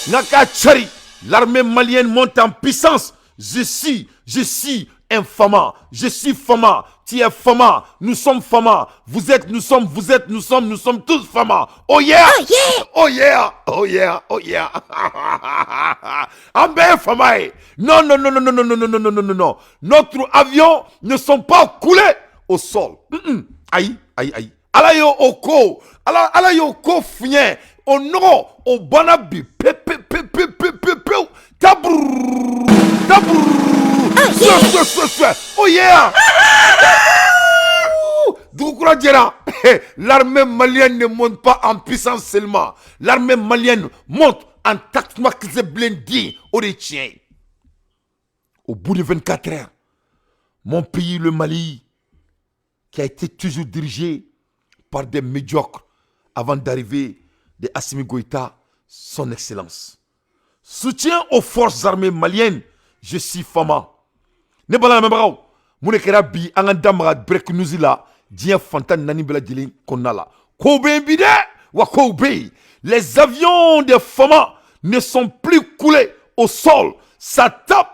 Nakachari, l'armée malienne monte en puissance. Je suis infamant. Je suis fama. Tu es fama. Nous sommes fama. Vous êtes, nous sommes tous fama. Oh yeah! Oh yeah! Oh yeah! Oh yeah! Oh yeah! Ambe fama. Non, non, non, non, non, non, non, non, non, non, non, non. Notre avion ne sont pas coulés au sol. Aïe, aïe, aïe. Ala yo oko. Ala yo ko fien. O no, o banabi. Pe, pe, pe, pe, pe, pe, pe. Tabrou. Tabrou. Oh yeah! Doukoura Djera, l'armée malienne ne monte pas en puissance seulement. L'armée malienne monte en tactique blindé au détien. Au bout de 24 heures, mon pays, le Mali, qui a été toujours dirigé par des médiocres avant d'arriver de Assimi Goïta, son excellence. Soutien aux forces armées maliennes, je suis fama. Ne bala me bagaw mune kera bi an ga damra break news la dia fantan nani bela jeli konala ko be bi de wa ko be les avions de Fama ne sont plus coulés au sol, ça tape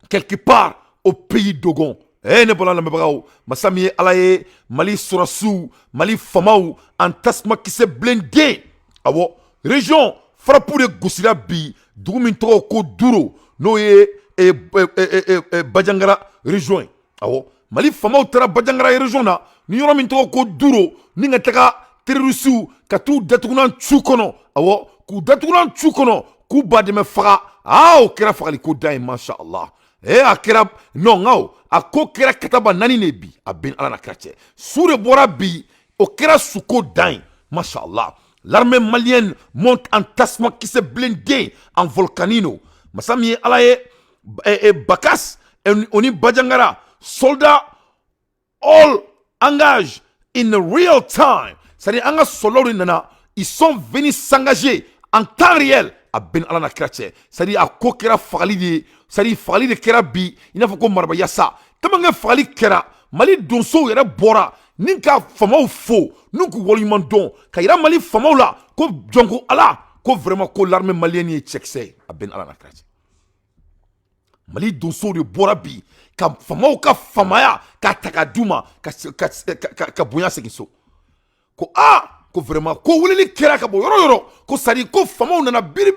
quelque part au pays d'Ogon. Ne bala me bagaw masami alaye Mali Sorasu Mali Famaou en tasma qui s'est blindé awo région frappou de Gosira bi dugumin to ko duro no ye Bajangara rejoint. Awo Mali Fama utara Bajangara rejoint na ni yoro min to ko duro ni nga taka terroristu ka tu datugunan tsukono awo ku datugunan tsukono ku bademe faga o kera fagali ko dai masha Allah akera non ngao ako kera kataba nani ne bi abin ala na krache sure bora bi o kera suko dai masha Allah. L'armée malienne monte en tassement qui s'est blindé en volcanino masami alaye Bakas et Oni Bajangara, soldats all engaged in real time. C'est-à-dire, ils sont venus s'engager en temps réel à Ben Alana Krache. C'est-à-dire, à Kokera Falidi, c'est-à-dire, Falidi Kerabi, il n'a pas comme Marbayasa. Comment un Falidi Kera, Mali Donso, yera Bora, Ninka Fama ou faux, nous que Walimandon, Kaira Mali Fama là, comme Djongo Allah, comme vraiment que l'armée malienne est checksé à Ben Alana Krache. Mali donso de borabi ka famao ka famaya ka takaduma ka bonya sekiso ko ko vraiment ko wulili kera ka bo yoro ko sari ko famao nana biri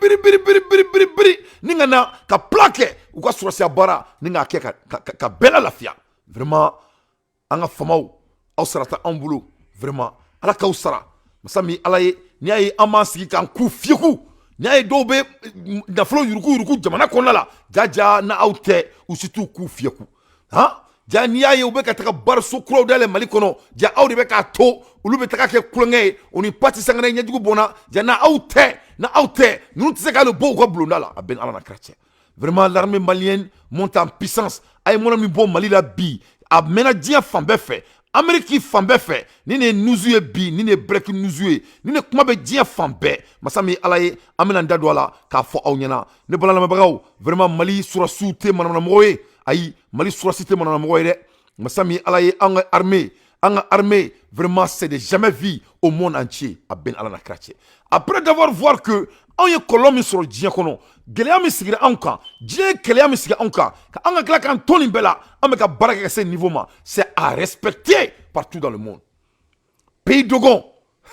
ninga na ka plaque ou ka surasi bara ninga ke ka bela lafia vraiment anga famao au sarata ambulo vraiment ala ka usara masami alaye ni ay amasi kan ku fieku Nya do be na flo yuruku jamana konna la jaja na aute usitu ku fieku ha ja ni aye ube ka taka bar so kro dale Mali kono ja awde be ka to ulu be taka ke kulnge oni parti sangana nya dugu bona ja na aute nous tse ka le bo ko blonda la aben ala na krache. Vraiment l'armée malienne monte en puissance ay mon ami bon Mali la bi a mena dia fambe fait Amérique fambe fait ni ne nuzue bi ni ne break nuzue ni ne kuma be dia fambe masami alaye amena ndadwa la ka fo awnyana ne bolala mabagaw vraiment Mali surasu te manana moye ayi Mali surasu te manana moye de masami alaye anga armée vraiment c'est de jamais vu au monde entier à Ben Alana Krache. Après d'avoir voir que on y kolom sur dia kono geleya mi sigira anka dia keleya mi sigira anka ka anga kla kan toni bela ameka baraka ce niveau ma c'est à respecter partout dans le monde. Pays Dogon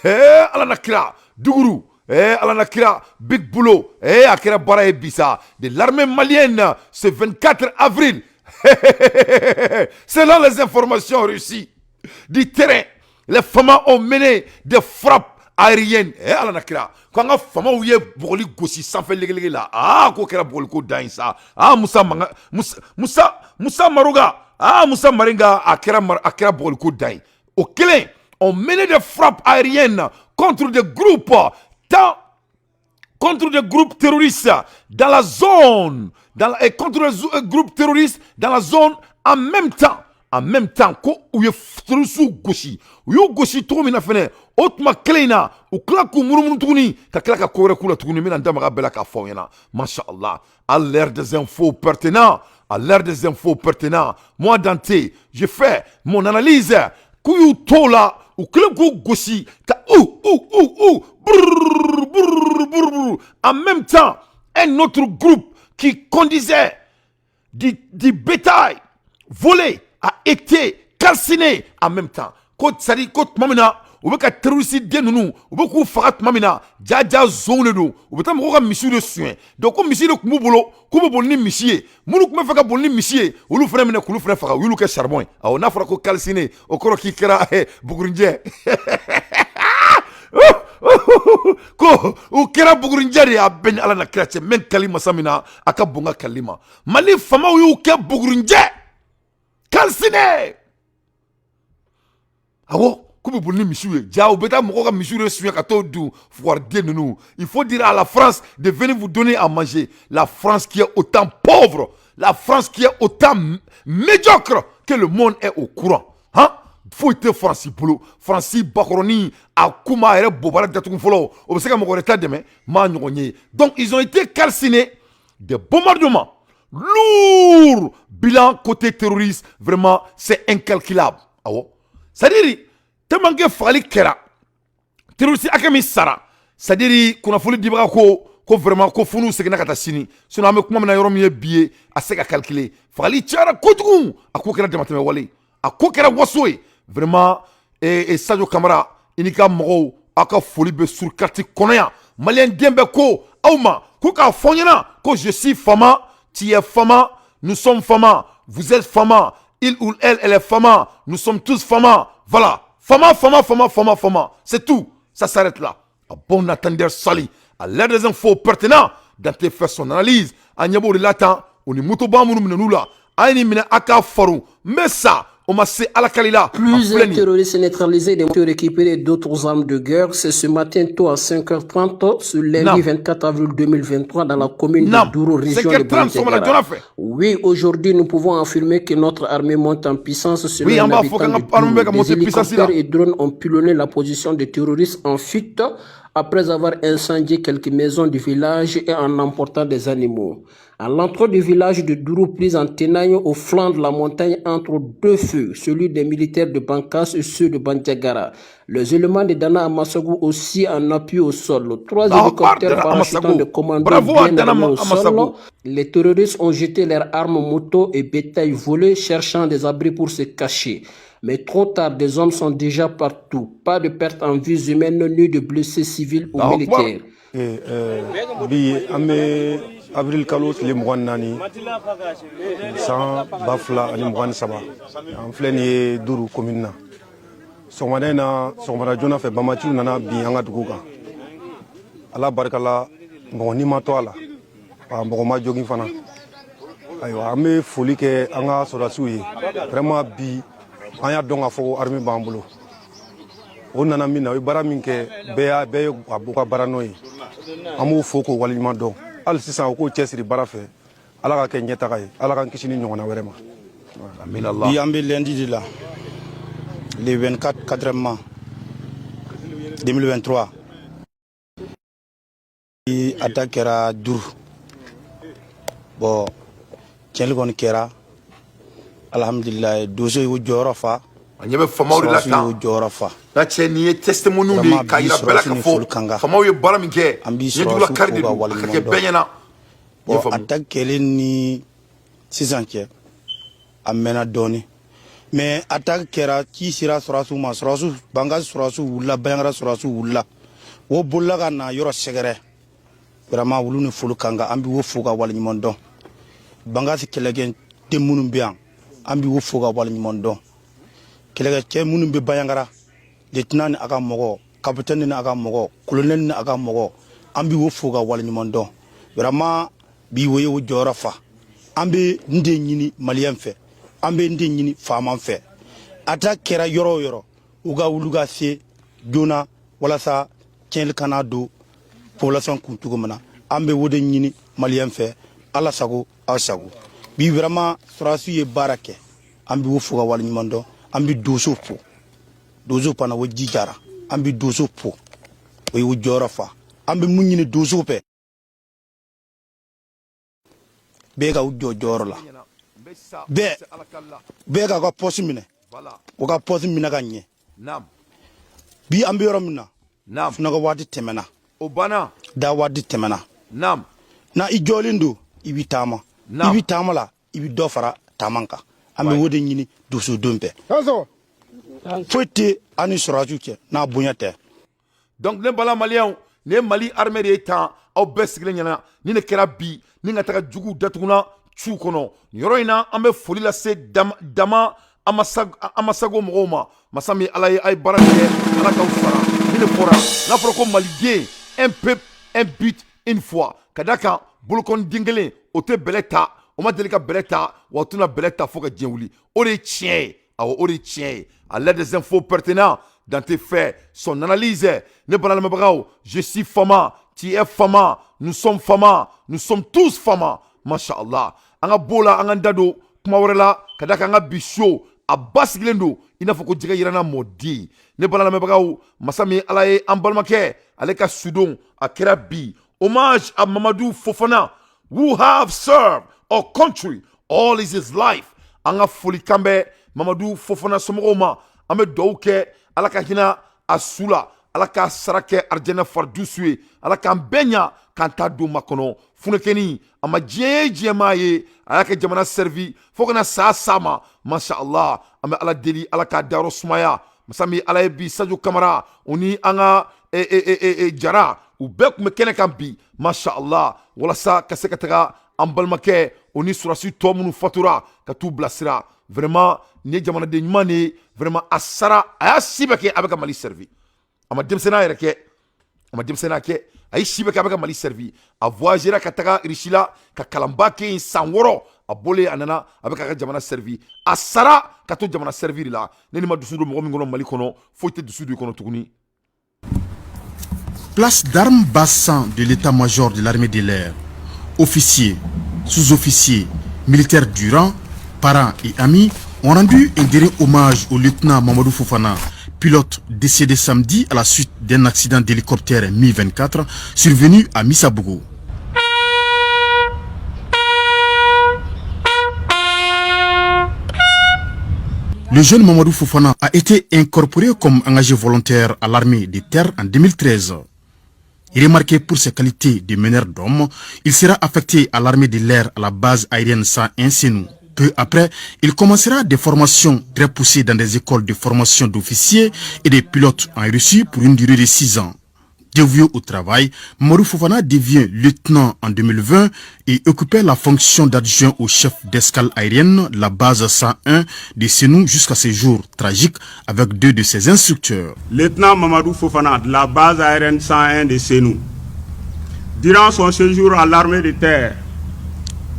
Alana Kra Duguru Alana Kra Big Boulot akira bara e bisa de l'armée malienne ce 24 avril selon les informations réussies du terrain les femmes ont mené des frappes aérienne ala nakira ko nga fama uye bogoli gosi sanfɛ legelege la ko kɛra bogoli ko dan sa Musa Maruga Musa Maringa a kɛra bogoli ko dan au kelen on menait des frappes aériennes contre des groupes terroristes dans la zone contre les groupes terroristes dans la zone en même temps ko uye furusu gosi to mina fene otma kleina u klaku murumunu tuguni ka klaka kore kula tuguni mina ndama bela ka fawena masha Allah à l'ère des infos pertinents moi Dante je fais mon analyse kuyu tola u klaku gosi ka En même temps, un autre groupe qui conduisait du bétail volé a été calciné en même temps. C'est-à-dire que mamina ou be ka terroriste den nunu ou be k'u faga tuma min na jaja zon de don u bɛ taa mɔgɔw ka misiw de suɲɛ donc ko misi de tun b'u bolo k'u bɛ boli ni misi ye minnu tun bɛ fɛ ka boli ni misi ye olu fana minɛ k'olu fana faga u y'olu kɛ charbon ye awɔ n'a fɔra ko calciné o kɔrɔ k'i kɛra bugurinjɛ ko u kɛra bugurinjɛ de a bɛn ni ala na kira cɛ mɛ kali masa min na a ka bon ka kali ma mali famaw y'u kɛ bugurinjɛ calciné awɔ k'u bɛ boli ni misiw ye ja u bɛ taa mɔgɔw ka misiw de suɲɛ ka t'o dun fugariden ninnu il faut dire à la France de venir vous donner à manger la France qui est autant pauvre la France qui est autant médiocre que le monde est au courant hein foyi tɛ Faransi bolo Faransi bakɔrɔni a kuma a yɛrɛ bobara datugu fɔlɔ o bɛ se ka mɔgɔ wɛrɛ ta dɛmɛ maa ɲɔgɔn ye donc ils ont été calcinés des bombardements lourds bilan côté terroriste vraiment c'est incalculable awɔ c'est-à-dire tellement que fagali kɛra terroriste hakɛ min sara c'est-à-dire kunnafoni dibaga ko vraiment ko funu seginna ka taa sini sinon an bɛ kuma min na yɔrɔ min ye bi ye a se ka calculer fagali cayara kojugu a ko kɛra damatɛmɛ wale a ko kɛra waso ye vraiment Sadio Kamara i n'i ka mɔgɔw aw ka foli bɛ sur carte kɔnɔ yan maliyɛn den bɛɛ ko aw ma ko k'a fɔ n ɲɛna ko je suis fama tu es fama nous sommes fama vous êtes fama il ou elle est fama nous sommes tous fama voilà fama, c'est tout. Ça s'arrête là. À bon attendeur sali, à l'aide des infos pertinents, dans tes faire son analyse, à Nyabo de Latin, on est moutobamou minoula, à une mine aka faru, mais ça, on m'a c'est à la Kalila. Plusieurs terroristes neutralisés, des moteurs récupérés d'autres armes de guerre. C'est ce matin tôt à 5h30, ce lundi 24 avril 2023, dans la commune de Douro, région de Bandiagara. Oui, aujourd'hui, nous pouvons affirmer que notre armée monte en puissance. Selon les habitants de Douro, des hélicoptères et drones ont pilonné la position des terroristes en fuite après avoir incendié quelques maisons du village et en emportant des animaux. À l'entrée du village de Douro, prise en tenaille au flanc de la montagne entre deux feux, celui des militaires de Bankas et ceux de Bandiagara. Les éléments de Dana Amassagou aussi en appui au sol. 3 hélicoptères parachutants de commando bien armés au sol. Les terroristes ont jeté leurs armes moto et bétail volé, cherchant des abris pour se cacher. Mais trop tard, des hommes sont déjà partout. Pas de perte en vies humaines ni de blessés civils ou militaires. Avril kalo tile 24 san ba fila ani 27 an filɛ nin ye Douro commune na sɔgɔmada in na sɔgɔmada joona fɛ bamaciw nana bin an ka dugu kan ala barika la mɔgɔ ni ma to a la mɔgɔ ma jogin fana ayiwa an bɛ foli kɛ an ka sɔrɔdasiw ye vraiment bi an y'a dɔn k'a fɔ ko armée b'an bolo o nana min na o ye baara min kɛ bɛɛ ye a b'u ka baara nɔ ye an b'u fo k'o waleɲuman dɔn hali sisan u k'o cɛsiri baara fɛ ala ka kɛ ɲɛtaga ye ala k'an kisi ni ɲɔgɔnna wɛrɛ ma bi an bɛ lundi de la le 24 quatrièmement 2023 attaque kɛra Douro bon tiɲɛli kɔni kɛra alhamdulilayi doso y'o jɔyɔrɔ fa a ɲɛ bɛ famaw de la tan n'a cɛ nin ye testimony de ye k'a yira bɛɛ la k'a fɔ famaw ye baara min kɛ ɲɛjugula kari de don a ka kɛ bɛɛ ɲɛna bon attaque kɛlen ni sisan cɛ a mɛnna dɔɔni mais attaque kɛra ci sera sɔrɔdasiw ma sɔrɔdasiw Bangas sɔrɔdasiw wulila Bandiagara sɔrɔdasiw wulila o bolila ka na yɔrɔ sɛgɛrɛ vraiment wulu ni folo kan kan an bɛ o fo ka waleɲuman dɔn Bangas kɛlɛkɛ den minnu bɛ yan an bɛ o fo ka waleɲuman dɔn kɛlɛkɛcɛ minnu bɛ Bandiagara lieutenant ni a ka mɔgɔ capitaine ni a ka mɔgɔ colonel ni a ka mɔgɔ an bɛ o fo ka waleɲuman dɔn vraiment bi o ye o jɔyɔrɔ fa an bɛ n de ɲini maliyɛn fɛ an bɛ n de ɲini faama fɛ attaque kɛra yɔrɔ o yɔrɔ u ka wuli ka se joona walasa tiɲɛli kana don population kun cogo min na an bɛ o de ɲini maliyɛn fɛ ala sago aw sago bi vraiment sɔrɔdasiw ye baara kɛ an bɛ o fo ka waleɲuman dɔn an bɛ doso fo doso pana o jijara an bɛ doso fo o ye o jɔyɔrɔ fa an bɛ mun ɲini doso fɛ bɛɛ ka u jɔ jɔyɔrɔ la bɛɛ ka poste minɛ o ka poste minɛ ka ɲɛ bi an bɛ yɔrɔ min na funaka waati tɛmɛna Obana. Da wadi temena. Nam. Na i jɔlen don i bi taama. I bi taama la i bi dɔ fara taaman kan. An bɛ o de ɲini dusudon bɛɛ. Foyi tɛ an ni sɔrɔdasiw cɛ n'a bonya tɛ. Donc ne bala malien ne Mali armée de temps aw bɛɛ sigilen ɲɛna ni ne kɛra bi ni ka taga jugu datuguna cu kɔnɔ ni yɔrɔ in na an bɛ foli lase dama amasago mɔgɔw ma masa min ala ye a ye baara kɛ ala k'aw sara ni ne fɔra n'a fɔra ko maliden un peuple un but une foi ka da kan bolokɔniden kelen o tɛ bɛlɛ ta o ma deli ka bɛlɛ ta wa o tɛna bɛlɛ ta fo ka diɲɛ wuli o de ye tiɲɛ ye awɔ o de ye tiɲɛ ye à l'aide des infos pertinents dans tes faits, son analyse. Je suis fama, tu es fama, nous sommes fama, nous sommes tous fama. Masha'Allah. Anga bola, anga dado, kuma warela, kadaka anga bisho, a basigilendo, ina foko jiga yirana modi. Ne bala mebagao, masami alaye ambalmake, aleka sudon, a kerabi. Hommage à Mamadou Fofana, who have served our country all his life. Anga folikambe, Mamadou Fofana somoroma, ame douke, ala ka hina a sula ala ka sarake arjana fardusu ye ala k'an bɛɛ k'an ta don makono funekeni a ma diɲɛ ma ye a y'a kɛ jamana servi fo kana sa ma masha Allah an bɛ ala deli ala k'a dayɔrɔ sumaya masa min ala ye bi Sadio Kamara o ni an ka jara u bɛɛ tun bɛ kɛnɛ kan bi masha Allah walasa ka se ka taga an balimakɛ o ni surasi tɔ minnu fatura ka t'u bilasira vraiment ni jamanaden ɲuman de ye vraiment a sara a y'a si bɛɛ kɛ a bɛ ka Mali servi a ma denmisɛnninya yɛrɛ kɛ a ye si bɛɛ kɛ a bɛ ka Mali servi a voyagera ka taga Russie la ka kalanba kɛ yen san 6 a bɔlen a nana a bɛ k'a ka jamana servi a sara ka to jamana servi de la ne ni ma dusu don mɔgɔ min kɔnɔ Mali kɔnɔ foyi tɛ dusu don i kɔnɔ tuguni. Place d'armes bassin de l'état-major de l'armée de l'air, officiers, sous-officiers, militaires du rang, parents et amis ont rendu un dernier hommage au lieutenant Mamadou Fofana, pilote décédé samedi à la suite d'un accident d'hélicoptère Mi-24 survenu à Missabougou. Le jeune Mamadou Fofana a été incorporé comme engagé volontaire à l'armée de terre en 2013. Remarqué pour ses qualités de meneur d'hommes, il sera affecté à l'armée de l'air à la base aérienne 101 Sénou. Peu après, il commencera des formations très poussées dans des écoles de formation d'officiers et de pilotes en Russie pour une durée de 6 ans. Dévoué au travail, Mamadou Fofana devient lieutenant en 2020 et occupait la fonction d'adjoint au chef d'escale aérienne de la base 101 de Sénou jusqu'à ses jours tragiques avec 2 de ses instructeurs. Lieutenant Mamadou Fofana de la base aérienne 101 de Sénou. Durant son séjour à l'armée de terre,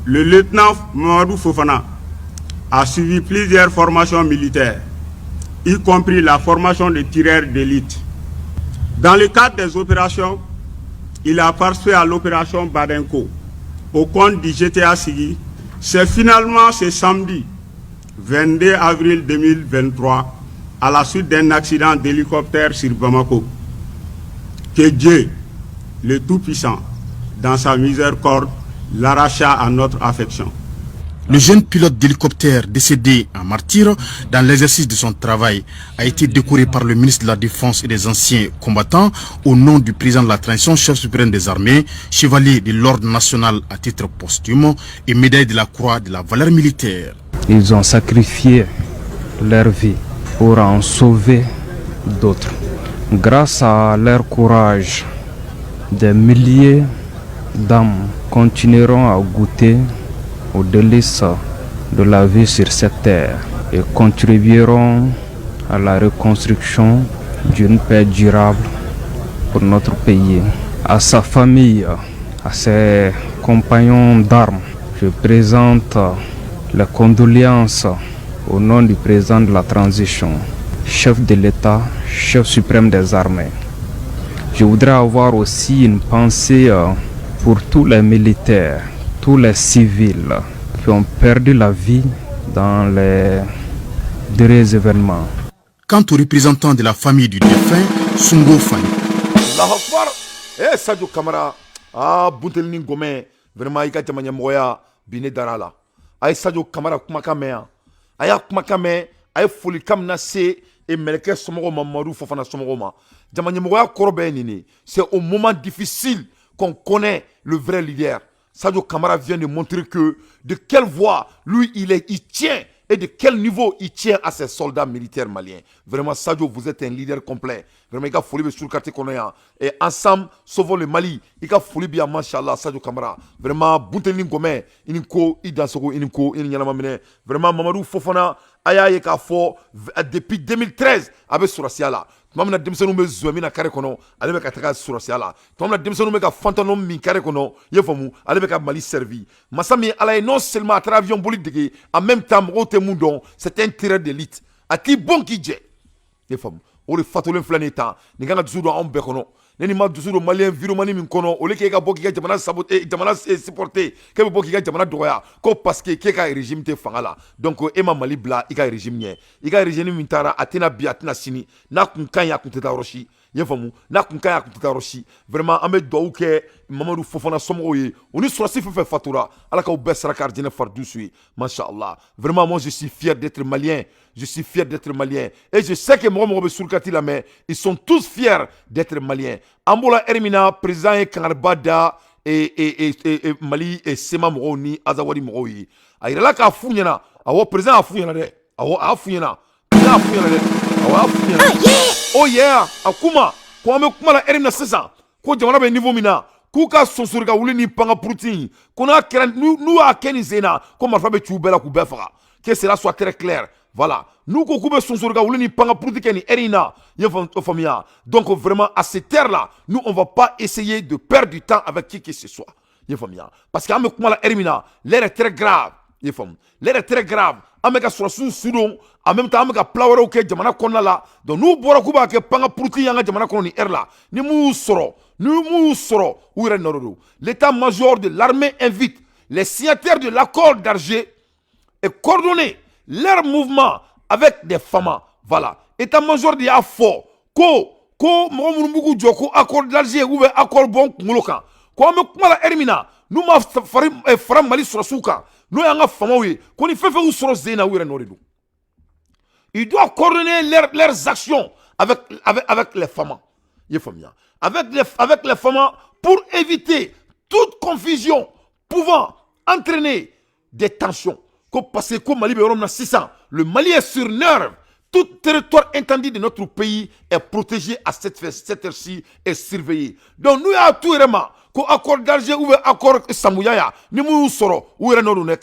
le lieutenant Mamadou Fofana a suivi plusieurs formations militaires, y compris la formation de tireurs d'élite. Dans le cadre des opérations, il a participé à l'opération Badenko au compte du GTA Sigui. C'est finalement ce samedi 22 avril 2023, à la suite d'un accident d'hélicoptère sur Bamako, que Dieu, le Tout-Puissant, dans sa miséricorde, l'arracha à notre affection. Le jeune pilote d'hélicoptère décédé en martyr dans l'exercice de son travail a été décoré par le ministre de la Défense et des anciens combattants au nom du président de la transition, chef suprême des armées, chevalier de l'ordre national à titre posthume et médaille de la croix de la valeur militaire. Ils ont sacrifié leur vie pour en sauver d'autres. Grâce à leur courage, des milliers d'âmes continueront à goûter aux délices de la vie sur cette terre et contribueront à la reconstruction d'une paix durable pour notre pays. À sa famille, à ses compagnons d'armes, je présente les condoléances au nom du président de la transition, chef de l'État, chef suprême des armées. Je voudrais avoir aussi une pensée pour tous les militaires, tous les civils qui ont perdu la vie dans les derniers événements. Quant aux représentants de la famille du défunt, Sungo Fani. Allahu Akbar. Sadio Kamara, buntelini ngome, vraiment ika jamanya moya bine darala. Sadio Kamara kumakame, aya kumakame, foli kamna se et Melke Somogo Mamadou Fofana Somogoma. Djamanyemouya Korbe Nini. C'est au moment difficile qu'on connaît le vrai leader. Sadio Kamara vient de montrer que de quelle voie lui il tient et de quel niveau il tient à ses soldats militaires maliens. Vraiment, Sadio, vous êtes un leader complet. Vraiment, il a folie sur le quartier qu'on est. Et ensemble, sauvons le Mali. Il a folie bien, machallah, Sadio Kamara. Vraiment, Bouteli Ngome, Iniko, Idansoko, Iniko, Inyanamamene. Vraiment, Mamadou Fofana, Aya Yekafo, depuis 2013, avec Sourasiala. Mamna demsenu me zomi na kare kono ale be ka taga surasiala mamna demsenu me ka fantano min kare kono ye famu ale be ka Mali servi masami ala non seulement à travers avion bolide en même temps rote mundon c'est un tireur d'élite a ti bon ki je ye famu o le fatolen flaneta ni kana dusudo on be kono neni ma dusudo malien virumani min kono o le ke ka boki ka jamana saboter jamana supporter ke be boki ka jamana doya ko parce que ke ka régime te fangala donc e ma Mali bla i ka régime nye i ka régime min tara atina bi atina sini na kun kan ya kun teta roshi ye famu na kun kan ya kun teta roshi vraiment amé do ke Mamadou Fofana Somogo ye oni surasi fe fatura ala ka be sara cardine fardu sui machallah vraiment moi je suis fier d'être malien. Je suis fier d'être malien. Et je sais que moi, Surkati la mais ils sont tous fiers d'être maliens. Ambola Hermina, président et Karbada et Mali et Sema Moroni, Azawadi Moroyi. Aïrala ka founyana. Awa président a founyana de. Awa founyana. Président a founyana de. Awa founyana. Oh yeah. Akuma. Kwa me kuma la Hermina sesa. Ko jamana be niveau mina. Kuka sosurga wuli ni panga prutin. Kona kera nous a keni zena. Ko marfa be chubela ku befara. Que cela soit très clair. Voilà. Nous, Kokoube Sonsorga, ou ni Panga Prutikeni, Erina, Yefamia. Donc, vraiment, à cette terre-là, nous, on ne va pas essayer de perdre du temps avec qui que ce soit. Yefamia. Parce qu'à me la Erina, l'air est très grave. Yefam. L'air est très grave. Ameka Sorasu Soudon, en même temps, Ameka Plawara, ok, Jamana Konala. Donc, nous, Borakuba, que Panga Pruti, Yanga, Jamana Koni, Erla. Ni mou soro. Où est Norodo. L'état-major de l'armée invite les signataires de l'accord d'Alger et coordonner leur mouvement avec des femmes. Voilà. État-major de Afo. Ko Moumoumoukou Djoko, accord d'Alger ou accord bon Mouloka. Ko Amekuma Hermina, nous ma faram Mali sur Souka. Nous y a un femme, qu'on y fait où sur Zena ou Renoridou. Il doit coordonner leurs actions avec les femmes. Avec les femmes pour éviter toute confusion pouvant entraîner des tensions. Parce que Mali est 600, le Mali est sur nerf. Tout territoire interdit de notre pays est protégé à cette heure-ci et surveillé. Donc nous avons tout vraiment qu'au accord d'Alger ou accord Samouyaya, nous nous soro ou nous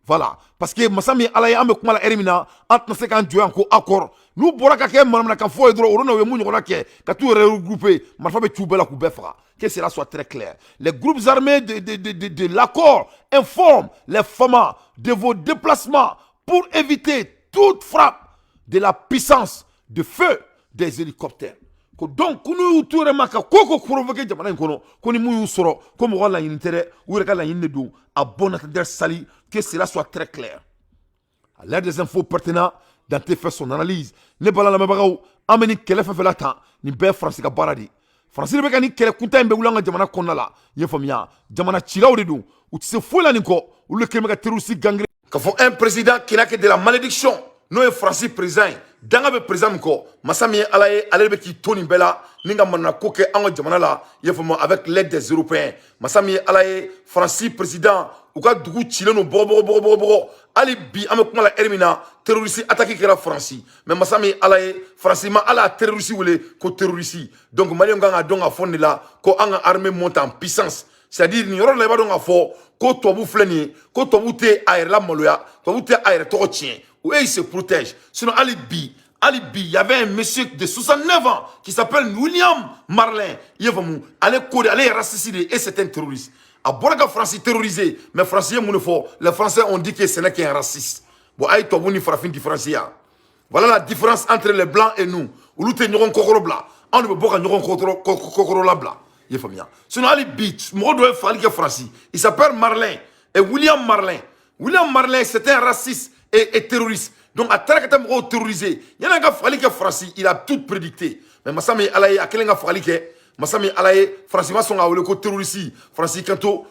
voilà. Parce que Massami Alaya ame kumala Ermina entre ce quand Dieu encore accord. Nous boraka ke manamna kan fo edro orona we munyo ke ka tout regrouper marfa be tubela ku befra. Que cela soit très clair. Les groupes armés de l'accord informent les femmes de vos déplacements pour éviter toute frappe de la puissance de feu des hélicoptères. Donc, nous tout remarquons qu'on provoque jamana kono koni mu soro comme wala yintere ou rekala yinedu à bon entendeur sali que cela soit très clair. À l'aide des infos pertinentes, Dante fait son analyse. Ne bala la mabagaw ameni kele fa la temps ni be France ka baradi. France be ka ni kele kunta mbe wulanga jamana konna la yefamia jamana chilaw de du ou se fola ni ko ou le keme ka terroriste gangre ka fo un président qui n'a que de la malédiction. Non est Francis président danga be président ko masami alaye alebe ki toni bela ninga manna ko ke ango jamana la yefamo avec l'aide des européens masami alaye Francis président ou ka dugu chileno bobo ali bi ame kuma la Hermina terroriste attaqué que la France mais masami alaye France ma ala terroriste wele ko terroriste donc malien nga donga fonni la ko anga armée monte en puissance. C'est-à-dire ni yoro la ba donga fo ko tobu fleni ko tobu te air la moloya tobu te air to tien. Oui, il se protège. Sinon, il y avait un monsieur de 69 ans qui s'appelle William Marlin. Il est raciste et c'est un terroriste. À Borga Français terrorisé, mais Français, les Français ont dit que ce n'est qu'un raciste. Bon, voilà la différence entre les Blancs et nous. Nous sommes kokoro blanc. On ne peut pas kokoro blanc. Sinon, il s'appelle Marlin. Et William Marlin. William Marlin, c'est un raciste et terroriste. Donc, à Tarakatam terrorisé, il y a un gars qui Francis, il a tout prédicté. Mais Massami Alaye, à quel gars Massami Alaye, Francis Masson a eu terroriste. Francis Kanto,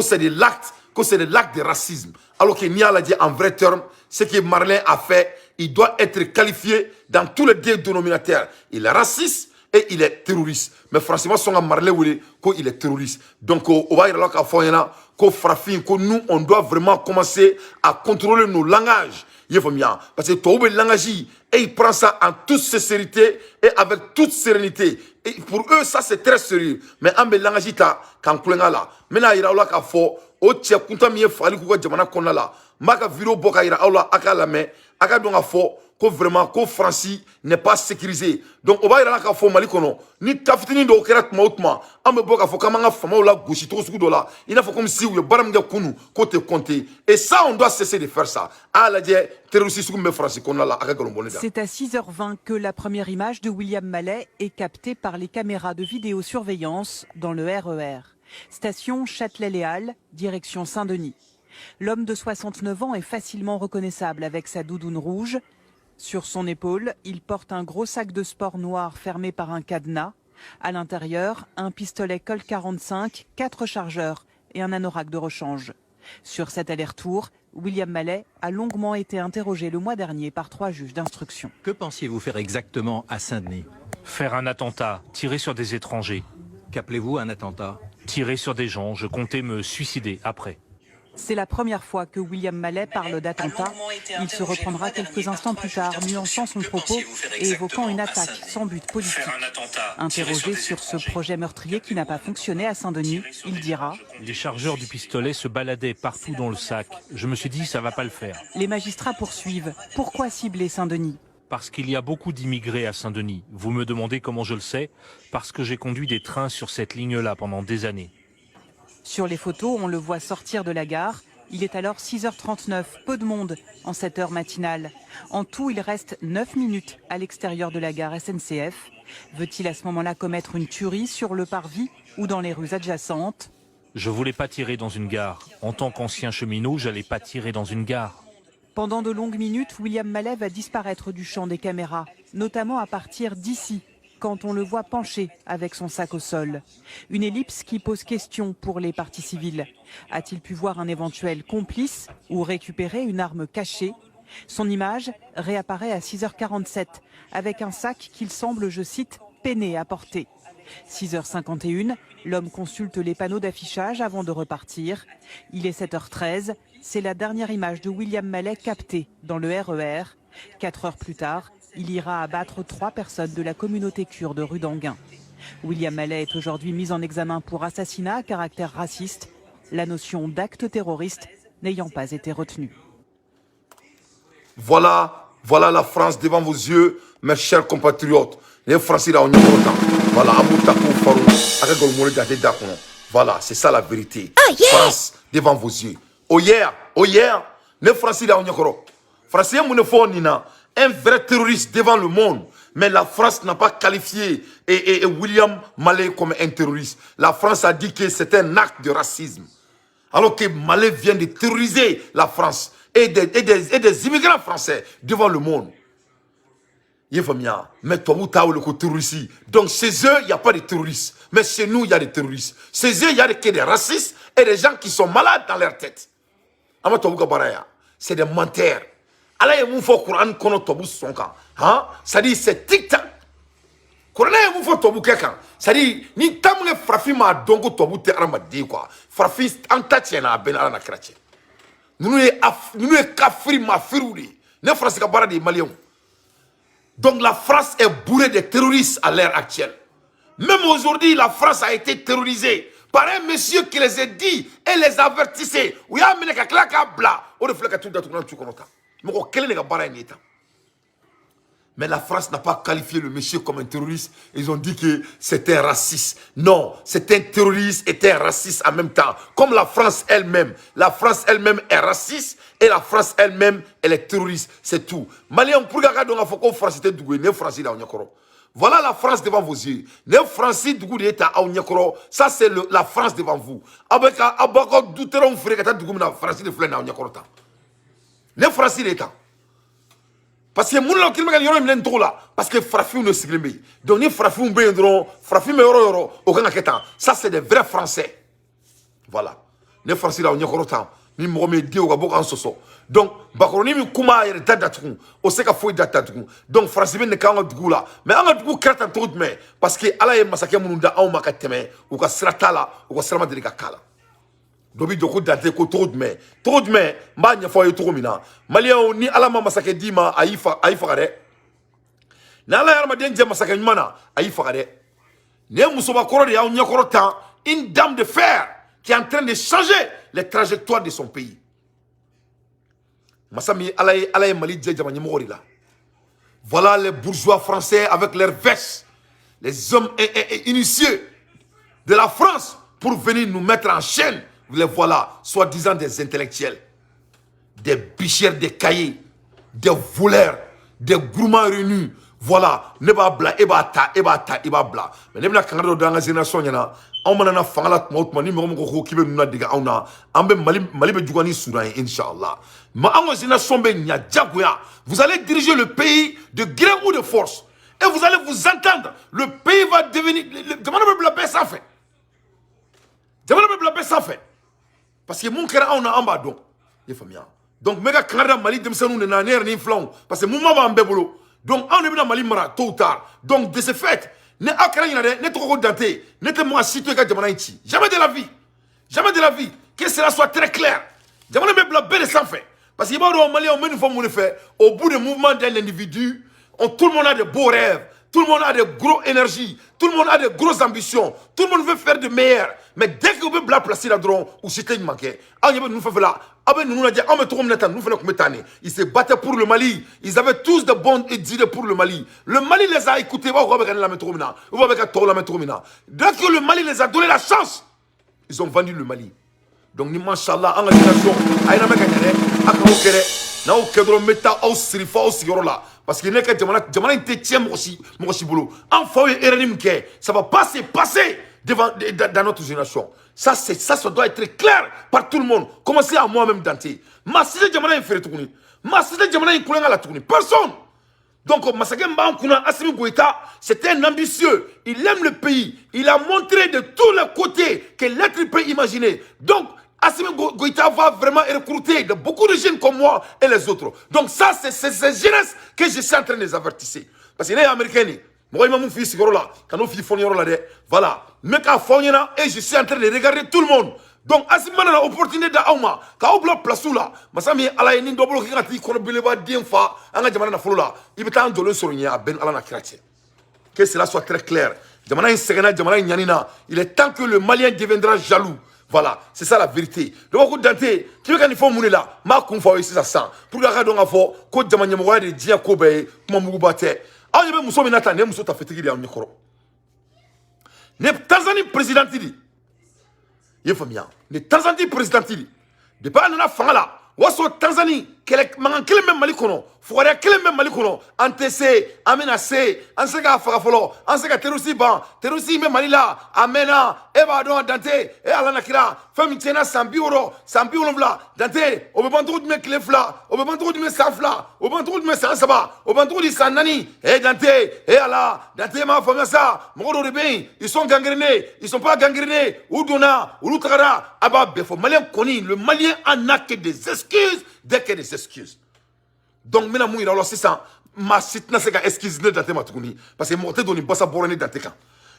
c'est de l'acte de racisme. Alors que Nia l'a dit en vrai terme, ce que Marlin a fait, il doit être qualifié dans tous les deux dénominateurs. Il est raciste et il est terroriste. Mais franchement, son marlé il est terroriste. Donc, on va y aller à nous, on doit vraiment commencer à contrôler nos langages. Parce que tout le langage, et il prend ça en toute sincérité et avec toute sérénité. Et pour eux, ça c'est très sérieux. Mais en langage, quand on là, maintenant il y a là qu'à fort, au tchè kunta mi fali ko jamana konna la, maka vidéo boka ira aula aka la mais aka donga fort. Que vraiment, que Francie n'est pas sécurisé. Donc, on va y aller à la Mali kono. Ni tafitini do kera tmautma. Ame boka fo kamanga fama la gauche to suku dola. Il faut comme si ou baram ga kunu côté compté. Et ça, on doit cesser de faire ça. Ah la die terroriste suku me Francie konna la aka golombone da. C'est à 6h20 que la première image de William Mallet est captée par les caméras de vidéosurveillance dans le RER. Station Châtelet-Léal, direction Saint-Denis. L'homme de 69 ans est facilement reconnaissable avec sa doudoune rouge. Sur son épaule, il porte un gros sac de sport noir fermé par un cadenas. À l'intérieur, un pistolet Colt 45, 4 chargeurs et un anorak de rechange. Sur cet aller-retour, William Mallet a longuement été interrogé le mois dernier par 3 juges d'instruction. Que pensiez-vous faire exactement à Saint-Denis? Faire un attentat, tirer sur des étrangers. Qu'appelez-vous un attentat? Tirer sur des gens, je comptais me suicider après. C'est la première fois que William Mallet parle d'attentat. Il se reprendra quelques instants plus tard, nuançant son propos et évoquant une attaque sans but politique. Interrogé sur ce projet meurtrier qui n'a pas fonctionné à Saint-Denis, il dira « Les chargeurs du pistolet se baladaient partout dans le sac. Je me suis dit, ça va pas le faire. » Les magistrats poursuivent. Pourquoi cibler Saint-Denis? Parce qu'il y a beaucoup d'immigrés à Saint-Denis. Vous me demandez comment je le sais? Parce que j'ai conduit des trains sur cette ligne-là pendant des années. Sur les photos, on le voit sortir de la gare. Il est alors 6h39, peu de monde en cette heure matinale. En tout, il reste 9 minutes à l'extérieur de la gare SNCF. Veut-il à ce moment-là commettre une tuerie sur le parvis ou dans les rues adjacentes? Je voulais pas tirer dans une gare. En tant qu'ancien cheminot, j'allais pas tirer dans une gare. Pendant de longues minutes, William Mallet va disparaître du champ des caméras, notamment à partir d'ici, quand on le voit penché avec son sac au sol. Une ellipse qui pose question pour les parties civiles. A-t-il pu voir un éventuel complice ou récupérer une arme cachée? Son image réapparaît à 6h47 avec un sac qu'il semble, je cite, peiner à porter. 6h51, l'homme consulte les panneaux d'affichage avant de repartir. Il est 7h13, c'est la dernière image de William Mallet captée dans le RER. 4 heures plus tard, il ira abattre 3 personnes de la communauté kurde rue d'Anguin. William Mallet est aujourd'hui mis en examen pour assassinat à caractère raciste, la notion d'acte terroriste n'ayant pas été retenue. Voilà la France devant vos yeux, mes chers compatriotes. Les Français là, on y est content. Voilà, c'est ça la vérité. France devant vos yeux. Oh yeah, les Français là, on y est content. Français, mon effort, Nina. Un vrai terroriste devant le monde. Mais la France n'a pas qualifié William Mallet comme un terroriste. La France a dit que c'est un acte de racisme. Alors que Mallet vient de terroriser la France et des immigrants français devant le monde. Mais toi, vous avez le terroriste. Donc chez eux, il n'y a pas de terroristes. Mais chez nous, il y a des terroristes. Chez eux, il y a des racistes et des gens qui sont malades dans leur tête. C'est des menteurs. Allah est moufo Quran kono tobu sonka. Hein? C'est-à-dire c'est tic-tac. Quran est moufo tobu quelqu'un. C'est-à-dire ni tamle frafi ma dongo tobu te arama di quoi. Frafi antatiena ben ala na chrétien. Nous est kafiri ma firouli. Ne France ka bara des Maliens. Donc la France est bourrée de terroristes à l'ère actuelle. Même aujourd'hui, la France a été terrorisée par un monsieur qui les a dit et les avertissait. Oui, mais les klaka bla. On reflète tout dans tout le monde. Mais la France n'a pas qualifié le monsieur comme un terroriste. Ils ont dit que c'était un raciste. Non, c'est un terroriste et un raciste en même temps. Comme la France elle-même. La France elle-même est raciste et la France elle-même, elle est terroriste. C'est tout. Malien, pour regarder donc il faut France était doué, ne France là on voilà la France devant vos yeux. Ne France doué est à Onyakoro. Ça c'est la France devant vous. Avec abako douteron frère kata doué na France de flène à Onyakoro ta. Ne France l'état. Parce que moun la kilma yoro mlen trop là parce que frafi ne siglembe. Donc ni frafi un ben dron, frafi me yoro au kana ketan. Ça c'est des vrais français. Voilà. Ne France là on y korotan. ni mo me di o ka boka soso donc bakoroni mi kuma yere dadatun o se ka foi datatun donc français ne ka dugu la mais anga dugu krata tout mais parce que ala ye masakɛ munun da aw ma ka tɛmɛ u ka sirata la u ka sirama deli ka kala dobi doko date ko tout mais mba nya fo ye to mina malien ni ala ma masakɛ di ma ayi faga dɛ na ala yar ma den je masakɛ nyumana ayi faga dɛ ne musoba koro de yaw nya koro tan une dame de fer qui est en train de changer les trajectoires de son pays. Voilà les bourgeois français avec leurs vestes, les hommes initiés de la France pour venir nous mettre en chaîne. Vous les voilà, soi-disant des intellectuels, des bichères, des cahiers, des voleurs, des gourmands réunis. Voilà, ne ba bla, e ba ta, bla. Mais ne bla kangado dans la génération yana. On manana fangala tma ni mo ko kibe nuna diga auna ambe mali be jugani soudan inshallah ma angozina sombe nya jagoya vous allez diriger le pays de gré ou de force et vous allez vous entendre le pays va devenir demande me blabé sans fait parce que mon kera auna amba donc ye famia donc mega kanada mali demsenu ne na ner ni flan parce que mon mama ambe bolo donc on est bien mali mara tôt ou tard donc de ce fait ne akara ina de ne toko dante ne te moi citoyen ka jamana ici jamais de la vie que cela soit très clair jamana me blabé de sans fait parce que au Mali on une fois mon fait au bout du mouvement d'un individu tout le monde a de beaux rêves tout le monde a de gros énergie tout le monde a de grosses ambitions tout le monde veut faire de meilleur mais dès que vous veut bla placer là drone ou c'était une manqué nous fait là nous a dit ils se battaient pour le Mali ils avaient tous de bonnes idées pour le Mali les a écoutés dès que le Mali les a donné la chance ils ont vendu le Mali donc ni machallah en génération ayna mekane akawokere na o kedro meta au sirifa au sigorola parce que neka jamana inte tiem aussi bolo en faut erenim ke ça va pas se passer devant dans notre génération ça doit être clair par tout le monde commencer à moi-même danter ma cité jamana inféré tukuni ma cité jamana inkulenga la tukuni personne donc Massaguemba Nkuna Assimi Goïta c'était un ambitieux il aime le pays il a montré de tous les côtés que l'être peut imaginer donc Assimi Goïta va vraiment recruter de beaucoup de jeunes comme moi et les autres. Donc ça, c'est ces jeunesses que je suis en train de les avertir. Parce que les Américains, moi, je suis ici, voilà. Et je suis en train de regarder tout le monde. Donc, Assimi a l'opportunité d'Auma, quand on a place là, Massami ala ni double qui a dit qu'on a bien fait, on a demandé à Foula, il peut en donner sur une ben à la chrétienne. Que cela soit très clair. Il est temps que le Malien deviendra jaloux. Voilà, c'est ça la vérité. Donc, Dante, tu veux qu'il faut mourir là, ma confa ici ça sent. Pour la radio, on a fait, quand Jamania Moua de Dia Kobe, comment vous battez. Ah, il y a Moussa Minata, ne Moussa Tafetigi en micro. Ne Tanzanie président, il est famille. Ne Tanzanie président, de pas en a fait là. Waso Tanzanie, mangan kelen bɛ Mali kɔnɔ, fugariya kelen bɛ Mali kɔnɔ, an tɛ se, an bɛna se, an se k'a faga fɔlɔ, an se ka terroriste ban, terroriste bɛ Mali la, a mɛnna, e b'a dɔn Dante, e Ala na kira, fɛn min tiɲɛna san 60, san 70, Dante, o bɛ ban cogo jumɛn tile 2, o bɛ ban cogo jumɛn san 2, o bɛ ban cogo jumɛn san 3, o bɛ ban cogo di san 4, e Dante, e Ala, Dante m'a faamuya sa, mɔgɔ dɔw de bɛ yen, ils sont gangrénés, ils sont pas gangrénés, u donna, olu tagara, a b'a bɛɛ fɔ, Malien kɔni, le Malien en a que des excuses, dès qu'il y a des excuses. Donc, maintenant, moi, alors, c'est ça. Ma site n'a pas excuse de dater ma tourni. Parce que moi, je donne pas ça pour une date.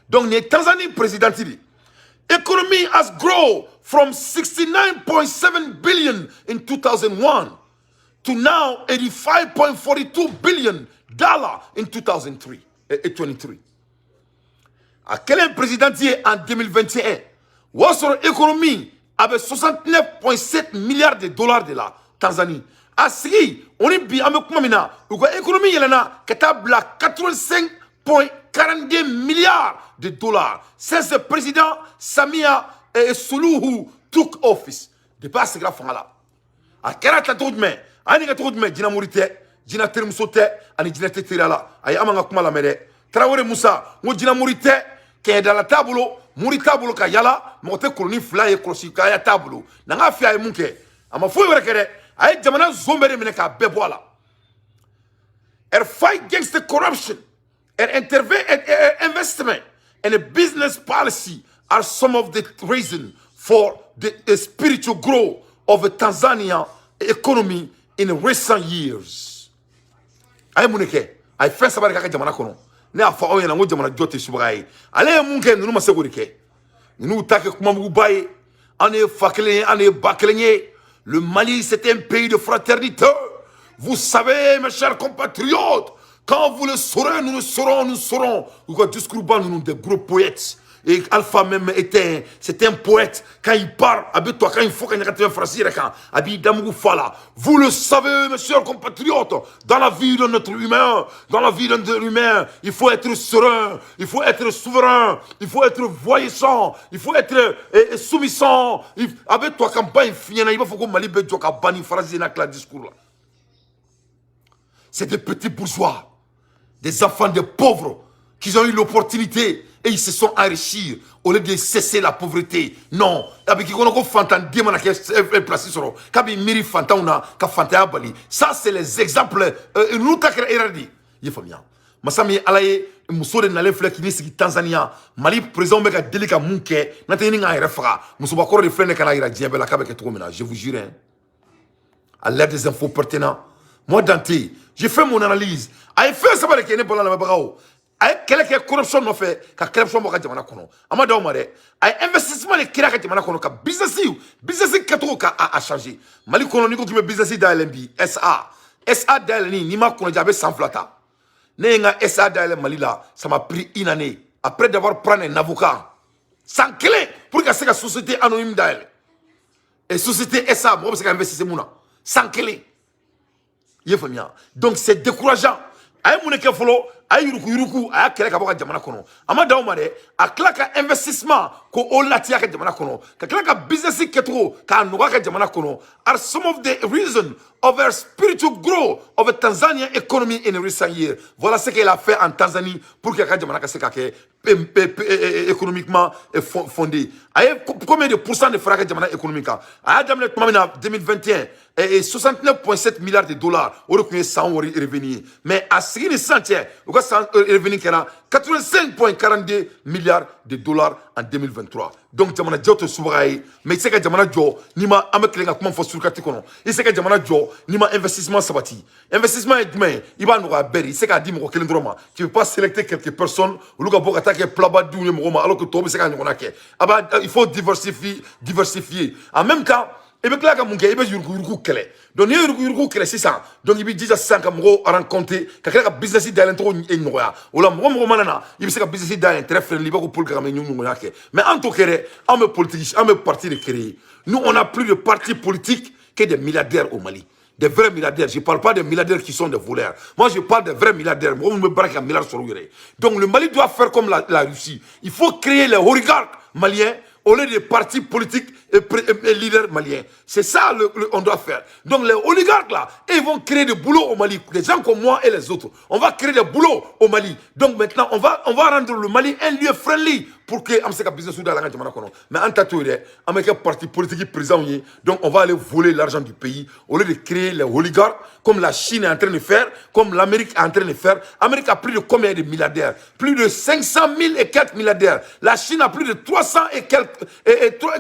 Donc, les Tanzanie président, economy has grown from 69.7 billion in 2001 to now 85.42 billion in 2023. À quel président en 2021? Votre économie avait 69,7 milliards de dollars de la Tanzanie. A sigi, on est bien avec moi maintenant. L'économie, il y a 85,42 milliards de dollars. C'est ce président Samia Suluhu took office. De pas ce grave là. A quel âge tout de même? A ni tout de même, Dina Mourite, Dina Termusote, ani Dina Tetirala. Aïe amanga kuma la mede. Traoré Moussa, mo Dina Mourite, qui est dans la table, Mouritabolo Kayala, monte colonie fly et crochet Kaya table. Nanga fia et munke. Ama fouille rekere. Aïe jamana zombere meneka beboala. Elle fight against the corruption. Elle intervene and investment and a business policy are some of the reasons for the spiritual growth of Tanzania economy in recent years. Ay muneke ay fait sabar ka jamana kono ne afa o yana ngo jamana jote subagai ale munke nunu masegurike nous take kuma mu baye ane fakle ane baklenye. Le Mali c'est un pays de fraternité. Vous savez mes chers compatriotes, quand vous le saurez, nous le saurons, nous saurons. Nous discours nous des gros poètes. Et Alpha même c'était un poète. Quand il parle, quand il faut qu'il y ait un français, vous le savez, mes chers compatriotes, dans la vie de notre humain, il faut être serein, il faut être souverain, il faut être voyissant, il faut être soumission. Avec toi, quand il faut que Mali Bédio bani français dans le discours là. C'est des petits bourgeois, des enfants de pauvres qui ont eu l'opportunité et ils se sont enrichis au lieu de cesser la pauvreté. Non, ça c'est les exemples. Masami alaye muso de nale flek ni sigi Tanzania Mali président meka delika munke nateni nga refa muso bakoro de flene kana ira diembe la kabeke to mina, je vous jure hein. À l'aide des infos pertinents, moi Dante, j'ai fait mon analyse. Ay fait ça ba ke ne bola na bagao. Ay kele ke corruption no fait ka corruption mo ka jamana kono. Ama daw mare ay investissement le kira ka jamana kono ka business kato ka a changer. Mali kono ni ko ki business da LMB SA da ni ma kono jabe sans flata. Nenga SA da Mali là, ça m'a pris une année après d'avoir pris un avocat sans clé pour que cette société anonyme d'elle et société SA moi c'est qu'investissement mouna sans clé. Donc c'est décourageant. Aïe mouneke folo, aïe yuruku, aïe kele kaboka jamana kono. Ama daoumare, a klaka investissement ko olatia ka jamana kono. Ka klaka business ketro ka noga ka jamana kono are some of the reasons of our spiritual growth of a Tanzanian economy in recent years. Voilà ce qu'elle a fait en Tanzanie pour que ka jamana ka sekake économiquement fondé. Aïe combien de pourcents de frac jamana économique? Aïe jamana en 2021 et 69,7 milliards de dollars au recul sans revenir. Mais à ce qui est sentier, au cas sans revenir qui a 85,42 milliards de dollars en 2023. Donc jamana joto souverain, mais c'est que jamana jo nima ameklenga comment faut sur katikono. Et c'est que jamana jo nima investissement sabati. Investissement est demain, il va nous rabéri, c'est qu'à dire mon calendroma, tu veux pas sélectionner quelques personnes, ou le gars pour attaquer plaba du moma alors que toi c'est quand on a que. Il faut diversifier. En même temps, et bien là, il y a yurku kele. Donc, il y a yurku kele, c'est ça. Donc, il y a déjà 5 mots à rencontrer. Quand il y a un business dans l'intro, il y a une noia. Ou là, il y a un business dans l'intro, il y a un pour le mais en tout cas, on est politique, on est parti de créer. Nous, on n'a plus de partis politiques que des milliardaires au Mali. Des vrais milliardaires. Je ne parle pas des milliardaires qui sont des voleurs. Moi, je parle des vrais milliardaires. Moi, je me braque un milliard sur le. Donc, le Mali doit faire comme la Russie. Il faut créer les oligarques maliens au lieu des partis politiques et leaders maliens. C'est ça qu'on doit faire. Donc les oligarques là, ils vont créer des boulots au Mali. Les gens comme moi et les autres. On va créer des boulots au Mali. Donc maintenant, on va rendre le Mali un lieu friendly pour que Amseka business dans la mais en tatoué, Américain parti politique présent. Donc on va aller voler l'argent du pays au lieu de créer les oligarques comme la Chine est en train de faire, comme l'Amérique est en train de faire. L'Amérique a plus de combien de milliardaires? Plus de 500 000 et quelques milliardaires. La Chine a plus de 300 et quelques.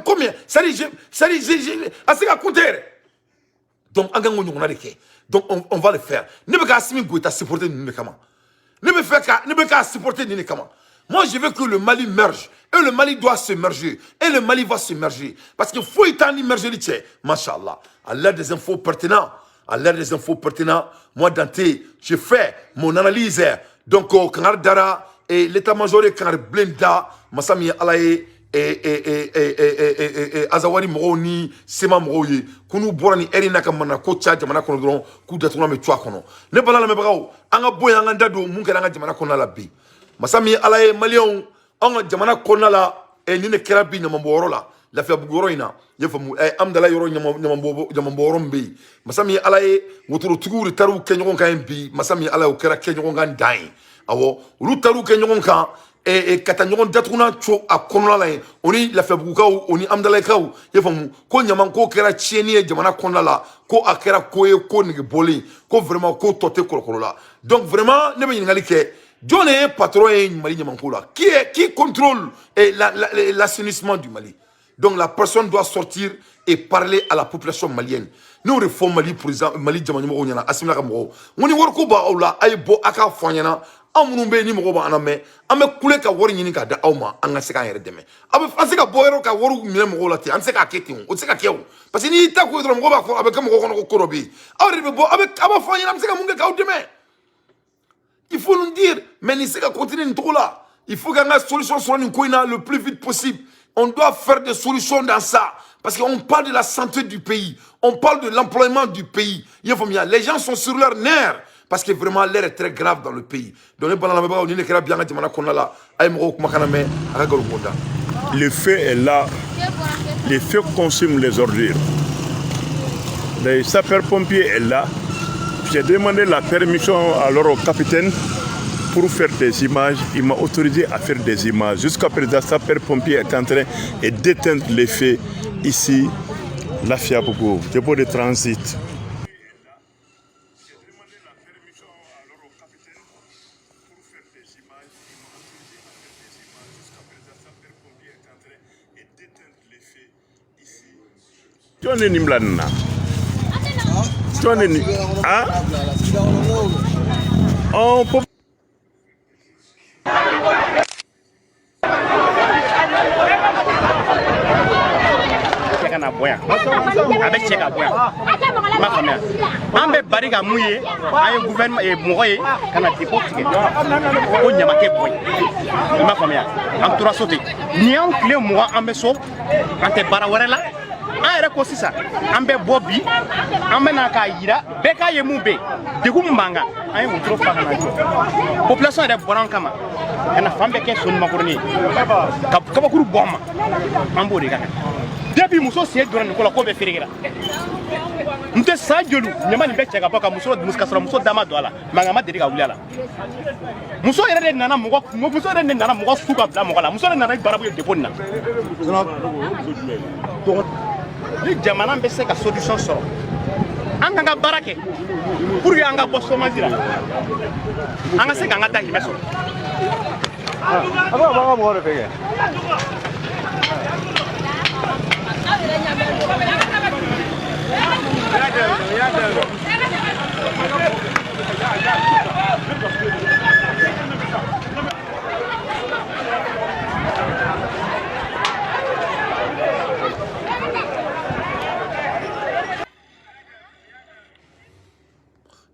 Combien? Donc, on va le faire. Ne me casse pas supporter Nimekama. Ne me fais pas supporter Nimekama. Moi, je veux que le Mali merge. Et le Mali doit se merger. Et le Mali va se merger. Parce qu'il faut y aller merger. Masha'Allah. À l'aide des infos pertinents. Moi, Dante, je fais mon analyse. Donc, quand Dara et l'état-major quand Blenda, Massami Alaye, Azawari Moroni, Sema Moroye, Kunu Borani, Erina Kamana, Kocha, Jamana Konodron, Kudatuna Metuakono. Ne balala mebrao, Anga Boyanga Dado, Munkaranga Jamana Konala B. Masami Alaye Malion, Anga Jamana Konala, et Nine Kerabi Namamborola, la Fabugoroina, Yefamu, Amdala Yoro Yamamborombi, Masami Alaye, Wuturutu, Taru Kenyon Kambi, Masami Ala Kera Kenyon Dine. Awo, Rutaru Kenyon Kan. Et Katanyon Datruna Cho a Konala, on y la Fabugao, on y Amdalekao, Yefamu, Konyamanko Kera Cheni, Jamana Konala, Ko Akera Koe, Konig Boli, Ko vraiment Ko Tote Kolola. Donc vraiment, ne me n'alike, John est patron Mali Mankola. Qui contrôle l'assainissement du Mali? Donc la personne doit sortir et parler à la population malienne. Nous réformons Mali, président Mali Djamanyamo Onyana, Asimila Kamoro. On y voit que Baoula, Aïbo, Aka Fanyana, Amoumbe ni Moro Aname, Ame Kuleka Warini Kada Auma, Angaseka Redeme. Abe Fasika Boero ka Waru Milemolati, Anseka Ketin, Otseka Keo. Parce que ni Taku Roba avec Kamoro Korobi. Auribo, avec Abafanya, Amseka Munga Kaudeme. Il faut nous dire, mais Niseka continue trop là. Il faut qu'il y ait une solution sur le plus vite possible. On doit faire des solutions dans ça. Parce qu'on parle de la santé du pays. On parle de l'employement du pays. Les gens sont sur leur nerfs. Parce que vraiment, l'air est très grave dans le pays. Le feu est là. Le feu consume les ordures. Les sapeurs-pompiers sont là. J'ai demandé la permission alors au capitaine pour faire des images. Il m'a autorisé à faire des images. Jusqu'à présent, sapeur-pompier est en train d'éteindre les feux ici, la Fiabougou, dépôt de transit. Tu en es Nimblana. Tu en es Nimblana. Hein? On peut. Avec Tcheka Boya. Ma famille. On peut barriga mouillé, un gouvernement et mourir, quand on a des potes. On y a marqué boy. Ma famille. En trois sautés. Ni un clé moi en beso, en te barawarela. Un reko sisa. En be Bobby. En menaka ira. Beka yemube. De Gumbanga. Un ou trop par la population est bonne kama. Et la femme qui est son macorni. Kabakuru bomba. En boriga. Depuis muso siye durant ko la ko be firigira nte sa jolu nyama ni be cheka paka muso muskasra muso dama do ala mangama de ka wulala muso yere de nana mugo muso yere de nana mugo suka bla mugo la muso yere nana barabu de bonna donc ni jamana be se ka solution soro anga ga barake pour que anga bo somazira anga se ka ngata himeso aba ba mo re pege.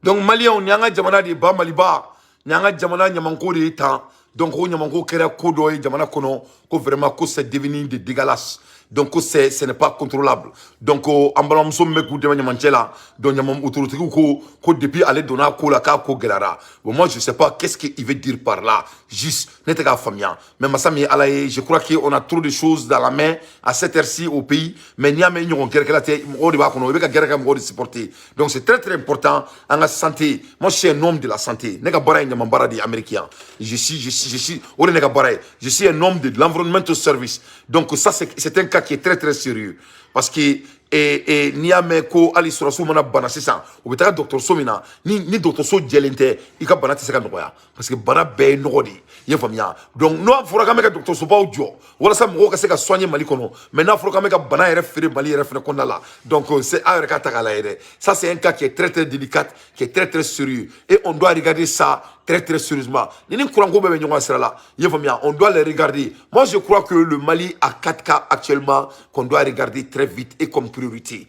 Donc Malien, Nyanga Jamana de Ba Maliba, Nyanga Jamana Nyamanko de Eta, donc Nyamanko Kera Kodo et Jamana Kono, que vraiment que c'est devenu de dégueulasse. Donc ce n'est pas contrôlable. Donc ambalamso meku de Manchela, donc Nyamam autorité ko depuis aller donner ko la ka ko gelara. Bon moi je sais pas qu'est-ce qu'il veut dire par là. Juste n'était pas famia. Mais Massami Alaye, je crois qu'on a trop de choses dans la main à cette heure-ci au pays, mais n'y a même on supporter. Donc c'est très très important en la santé. Moi je suis un homme de la santé. Nega bara Nyamambara des Américains. Je suis un homme de l'environmental service. Donc ça c'est un cas qui est très très sérieux parce que niame ko ali surasu mana bana sisan o beta docteur Somina ni docteur So jelente I ka bana tisaka noya parce que bana be nogodi ye famia donc no fora ka meka docteur So ba ojo wala sa mo ka se ka soigner Mali kono mais na fora ka meka bana yere fere Mali yere fene konna la donc c'est à ka takala yere ça c'est un cas qui est très très délicat qui est très très sérieux et on doit regarder ça très très sérieusement. On doit les regarder. Moi je crois que le Mali a 4 cas actuellement qu'on doit regarder très vite et comme priorité.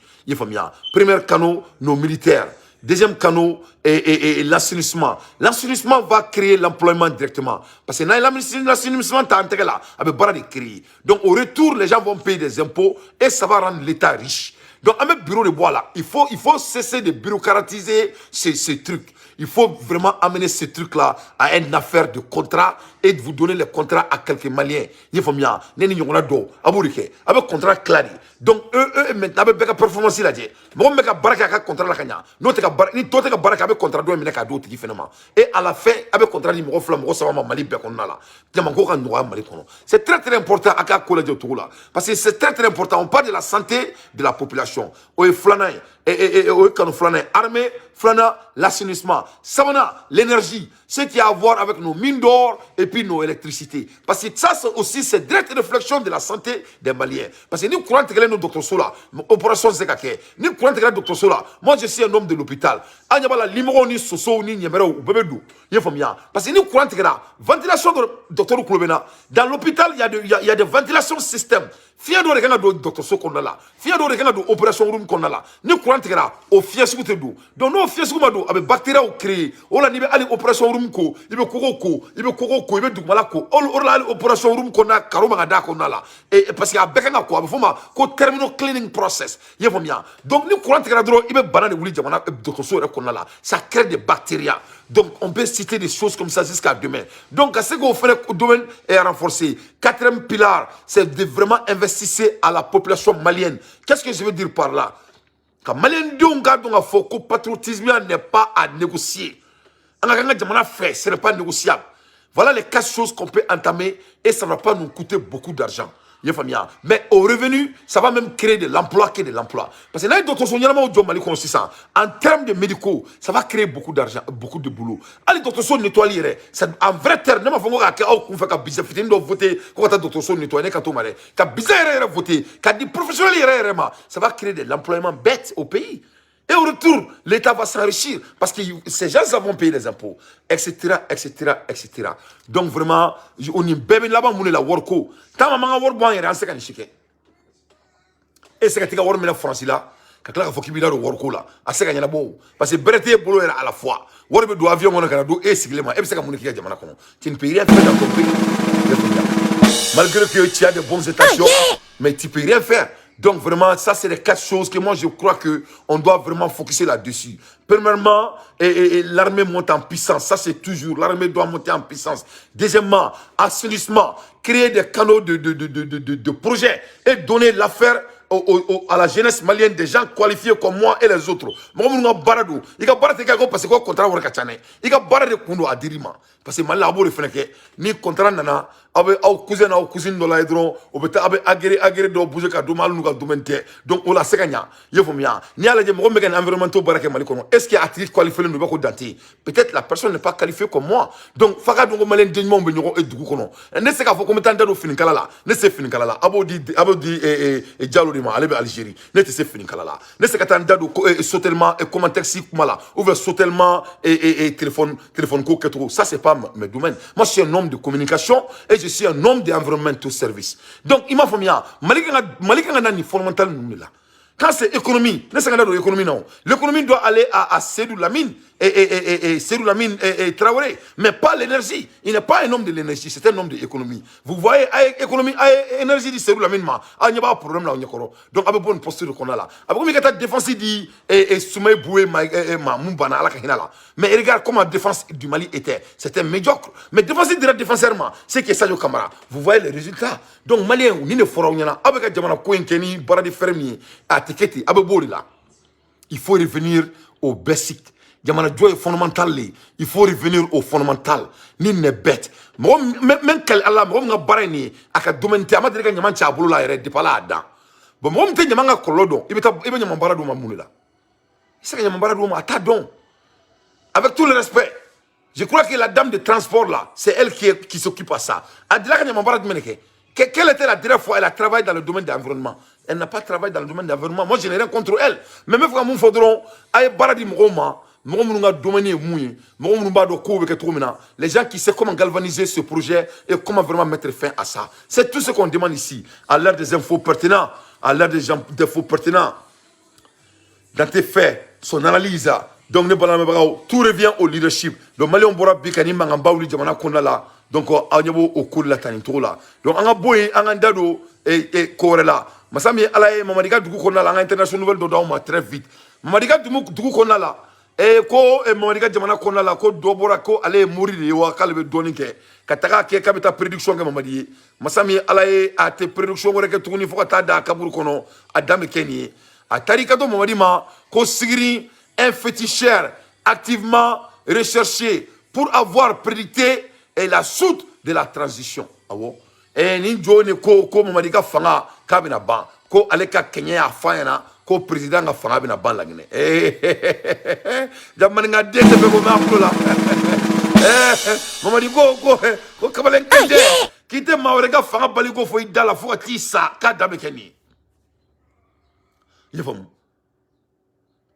Premier canot, nos militaires. Deuxième canot et l'assainissement. L'assainissement va créer l'employement directement. Parce que l'assainissement là, donc au retour, les gens vont payer des impôts et ça va rendre l'État riche. Donc à mes bureaux de bois là, il faut cesser de bureaucratiser ces trucs. Il faut vraiment amener ces trucs-là à une affaire de contrat et de vous donner les contrats à quelques Maliens. Il faut bien, avec contrat clair. Donc eux maintenant avec performance là dit. Bon mec baraka avec contrat la kanya. Note que ni tote que baraka avec contrat do mec d'autres qui finalement. Et à la fin avec contrat ni mo flam mo ça Mali be konna là. Diamango kan noa Mali kono. C'est très très important à collège autour là parce que c'est très très important. On parle de la santé de la population. O flana armée, l'assainissement, l'énergie, ce qui a à voir avec nos mines d'or et puis nos électricités. Parce que ça aussi, c'est direct réflexion de la santé des Maliens. Parce que nous courons que nos docteurs Sola, opération Zekake, nous courons que docteur Sola. Moi, je suis un homme de l'hôpital. Agnabala limoro ni soso ni nyemero ou bebedou. Parce que nous courons que la ventilation de docteur Koulobena. Dans l'hôpital, il y a des ventilations système. Fier de regarder le docteur So qu'on a là. Fier de regarder l'opération room qu'on a là. Nous courons que la au fier sous te dou. Donc, nos fier sous mado avec bactéries au créé. On a niveau aller opération room ko. Il veut koroko. Il veut koroko. Il veut du malako. On a l'opération room qu'on a. Karomagada qu'on a là. Et parce qu'il y a bekanga quoi. Il faut ma ko terminal cleaning process. Il faut bien. Donc, nous courons que la drogue. Il veut banane ouli jamana docteur So qu'on a là. Ça crée des bactéries. Donc, on peut citer des choses comme ça jusqu'à demain. Donc, à ce qu'on fait, le domaine est renforcé. Quatrième pilar, c'est de vraiment investir à la population malienne. Qu'est-ce que je veux dire par là? Quand Malien le patriotisme n'est pas à négocier. Ce n'est pas négociable. Voilà les 4 choses qu'on peut entamer et ça ne va pas nous coûter beaucoup d'argent. Mais au revenu, ça va même créer de l'emploi que de l'emploi. Parce que là, en termes de médicaux, ça va créer beaucoup d'argent, beaucoup de boulot. Allez, docteur Son nettoyer, en vrai terme, ne pas voter, ça va créer de l'employement bête au pays. Et au retour, l'État va s'enrichir parce que ces gens vont payer les impôts, etc., etc., etc. Donc vraiment, on est bien là-bas, on est la worko. Tant que maman worko, on est en séquence chique. Et c'est que tu as worko en France là, quand tu as fait le worko là, à séquence là bon, parce que Breté boulot est à la fois. Worko doit avion on a Canada et siglement. Et c'est comme on est qui a jamana kono. Tu ne payes rien faire dans ton pays. Malgré que tu as de bonnes intentions, mais tu ne peux rien faire. Donc vraiment, ça c'est les 4 choses que moi je crois qu'on doit vraiment focuser là-dessus. Premièrement, l'armée monte en puissance. Ça c'est toujours, l'armée doit monter en puissance. Deuxièmement, assainissement, créer des canaux de projets et donner l'affaire à la jeunesse malienne, des gens qualifiés comme moi et les autres. Moi, je suis baradou. Il y a baradou parce que contrat ou kachane. Il y a baradou kundo adirima. Parce que malais abo le feneke ni contrat nana abe au cousine do la hydro obeta abe agere do bouger ka do mal nous ka domente. Donc on la sekanya. Yefomia. Ni ala je mo mega environnemental barake malikono. Est-ce qu'il y a attiré qualifié le ko danti? Peut-être la personne n'est pas qualifiée comme moi. Donc faka do malien denmo be nyoko e dugu kono. Ne se ka fo comme tanda do fininkala la. Ne se fininkala la. Abo di dialo Alebe Algérie, ne te se fini kalala. Ne se katanda do sautement et commentaire si kumala. Ouvre sautement et téléphone ko ketro. Ça c'est pas mes domaines. Moi je suis un homme de communication et je suis un homme d'environnemental service. Donc il m'a fait bien. Malika nani fondamental nous là. Quand c'est économie, ne s'engage dans l'économie non. L'économie doit aller à Sédou Lamine et Sédou Lamine et Traoré, mais pas l'énergie. Il n'est pas un homme de l'énergie, c'est un homme de l'économie. Vous voyez, économie, énergie dit Sédou Lamine ma, il n'y a pas de problème là on y est. Donc avec bonne posture qu'on a là. Avec comme il défense dit Soumaï Boué ma Mumbana ala kahina là. Mais regarde comment la défense du Mali était, c'était médiocre. Mais défense direct défensivement, c'est que Sadio Camara. Vous voyez les résultats. Donc Malien ni ne fera rien là. Avec Jamana Kouenkeni, Baradi Fermi il faut revenir au basic. Il faut revenir au fondamental. Ni ne bête. Même quel Allah, moi barani, aka domaine te amadrika nyaman cha bulu la ere de pala ada. Bon moi mte nyamanga kolodo, ibeta nyaman baradu ma munela. C'est que nyaman baradu ma atadon. Avec tout le respect, je crois que la dame de transport là, c'est elle qui s'occupe à ça. Adila nyaman baradu meneke. Quelle était la dernière fois elle a travaillé dans le domaine de l'environnement? Elle n'a pas travaillé dans le domaine de l'environnement. Moi, je n'ai rien contre elle. Mais même quand nous faudrons, les gens qui savent comment galvaniser ce projet et comment vraiment mettre fin à ça. C'est tout ce qu'on demande ici. À l'heure des infos pertinents, à l'heure des infos pertinents, dans tes faits, son analyse. Donc, tout revient au leadership. Le Mali, on pourra bikani mangambaouli jamana konala. Donc, on a au cours de la tanitola. Donc, on a boy, on a dado et korela. Masami alaye Mamadika dugu konala, on a international nouvelle dodoma très vite. Mamadika dugu konala. Et ko Mamadika jamana konala, ko dobora ko ale mourir de wa kalbe donike. Kataka ke kabita prédiction ke Mamadi. Masami alaye a te prédiction ke tuni fokata da kaburu kono adame keni. A tarika do Mamadi ma ko sigri un féticheur activement recherché pour avoir prédicté et la suite de la transition. Et ni jone ko Mamadika fanga kabina ban ko aleka Kenya afayana ko président nga fanga bina ban la ngene jamani nga dete be ko ma kula Mamadi ko kabalen kite mawre ga fanga bali ko fo idala fo ti sa ka dame keni il faut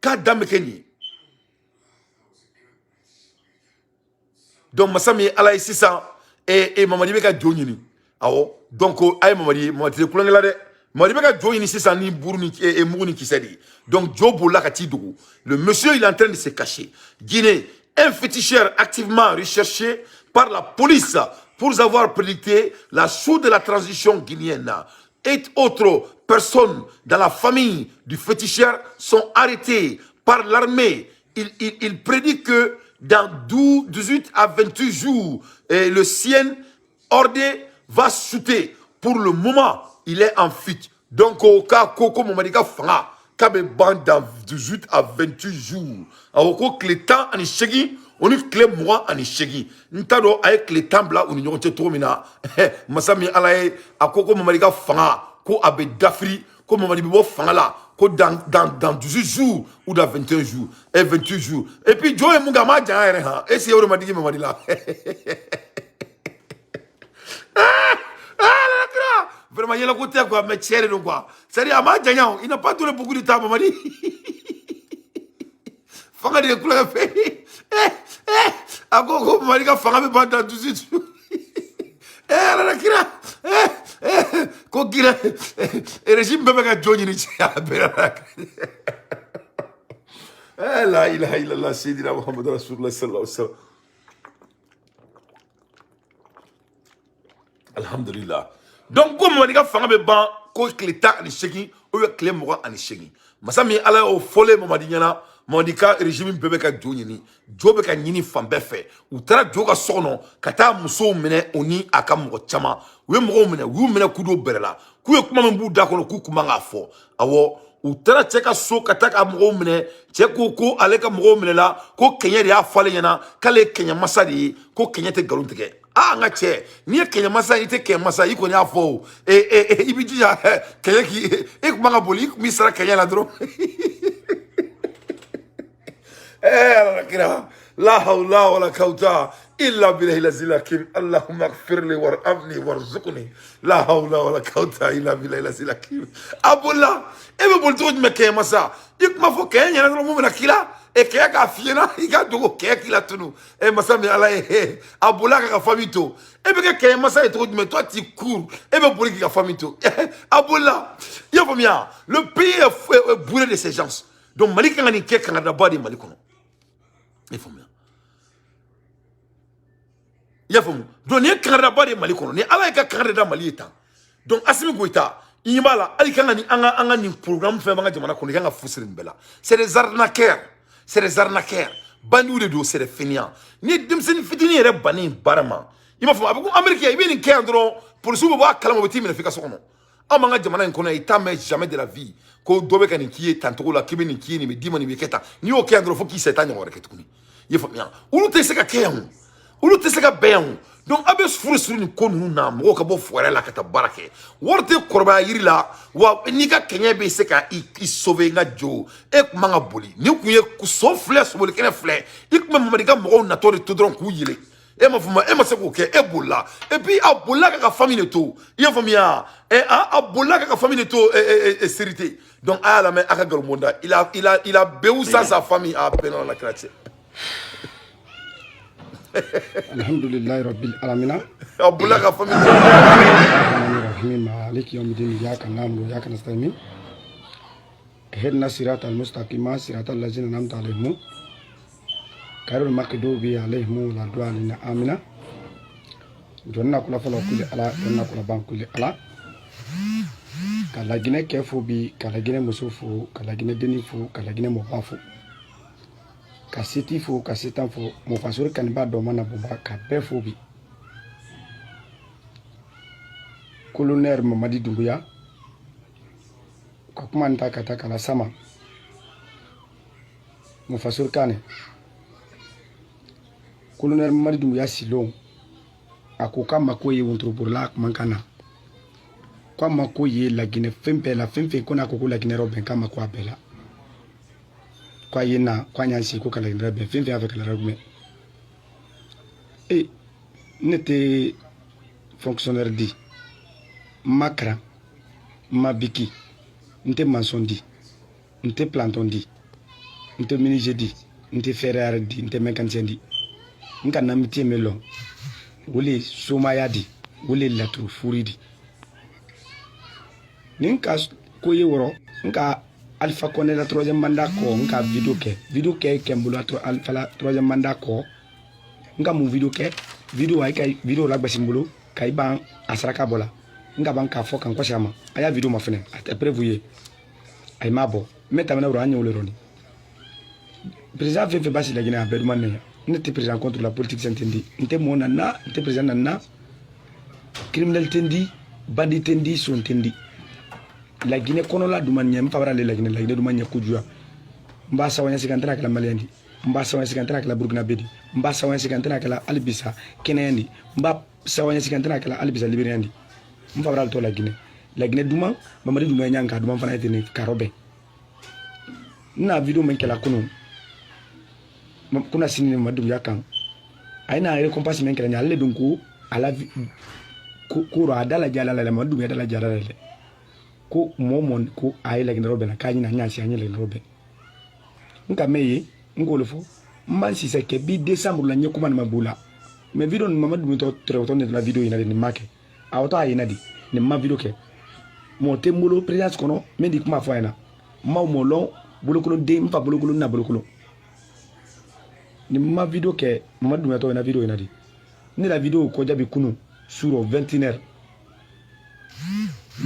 ka dame keni donc masami ala isisa et Mamadi be ka jonyini awo donc ay Mamadi kulangela de Mamadi be ka jonyini sisa ni buruni et muguni kisedi donc jobo la ka ti dugu le monsieur il est en train de se cacher Guinée un féticheur activement recherché par la police pour avoir prédicté la chute de la transition guinéenne. Et autres personnes dans la famille du féticheur sont arrêtées par l'armée. Il prédit que dans 18 à 28 jours, le sien ordé va chuter. Pour le moment, il est en fuite. Donc, au cas Koko Momadika Fanga, Kabe Band dans 18 à 28 jours. Alors, que le temps en échegi, on est clé moi en échegi. Nous avons avec les temps là, on est trop mina. Masami alaye, à Koko Momadika Fanga, ko abe Dafri, ko Momadibo Fanga là, ko dans 18 jours ou dans 21 jours, et 28 jours. Et puis, Joe Mugama Djaïra, et c'est Yoro Madigi Momadila. Vraiment, il y a le côté quoi, mais tiens, donc quoi. C'est-à-dire, il n'a pas donné beaucoup de temps, Mamadi. Fanga de couleur fait. A Gogo, Mamadi, Fanga me bat dans 18 jours. La kira. Kokira. Et régime Bébé Johnny Richard. La ilaha illallah, Sayyidina Muhammad Rasulullah sallallahu alayhi wa sallam. Alhamdulillah. Donc, comme on dit que fanga be ban, ko kleta ani sheki, ou ya kle moga ani sheki. Masami ala o fole Mamadi nyana, Mamadi ka régime bebe ka jo nyini, jo be ka nyini fambe fe. U tara jo ka sono, kata muso mene oni aka mogo chama. Uye mogo mene kudo berela. Kuye kuma mbu da kono ku kuma nga fo. Awo u tara cheka so kata ka mogo mene, cheko ko ale ka mogo mene la, ko kenye de ya fale nyana, kale kenya masadi, ko kenye te galuntike. Ah, nga che, ni Kenya masa ite Kenya masa iko nya fo. Ibiji ya Kenya ki manga boli mi sara Kenya la dro. La hawla wala quwwata illa billahi lazilakim. Allahumma ighfir li warhamni warzuqni. La hawla wala quwwata illa billahi lazilakim. Abulla, ebe bol to me Kenya masa. Ik ma fo Kenya na mo na kila. Et qui a fiena, il a dogo qui a tenu. Et massa me ala aboula ka famito. Et bien que massa est trop mais toi tu cours. Et bien pour qui a famito. Aboula, il faut bien. Le pays est bourré de ces gens. Donc Mali quand on est Canada bas de Mali kono. Il faut bien. Il faut bien. Donc ni Canada bas de Mali kono. Ni ala ka Canada Mali étant. Donc Assimi Goïta. Imala, ali quand on a un programme fait manga jamana kono nga fusrin bela. C'est des arnaqueurs. C'est des arnaqueurs. Bandou de dos, c'est des fainéants. Ni demseni fitini yere bani barama. Il m'a fait beaucoup américain, il vient ni kendro pour le souba kalama beti mais efficace kono. Amanga jamana nkona itame jamais de la vie. Ko dobe kan ki tantoko la kibe ni ki ni me dima ni me keta. Ni o kendro fo ki setan ngore ketukuni. Il faut bien. Ulu te seka keon. Ulu te seka beon. Donc abes furu suru ni konu na mo ka bo foire la kata barake. Worte korba yiri la wa ni ka Kenya be seka i sauver nga jo e manga boli. Ni ku ye ku so flesh boli kene fle. Ik me Mamadi ka mo na tori to dron ku yile. E ma fuma e ma se ko ke e bolla. Et puis abolla ka famille to. Il faut bien e abolla ka famille to e sérité. Donc à la main aka galmonda. Il a beau ça sa famille à peine la chrétien. Alhamdulillah Rabbil Alamina. Abula ka famille. Rahim Malik yawmiddin iyyaka na'budu wa iyyaka nasta'in. Ihdina siratal mustaqim siratal ladzina an'amta 'alaihim ghayril maghdubi 'alaihim waladdallin. Amina. Jonna kula fala kulli ala jonna kula ban kulli ala. Kala gine kefu bi kala gine musufu kala gine denifu kala gine mobafu. Kasiti fo kasitan fo mo fasuri kanba do mana bomba ka be fo bi colonel Mamadi Doumbouya ko kuma nta kata kala sama mo fasuri kane colonel Mamadi Doumbouya silon akoka makoye wontro burla kuma kana kwa mako ye la Guinée fempe la fempe kona ko la Guinée robin kama kwa bela kwa yena kwa nyansi ko kala Guinée robin fempe avec la robin et n'était fonctionnaire dit makra mabiki n'était maçon dit n'était planton dit n'était menuisier dit n'était ferrière dit n'était mécanicien dit n'ka namiti melo wole somaya dit wole latru furi dit ninka koye woro nka Alpha Condé la troisième mandat ko nka vidéo ke kembulo Alpha la troisième mandat ko nka mu vidéo ay kay vidéo la basimbulu kay ban asraka bola nka ban ka fo kan ko shama aya vidéo ma fene at prévuye ay mabo meta mena ro anyo le roni président fait basi la Guinée abedou mané n'était président contre la politique s'entendi n'était mon nana n'était président nana criminel tendi bandi tendi son tendi la Guinée konola dumanya mpabara la Guinée dumanya kujua mbasa wanya sikantara kala Maliandi mbasa wanya sikantara kala Burkina Bedi mbasa wanya sikantara kala Albisa Kenyandi mbasa wanya sikantara kala Albisa Liberiandi mpabara to la Guinée duma mamadi duma nyanga duma fana etene karobe na video menkela kuno kuna sini madu yakan aina récompense menkela nya le dunku ala ko adala jala la madu adala jala le ko momon ko ay la Guinée robin ka nyina nyansi anya la Guinée robin nka meye ngolofo man si se ke bi décembre la nyekuma na mabula mais video mamadou mito trewoto ne la video ina ni make awta ina di ne ma video ke monte molo présidence kono mais di kuma fo ina ma molon bolokolo de mpa bolokolo na bolokolo ni ma video ke mamadou mito ina video ina di ni la video ko jabi kunu sur 21h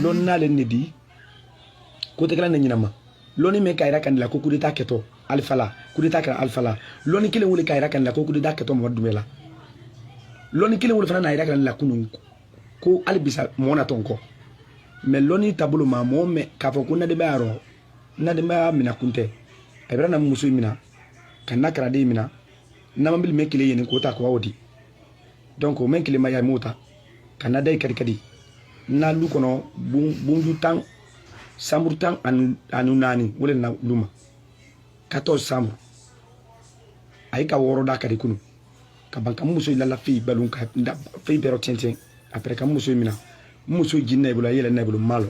lon na le nedi ko te kala nyinama loni me kayra kan la ko coup d'état keto Alpha la coup d'état kan Alpha la loni kile wule kayra kan la ko coup d'état keto Mamadou Dumela loni kile wule fana na ira kan la kunu ko Albisa mona tonko mais loni tabulu ma mo me ka fo kuna de baro na de ma mina kunte ebra na musu mina kan na kara de mina na mambil me kile yene ko ta ko wodi donc o men kile ma ya mota kan na dai kadi na lu kono bunju tang samur tang anu nani wole na luma 14 samur ay ka woro da kadi kunu ka banka muso ila la fi balun ka fi bero tenten après ka muso mina muso jinna bula yele na bulu malo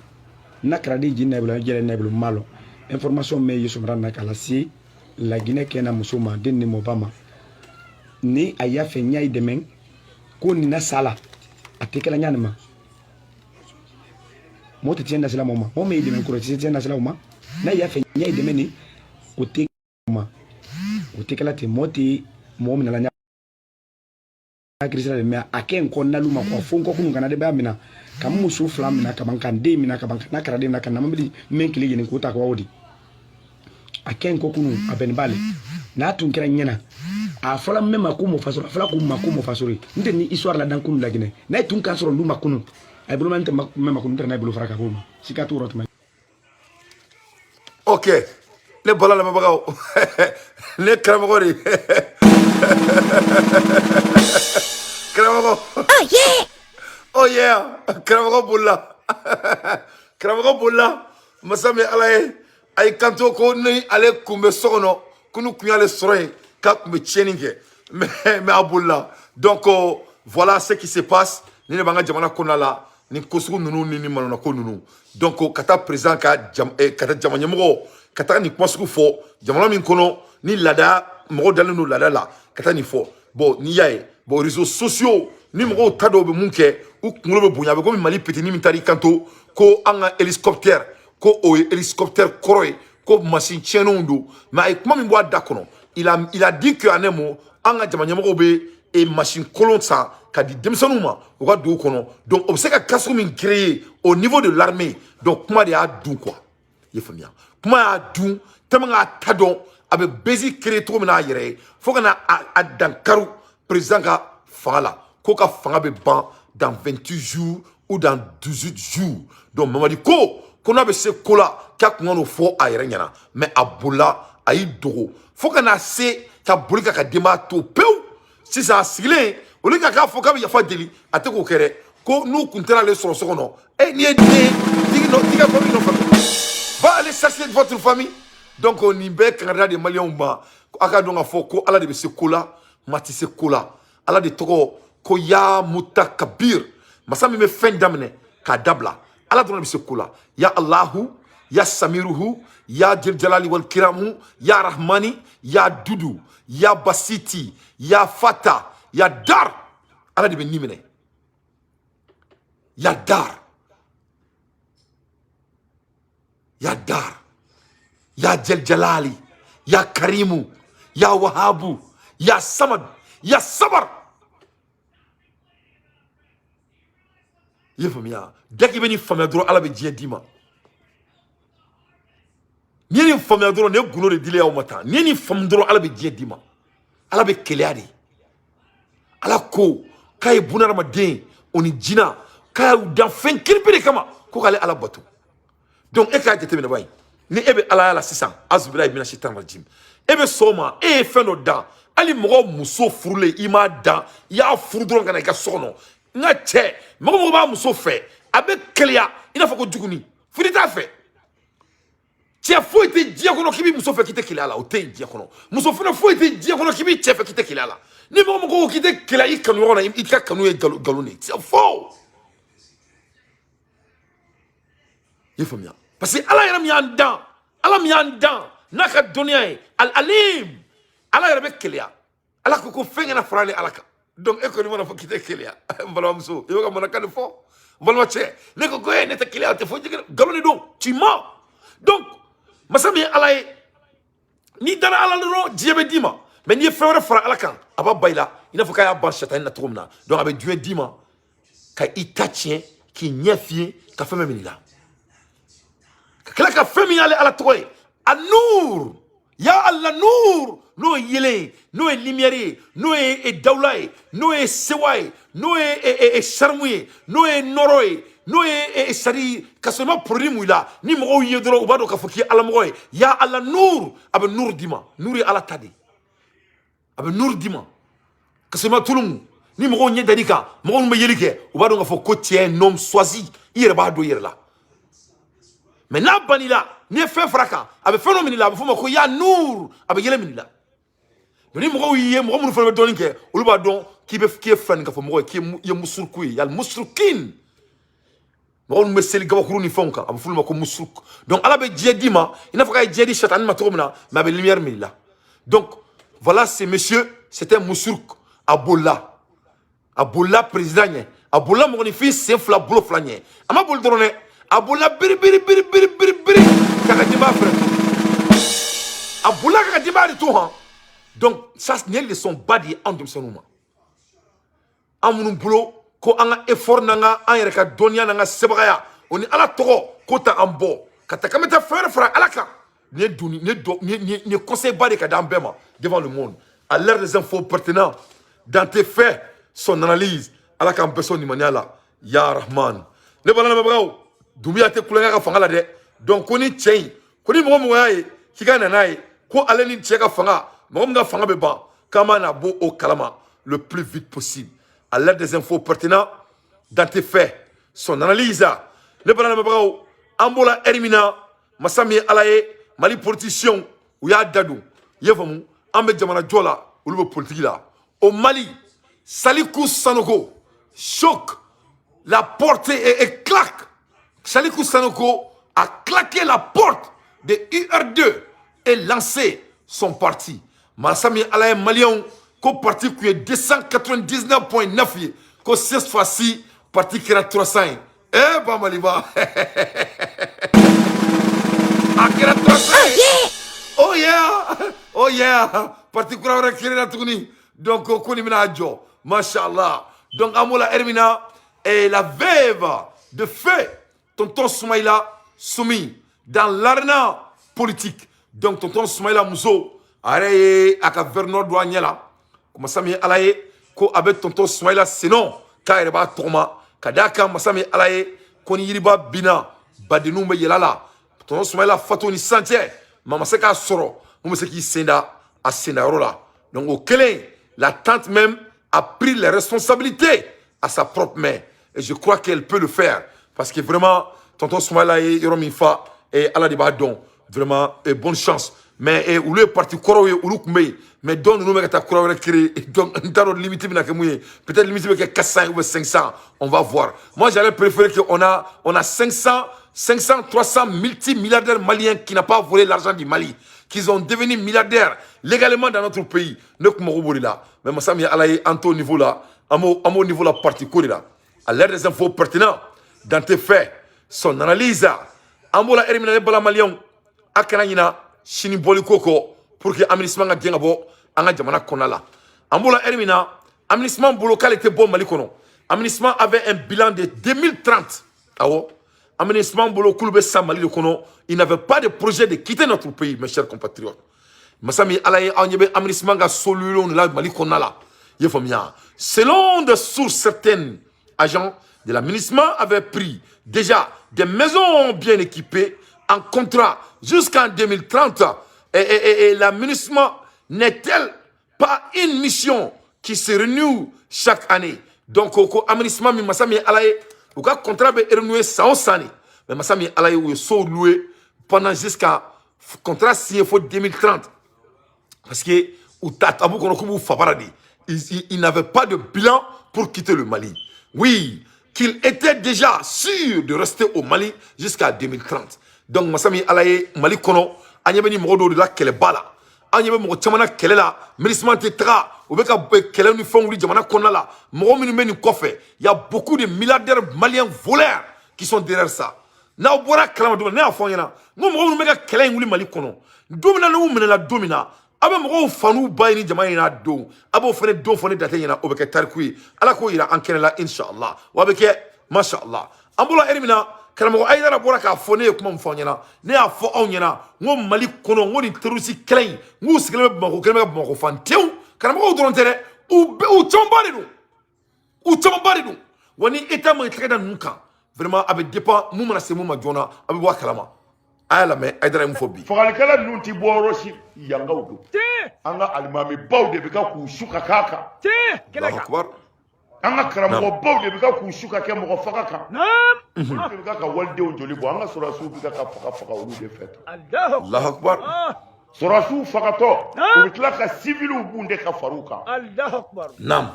nakra di jinna bula yele na bulu malo information me yeso rana kala si la Guinée kena muso ma denni mobama ni aya fe nyai demen ko ni na sala atekela nyanama moti tienda sila mama mome idi men kuroti tienda sila mama na ya fe nya idi meni uti mama uti kala te moti momi na la nya akrisala me aken ko na luma ko fonko kunu kana de ba mina kam musu flam na kaban kan de mina kaban na kara de na kan mambi men kile yene ko ta ko wodi aken ko kunu aben bale na tun kira nyena a fala me makumo fasura fala ko makumo fasuri nde ni histoire la dan kunu la Guinée na tun kan soro luma kunu ay bulu man même ko mutana bulu faraka ko sikatu rotma ok le bola la mabagaw le kramagori kramago oh yeah kramago bulla masame alaye ay kanto ko ni ale kumbe sono kunu kunyale soroy ka kumbe cheninge mais abulla donc voilà ce qui se passe ni le banga jamana konala ni kosugu nunu ni manona ko nunu donc kata président kata jamanya mo kata ni kosugu fo jamana min kono ni lada mo dalenu lada la kata ni fo bon ni yae bon réseaux sociaux ni mo tado be munke u kulo be bunya be ko mali petit ni mitari kanto ko anga hélicoptère ko o hélicoptère koroy ko machine chenondo mais kuma mi boa dakono il a dit que anemo anga jamanya mo be et machine colon ça kadi demsanuma o ka do kono donc on sait que kaso min créé au niveau de l'armée donc kuma de a dun quoi yefamia kuma a dun tamanga tadon avec basic créé to mina yere faut kana a dankaru président ka fala ko ka fanga be ban dans 28 jours ou dans 18 jours donc mamadi ko kono be se kola ka kuno fo a yere nyana mais abula ayi dogo faut kana se ka bulika ka dema to peu si ça sigle o le ka fo ka ya fa deli ate ko kere ko nous kuntera les sur sono et ni diga famille non famille va aller chercher votre famille donc on y be canada de maliens ba aka donga fo ko ala de be se kola mati se kola ala de toko ko ya mutakabir masami me fen damne ka dabla ala donga be se kola ya allahu ya samiruhu ya jalali wal kiramu ya rahmani ya dudu ya basiti ya fata ya dar ala de be nimene ya dar ya dar ya jalali ya karimu ya wahabu ya samad ya sabar yefamia daki beni famia dro ala be die dima ni famia dro ne gulo de dile yaw mata ni fam dro ala be die dima ala be keleadi ala ko kay bunar ma den oni jina kay dan fen kirpire kama ko kale ala batu donc e ka jete me bay ni ebe ala ala sisan azbira ibn shaitan rajim ebe soma e feno da ali mo muso furule ima da ya furdron kana ka sono nga che mo ba muso fe abe keleya ina fa ko juguni furita fe che foi te dia kono kibi muso fe kite keleya la o te dia kono muso fe foi te dia kono kibi che fe kite keleya la ni mo ko kite keleya ikanu wona itka kanu e galuni c'est faux yefamia parce que ala yaram yandan ala mi yandan naka dunya al alim ala yarbe keleya ala ko fenga frale alaka donc e ko ni mona fo kite keleya mbalo muso yo ka mona kan fo mbalo che ne ko ko ne ta keleya te fo galoni do tu mens donc masami ala ni dara ala no diebe dima mais ni fewre fra alaka aba bayla ina fo kaya ban chata na tromna donc avec dieu dima ka itatien ki nyefie ka femme minila kala ka femme yale ala toy an-nur ya allah nur no yele no e lumière no e dawlay no e seway no e charmouye no e noroy no e sari kasoma problème ila ni mo yedro ubado ka foki ala mo ya allah nur abe nur dima nuri ala tadi abe nur dima kasoma tulum ni mo nye dadika mo me yelike ubado ka foko tie nom choisi yere ba do yere la mais na banila ni fait fraka abe phénomène la fo ko ya nur abe yele minila ni mo yiye mo mo fa do nke uluba don ki be ki fan ka fo mo ki ye musulku ya musrukin mo me sel gaba kuruni fonka abe fulma ko musulk donc ala be djedima ina fa kay djedi shaitan ma tomna ma be lumière minila donc voilà c'est monsieur c'était musulk abola président abola mo ni fils c'est fla bolo flanye ama bol drone abola biri kaka dima frère abola kaka dima de tout hein donc ça n'est le son badi en dum sonuma amunu bulo ko anga effort nanga an yere ka donia nanga sebaya oni ala toko ko ta ambo kata kameta faire frère alaka ne duni ne conseil badi ka dambema devant le monde à l'heure des infos pertinents dans tes faits son analyse alaka personne ni maniala ya rahman ne balana mabraw dumia te kulenga ka fanga la de donc koni tchei koni mo yaye kigana naye ko aleni tcheka fanga mo nga fanga be ba kama na bo au kalama le plus vite possible à l'aide des infos pertinents dans tes faits son analyse ne balana mabraw ambola ermina masami alaye mali politicien ou ya dadu yefamu ambe jamana jola ulubo politique là au Mali Salikou Sanoko choc la porte et claque. Salikou Sanoko a claqué la porte de UR2 et lancé son parti. Massami Alaye Malion, ko parti qui est 299.9, ko cette fois-ci, parti qui est 300. Eh, bah, Maliba. Ah, qui est 300. Oh yeah, oh yeah. Parti qui est 300. Donc, on est là, Masha'Allah. Donc, Amoula Hermina est la veuve de feu. Tonton Soumaïla soumis dans l'arena politique. Donc, tonton Soumaïla Mousso, arrêté à Vernon Douaniela. Comme ça, Alaye, ko avec tonton Soumaïla, sinon, Kaireba Toma, Kadaka, Massami Alaye, Koniriba Bina, Badinou Yelala. Tonton Soumaïla Fatou ni Santier, Mamaseka Soro, Moumeseki Senda, à Sendarola. Donc, au Kélé, la tante même a pris les responsabilités à sa propre main. Et je crois qu'elle peut le faire. Parce que vraiment, tonton Soumaïla et Yoromifa et Allah Don, vraiment, bonne chance. Mais où le parti Koroye, où le mais donc nous mettons à Koroye créer, donc nous limité peut-être limité 400 ou 500, on va voir. Moi, j'allais préférer qu'on a 500, 300 multimilliardaires maliens qui n'ont pas volé l'argent du Mali, qui ont devenu milliardaires légalement dans notre pays. Nous sommes là. Mais moi, ça m'y allait à ton niveau là, à mon niveau là, parti Koroye. À l'air des infos pertinentes, dans tes faits, son analyse, Ambola Erimina Bala Malion, Akanayina, Chini Boli Koko, pour que l'aménagement a bien abo, Anga Jamana Konala. Ambola Erimina, l'aménagement local était bon Malikono. L'aménagement avait un bilan de 2030. L'aménagement Bolo Kulbe Samali Kono, il n'avait pas de projet de quitter notre pays, mes chers compatriotes. Masami Alaye Anyebe, l'aménagement a solution la Malikonala. Selon des sources certaines, agents de l'aménagement avaient pris déjà des maisons bien équipées en contrat jusqu'en 2030. Et l'aménagement n'est-elle pas une mission qui se renoue chaque année? Donc, l'aménagement, Massami Alaye, le contrat est renoué 100 années. Mais Massami Alaye, il est loué pendant jusqu'à contrat signé pour 2030. Parce que, il n'avait pas de bilan pour quitter le Mali. Oui, qu'il était déjà sûr de rester au Mali jusqu'à 2030. Donc, Massami Alaye, Mali Kono, Anyabeni Modo de la Kelebala, Anyabeni Mochamana Kelela, Mélisman Tetra, Obeka Kelen du Fond, Jamana Konala, Moromini Kofe. Il y a beaucoup de milliardaires maliens voleurs qui sont derrière ça. Na Obora Kalamadou, Néa Fonyana, nous Mega Kelen ou Mali Kono. Domina nous menela domina. Abe moko fanu bayini jamani na do abo fene do fene datenya na obeke tarkui ala ko ira ankenela inshallah wabeke mashallah ambola erimina kala moko ayara bora ka fone kuma mfanyana ne afo onyana ngom Mali kono ngoni terusi klein ngu sikelebe mako kelebe mako fantew kala moko dorontere u chombari no wani eta mo treda nunka vraiment abe dépend mumana se muma jona abe wa kalama ayala me aydara mfobi fagalikala nunti borosi yanga udu anga alimami bawde bika ku shuka kaka Allahu akbar anga karamo bawde bika ku shuka ke mo fakaka naam bika ka walde on joli bo anga sura su bika ka faka ulu de fet Allahu akbar sura su fakato ubitla ka civilu bunde ka faruka Allahu akbar naam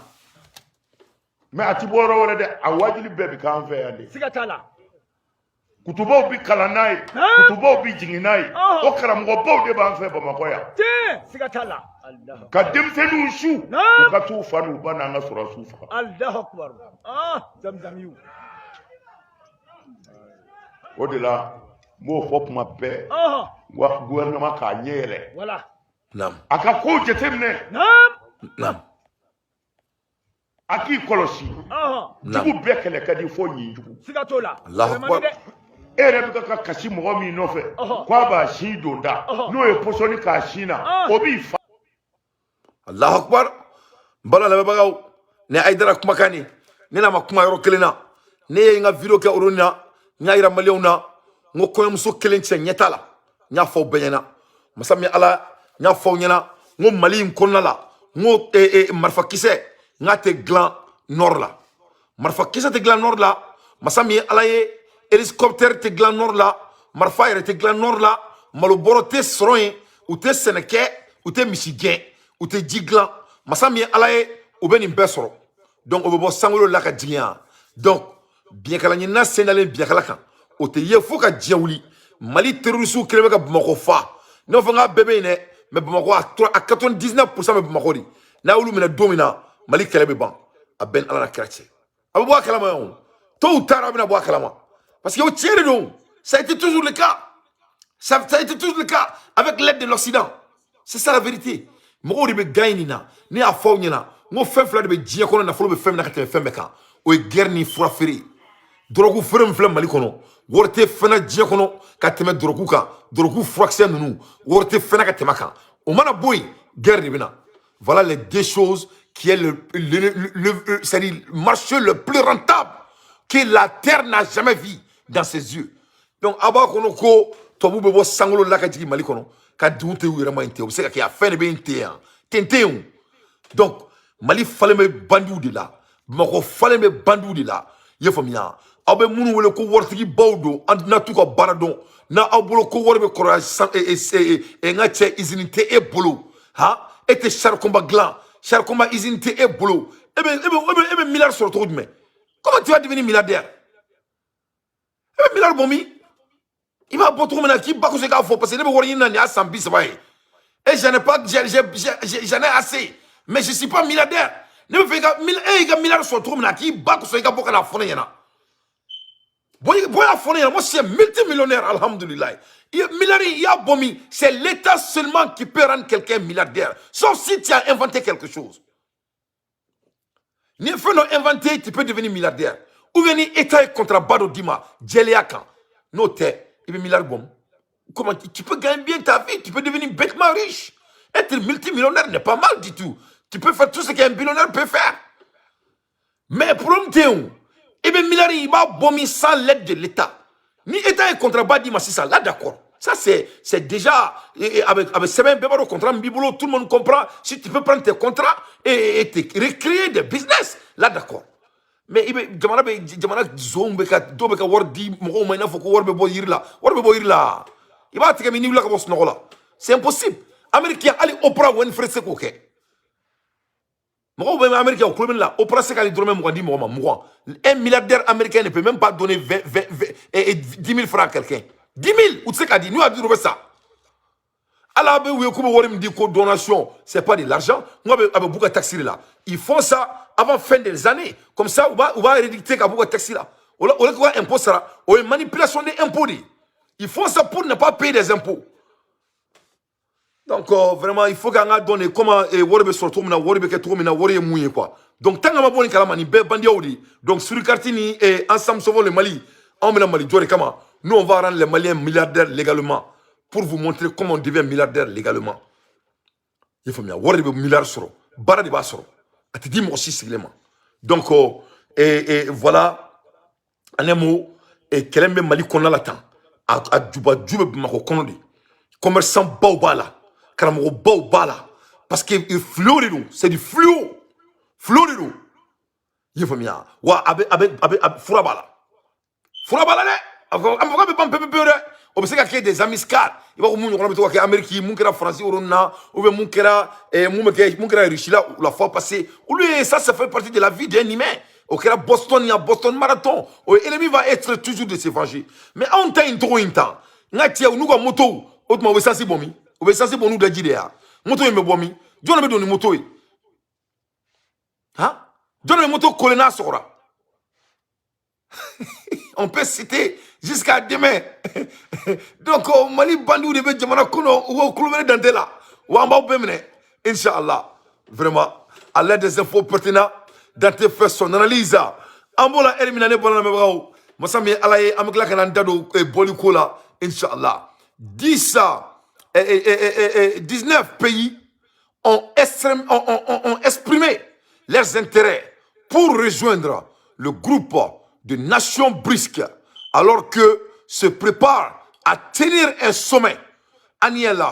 me atiboro wala de awajili bebe ka anfe yande sigatala kutubaw bi kalanay kutubaw bi jinginay o karamgo baw de ban fe Bamako ya sigatala Allah ka demsenu shu ka tu fanu bana nga sura su fa Allahu akbar zamzam yu odela mo fop ma pe wa gouvernement ka nyere voilà nam aka ko jetemne nam aki kolosi jugu bekele kadi fo nyinjugu sigatola Allahu akbar ere bika ka kasi mo mi no fe kwa ba shi donda no e posoni ka shina obi fa Allahu akbar bala la bagaw ne aydara kuma kani ne na makuma yoro kelena ne nga video ke oruna nya ira maliona ngoko muso kelen che nyetala nya fo benyana masami ala nya fo nyana ngo mali nkonala ngo marfa kise ngate glan nord la marfa kise te glan nord la masami ala ye hélicoptère te glan nord la marfa ere te glan nord la maloboro te sroin ou te seneke ou te michigan ou te jiglan masami ala ye ou beni besoro donc o bo sangolo la ka jinya donc bien kala nyina senale bien kala kan o te ye fo ka jiawuli Mali terroriste krebe ka Bamako fa no fanga bébé ne mais Bamako à 99% me Bamako di na wulu mena domina Mali krebe ban a ben ala na quartier abo kalama on tôt ou tard abina bo kalama parce que au tiers donc ça a été toujours le cas ça a été toujours le cas avec l'aide de l'Occident c'est ça la vérité mo be gainina ni a fawnyana mo fefla de be jia kono na folo be femna ka te fembe kan o guerre ni fura feri drogu frem flem Mali kono worte fena jia kono ka teme drogu kan drogu fraction nunu worte fena ka tema kan o mana boy guerre ni bina voilà les deux choses qui est c'est-à-dire le marché le plus rentable que la terre n'a jamais vu dans ses yeux donc aba kono ko to bu be bo sangolo la ka jigi Mali kono ka dunte vraiment inte o se ka ya fene be inte tenteun donc Mali fallait me bandou de là Bamako fallait me bandou de là ye famiya aw be munu wele ko wartigi bawdo andina tu ka baradon na aw bolo ko warbe kora nga che izinite e bolo ha ete char combat gland char combat izinite e bolo ebe milliard sur to dme comment tu vas devenir milliardaire ebe milliard bomi il va pas trop maintenant qui ba ko se ka fo parce que ne be wori na ni asambi se baye et j'en ai pas j'en ai assez mais je suis pas milliardaire ne me fait ka milliard sur to maintenant qui ba ko se ka boka na fo na boy moi je suis multimillionnaire, alhamdulillah. C'est l'État seulement qui peut rendre quelqu'un milliardaire. Sauf si tu as inventé quelque chose. Ni fait non inventer, tu peux devenir milliardaire. Ou bien l'État est contre Bado Dima, Djeliakan. Non, il est milliard bon. Comment tu peux gagner bien ta vie, tu peux devenir bêtement riche. Être multimillionnaire n'est pas mal du tout. Tu peux faire tout ce qu'un billionnaire peut faire. Mais pour un théon, et bien, milliard, il va bomber sans l'aide de l'État. Ni État et contrat Badi Massissa, là d'accord. Ça, c'est déjà, avec Sébène Bébaro, contrat Mbibolo, tout le monde comprend. Si tu peux prendre tes contrats et te recréer des business, là d'accord. Mais il c'est impossible. Américain, allez, Oprah Winfrey, c'est quoi? Américain, un milliardaire américain ne peut même pas donner 10 000 francs à quelqu'un. 10 000, ou tu sais qu'à dire, nous avons dit ça. Alors, donation, ce n'est pas de l'argent. Nous avons beaucoup de taxis là. Ils font ça avant fin des années. Comme ça, on va rédicter beaucoup de taxis là. On va impôt ça. On a une manipulation des impôts. Ils font ça pour ne pas payer des impôts. Donc, vraiment, il faut qu'on a donné comment Warbe sorto mina Warbe ke trop mina Warbe mouillé quoi. Donc, tant qu'on a bon kalama ni be bandiaoudi. Donc, sur le quartier ni ensemble sauvons le Mali. On met le Mali Dore kama. Nous on va rendre les Maliens milliardaires légalement pour vous montrer comment on devient milliardaire légalement. Il faut bien Warbe milliard soro. Bara de basoro. Ati di mo aussi siglement. Donc, voilà un mot et kelembe Mali qu'on a l'attend. A Djouba Mako Kondi. Commerçant Baobala. Karamogo Baobala. Parce que il fluo de nous. C'est du fluo. Fluo de nous. Il faut bien. Wa abe Furabala. Furabala ne. Avocat be pampe pe. On peut se qu'il y a des amis scar. Il va au monde on peut que Amérique, mon kera français orona, ou bien mon kera riche là la fois passée. Ou lui ça fait partie de la vie d'un humain. Au kera Boston, il y a Boston Marathon. L'ennemi va être toujours de se venger. Mais on t'a une trop temps. Ngatia ou nous ga moto, autrement on sensi bomi. On sensi bon nous de dire. Moto me bomi. Dieu me donne moto. Hein? Dieu me moto colena sora. On peut citer jusqu'à demain. Donc, Mali Bandou de Bedjamana Kono, ou Kouloumene Dantela, ou Amba Bemene, Inch'Allah. Vraiment, à l'aide des infos pertinentes, Dante fait son analyse. Ambola Elminane Bolana Mebrao, Massami Alaye, Amekla Kanandado, et Bolikola, Inch'Allah. 19 pays ont exprimé leurs intérêts pour rejoindre le groupe de nations brisques, alors que se prépare à tenir un sommet annuel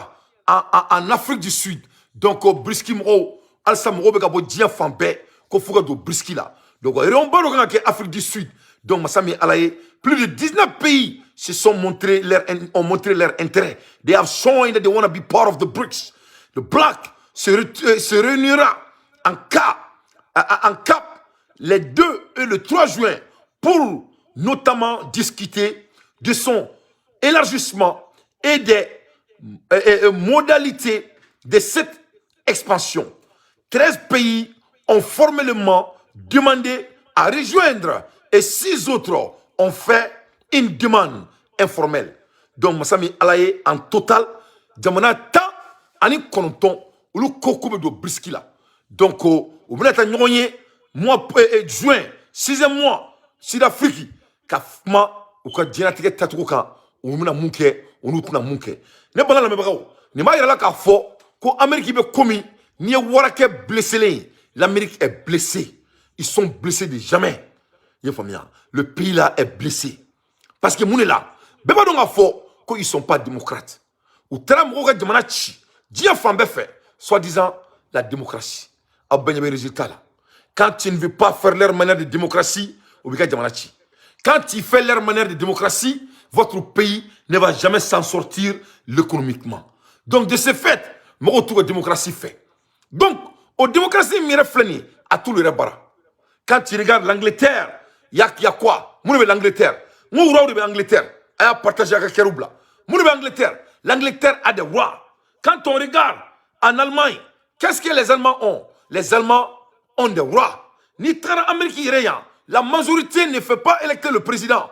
en Afrique du Sud. Donc, Briski Mro, Al-Samro, Bekabo, Dia Fambe, Kofuga do Briski là. Donc, on va regarder l'Afrique du Sud. Donc, Massami Alaye, plus de 19 pays ont montré leur intérêt. They have shown that they want to be part of the BRICS. Le Black se réunira en Cap les 2 et le 3 juin pour notamment discuter de son élargissement et des modalités de cette expansion. 13 pays ont formellement demandé à rejoindre et 6 autres ont fait une demande informelle. Donc, Massami Alaye, en total, Djamana tant ani kononton ou le kokoube de briskila. Donc, au mois de juin, 6e mois, Sud-Afrique, kafma ou ka djinatique tatouka, ou muna munke, ou nous munke. Ne pas la mébrao. Ne m'a y'a la ka fo, ko Amérique be commis, ni warake blessé. L'Amérique est blessée. Ils sont blessés de jamais. Le pays là est blessé. Parce que moun est là. Beba donc a fo, qu'ils ne sont pas démocrates. Ou tram roga de manachi, dia fambe fait, soi-disant la démocratie. A ben résultat là. Quand tu ne veux pas faire leur manière de démocratie, Quand il fait leur manière de démocratie, votre pays ne va jamais s'en sortir économiquement. Donc, de ce fait, mon retour à la démocratie fait. Donc, aux démocraties, il y à tout le rebara. Quand tu regardes l'Angleterre, il y a quoi? Moi, je l'Angleterre. Moi, je suis l'Angleterre. Il y a partagé avec Keroubla. Moi, je l'Angleterre. L'Angleterre a des rois. Quand on regarde en Allemagne, qu'est-ce que les Allemands ont? Les Allemands ont des rois. Ni très américain, la majorité ne fait pas électer le président.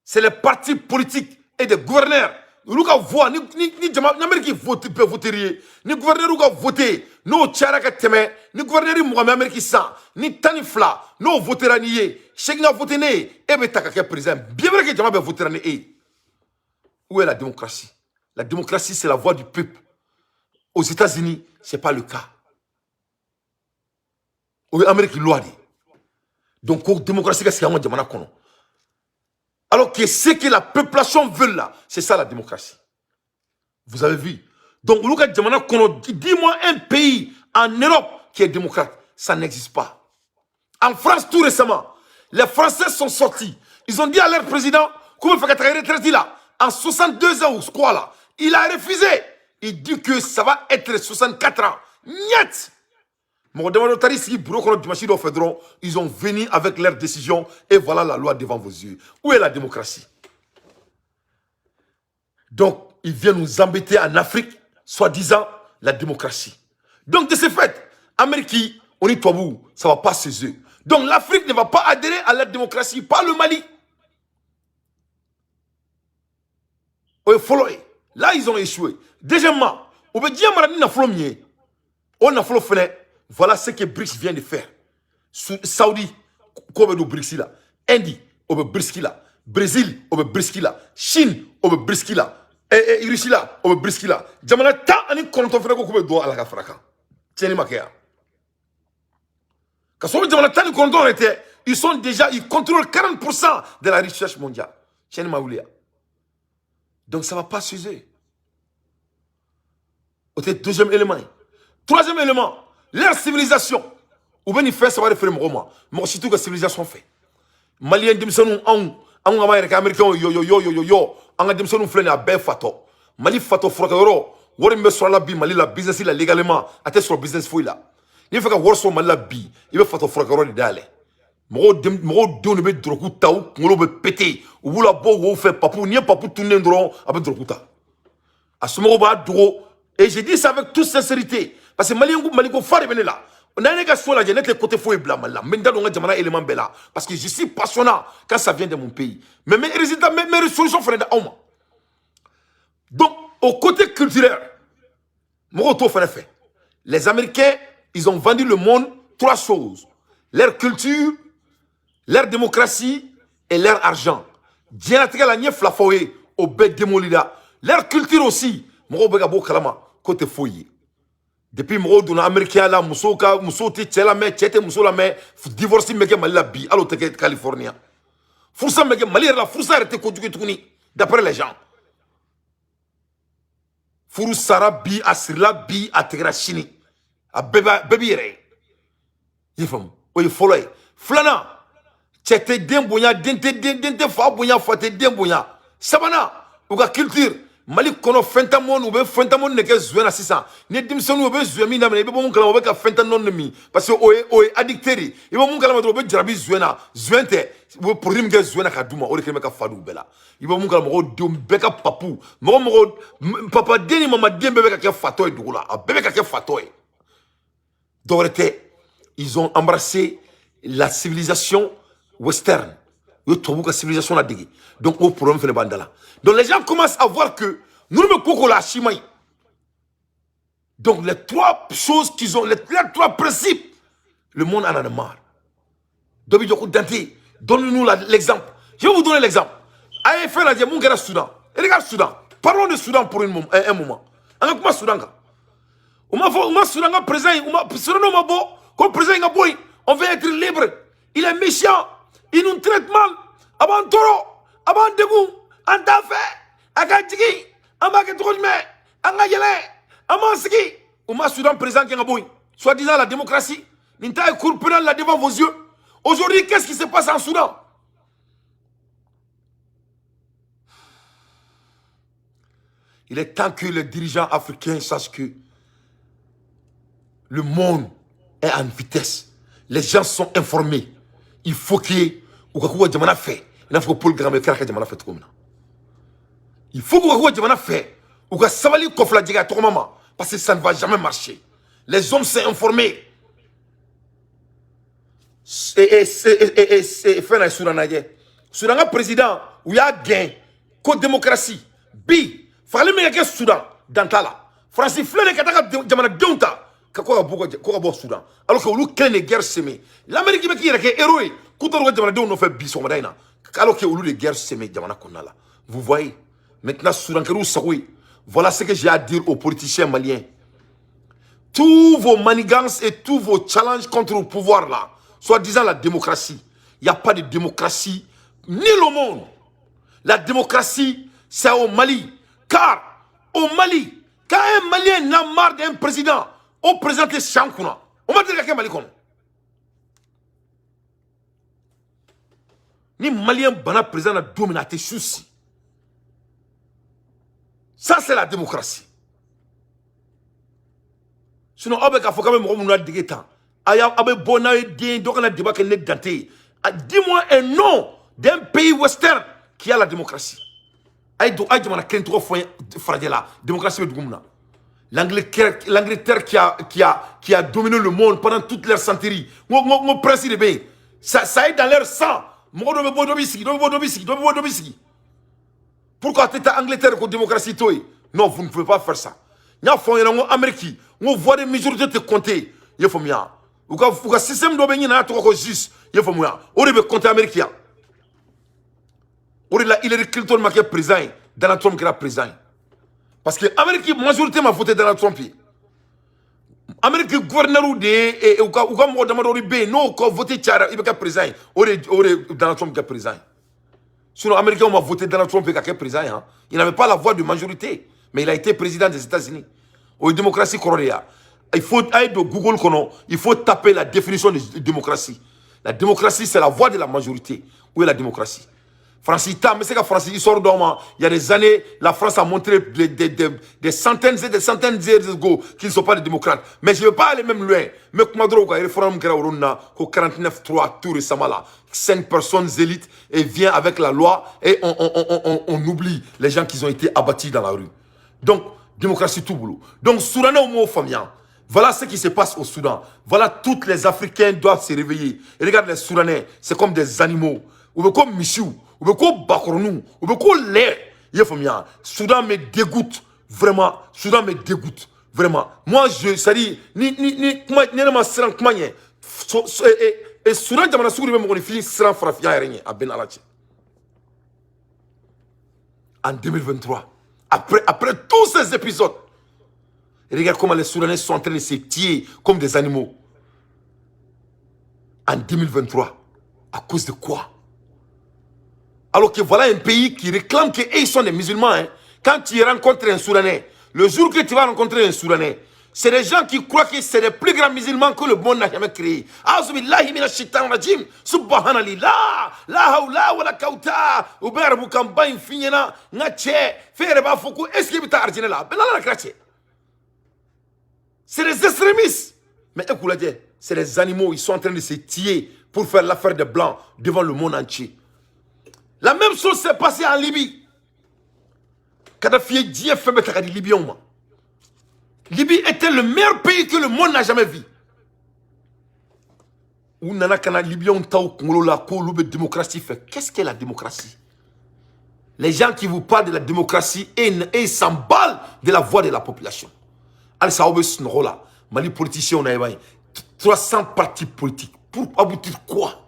C'est les partis politiques et des gouverneurs. Nous avons voté, ni peut voter, ni gouverneur ou voter, nous tchara ka teme, ni gouverneur Mohamed Amérique sans, ni tanifla, nous votera nié, chacun a voté né, et betaka président. Bien vrai que Jama be voter né. Où est la démocratie? La démocratie, c'est la voix du peuple. Aux États-Unis, ce n'est pas le cas. Au Amérique, loi. Donc, la démocratie, c'est ce qu'il y a. Alors que ce que la population veut là, c'est ça la démocratie. Vous avez vu. Donc, dis-moi un pays en Europe qui est démocrate. Ça n'existe pas. En France, tout récemment, les Français sont sortis. Ils ont dit à leur président, comment il faut qu'il retraité là, en 62 ans ou quoi là. Il a refusé. Il dit que ça va être 64 ans. Niet. Ils ont venu avec leurs décisions et voilà la loi devant vos yeux. Où est la démocratie? Donc, ils viennent nous embêter en Afrique, soi-disant la démocratie. Donc, de ce fait, Amérique, on est tabou, ça ne va pas se eux. Donc, l'Afrique ne va pas adhérer à la démocratie, pas le Mali. Là, ils ont échoué. Deuxièmement, on veut dire voilà ce que BRICS vient de faire. Saudi, comme le BRICS là. Inde, comme le BRICS là. Brésil, comme le BRICS là. Chine, comme le BRICS là. Et Russie là, comme le BRICS là. Jamana ta ani konto frako comme do ala ka fraka. Tieni makea. Quand on jamana ta ni konto était, ils contrôlent 40% de la richesse mondiale. Tieni maulia. Donc ça ne va pas s'user. Deuxième élément. Troisième élément, leur civilisation. Ou bien ils font ça va refaire mon roman. Mais surtout que la civilisation fait. Maliens dimsonu on américain yo on a dimsonu flene a ben fato. Mali fato frokero, wori mbe sur la bi Mali la business la légalement, até sur business fouille là. Il faut que wor so Mali la bi, il veut fato frokero de dale. Mo don be droku taw, ngolo be pété. Ou vous la bo wo fait papou, ni papou tourner ndron avec drokuta. A ce moment ba dro et je dis ça avec toute sincérité parce que Maliko Fare venu là. On a une négation là, j'ai net les côtés faux et blancs là. Mais dans le jamana élément bella parce que je suis passionnant quand ça vient de mon pays. Mais mes résultats, mes résolutions frère d'Auma. Donc au côté culturel, mon retour fait. Les Américains, ils ont vendu le monde trois choses: leur culture, leur démocratie et leur argent. Leur culture aussi, côté foyer. Depuis que les Américains là, divorcé en Californie. D'après les gens. Furu Sara bi asirla bi ategra chini. A baby re. Yifam. Oye follow. Flana. Chete dembonya dente fa bonya fate dembonya. Sabana. Uga culture. Mali kono fentamon ou be fentamon ne ke zuena 600. Ne dimsonu ou be zuemi na me be bon kala be ka fentanon mi parce que oye addicteri. E bon kala ma be jarabi zuena. Zuente. Wo produit ke zuena ka duma o ke me ka fadu bela. E bon kala mo do be ka papu. Mo papa deni mama dembe be ka ke fatoy dugula. A bebe ka ke fatoy. Dorete ils ont embrassé la civilisation western. La civilisation la dégué. Donc au problème fait le bandala. Donc les gens commencent à voir que nous ne pouvons pas chimaï. Donc les trois choses qu'ils ont, les trois principes, le monde en a marre. Donne-nous l'exemple. Je vais vous donner l'exemple. Aïe fait la diamond guerre Soudan. Et regarde Soudan. Parlons de Soudan pour un moment. On a Soudan. On m'a Soudan présent. Comme président on veut être libre. Il est méchant. Il nous traite mal. Avant toro, avant debout, en tafé, à Gadjigi, en Baguetrojme, en Gayele, en Mansiki. Ou ma Soudan présent qui est un boy. Soit disant la démocratie, n'inta est courpénal là devant vos yeux. Aujourd'hui, qu'est-ce qui se passe en Soudan? Il est temps que les dirigeants africains sachent que le monde est en vitesse. Les gens sont informés. Il faut que Oukakou Djamana fait. Il faut que Paul Gramé Karaka Djamana fait comme ça. Il faut que Oukakou Djamana fait. Ouka Savali Kofla Djiga Tokomama. Parce que ça ne va jamais marcher. Les hommes sont informés. Et fait un Soudan. Soudan président où il y a gain. Côte démocratie. Bi. Fallait me gagner Soudan. Dantala. Francis Fleur Kataka Djamana Donta. Quoi Soudan alors que nous crée des guerres semées l'Amérique qui est héros alors que nous les guerres semées vous voyez maintenant Soudan voilà ce que j'ai à dire aux politiciens maliens. Tous vos manigances et tous vos challenges contre le pouvoir là, soi-disant la démocratie, il n'y a pas de démocratie ni le monde. La démocratie c'est au Mali, car au Mali quand un Malien n'a marre d'un président au président de Chankouna, on va dire quelqu'un Malikon. Ni Malien bana président a dominaté souci. Ça c'est la démocratie. Sinon, on va quand même on a dit temps. Aya abe bona din donc on a débat que net danté. Dis-moi un nom d'un pays western qui a la démocratie. Aïe do aïe mana ken trop fragile la démocratie de Goumna. L'Angleterre qui a dominé le monde pendant toute leur centurie. Mon principe de bien. Ça est dans leur sang. Pourquoi tu es en Angleterre avec la démocratie? Non, vous ne pouvez pas faire ça. Nous avons en Amérique. Nous voit des majorités te compter. Il faut mieux. Vous avez un système de bien juste. Il faut mieux. On peut compter Amérique. Il est Clinton qui est président. Donald Trump qui est président. Parce que l'Amérique, la majorité m'a voté Donald Trump. L'Amérique, le gouverneur de non, quand voté Tchara, il est président. Donald Trump qui est président. Sinon, l'Amérique m'a voté Donald Trump qui est président. Il n'avait pas la voix de majorité, mais il a été président des États-Unis. Aux démocratie coréenne. Il faut aller de Google, il faut taper la définition de démocratie. La démocratie, c'est la voix de la majorité. Où est la démocratie? Francis, mais c'est que Francis, il sort d'Oma. Il y a des années, la France a montré des centaines et des centaines d'années qu'ils ne sont pas des démocrates. Mais je ne veux pas aller même loin. Mais comment dire, il référendum qui a 49-3 tout récemment là. 5 personnes élites et vient avec la loi et on oublie les gens qui ont été abattus dans la rue. Donc, démocratie tout boulot. Donc, Soudanais au mot famille. Voilà ce qui se passe au Soudan. Voilà, tous les Africains doivent se réveiller. Et regarde les Soudanais, c'est comme des animaux. Ou comme Michou. Ou bien Bakronou, ou bien l'air. Soudan me dégoûte, vraiment. Soudan me dégoûte, vraiment. Moi, ça dit, ni ma sran kmanye. Et Soudan, jamana souri même on fini sran frafia rien à Ben Alachi. En 2023, après tous ces épisodes, regarde comment les Soudanais sont en train de se tuer comme des animaux. En 2023, à cause de quoi? Alors que voilà un pays qui réclame qu'ils sont des musulmans. Hein. Quand tu rencontres un Soudanais, le jour que tu vas rencontrer un Soudanais, c'est des gens qui croient que c'est les plus grands musulmans que le monde n'a jamais créé. Azubillahi minash shaitanir rajim. Subhanallah. La hawla wa la kauta. Uber bukamba infinyena. Ngache. Fere ba foku. Est-ce qu'il bita arjine là? Ben la krache. C'est des extrémistes. Mais écoutez, c'est des animaux. Ils sont en train de se tuer pour faire l'affaire des blancs devant le monde entier. La même chose s'est passée en Libye. Kadhafi dit Libyen. Libye était le meilleur pays que le monde n'a jamais vu. Où nana kana Libyen taou kongolo la ko loube démocratie fait. Qu'est-ce qu'est la démocratie? Les gens qui vous parlent de la démocratie et s'emballent de la voix de la population. Allez, ça oube ce là. Mali politicien on a 300 partis politiques. Pour aboutir quoi?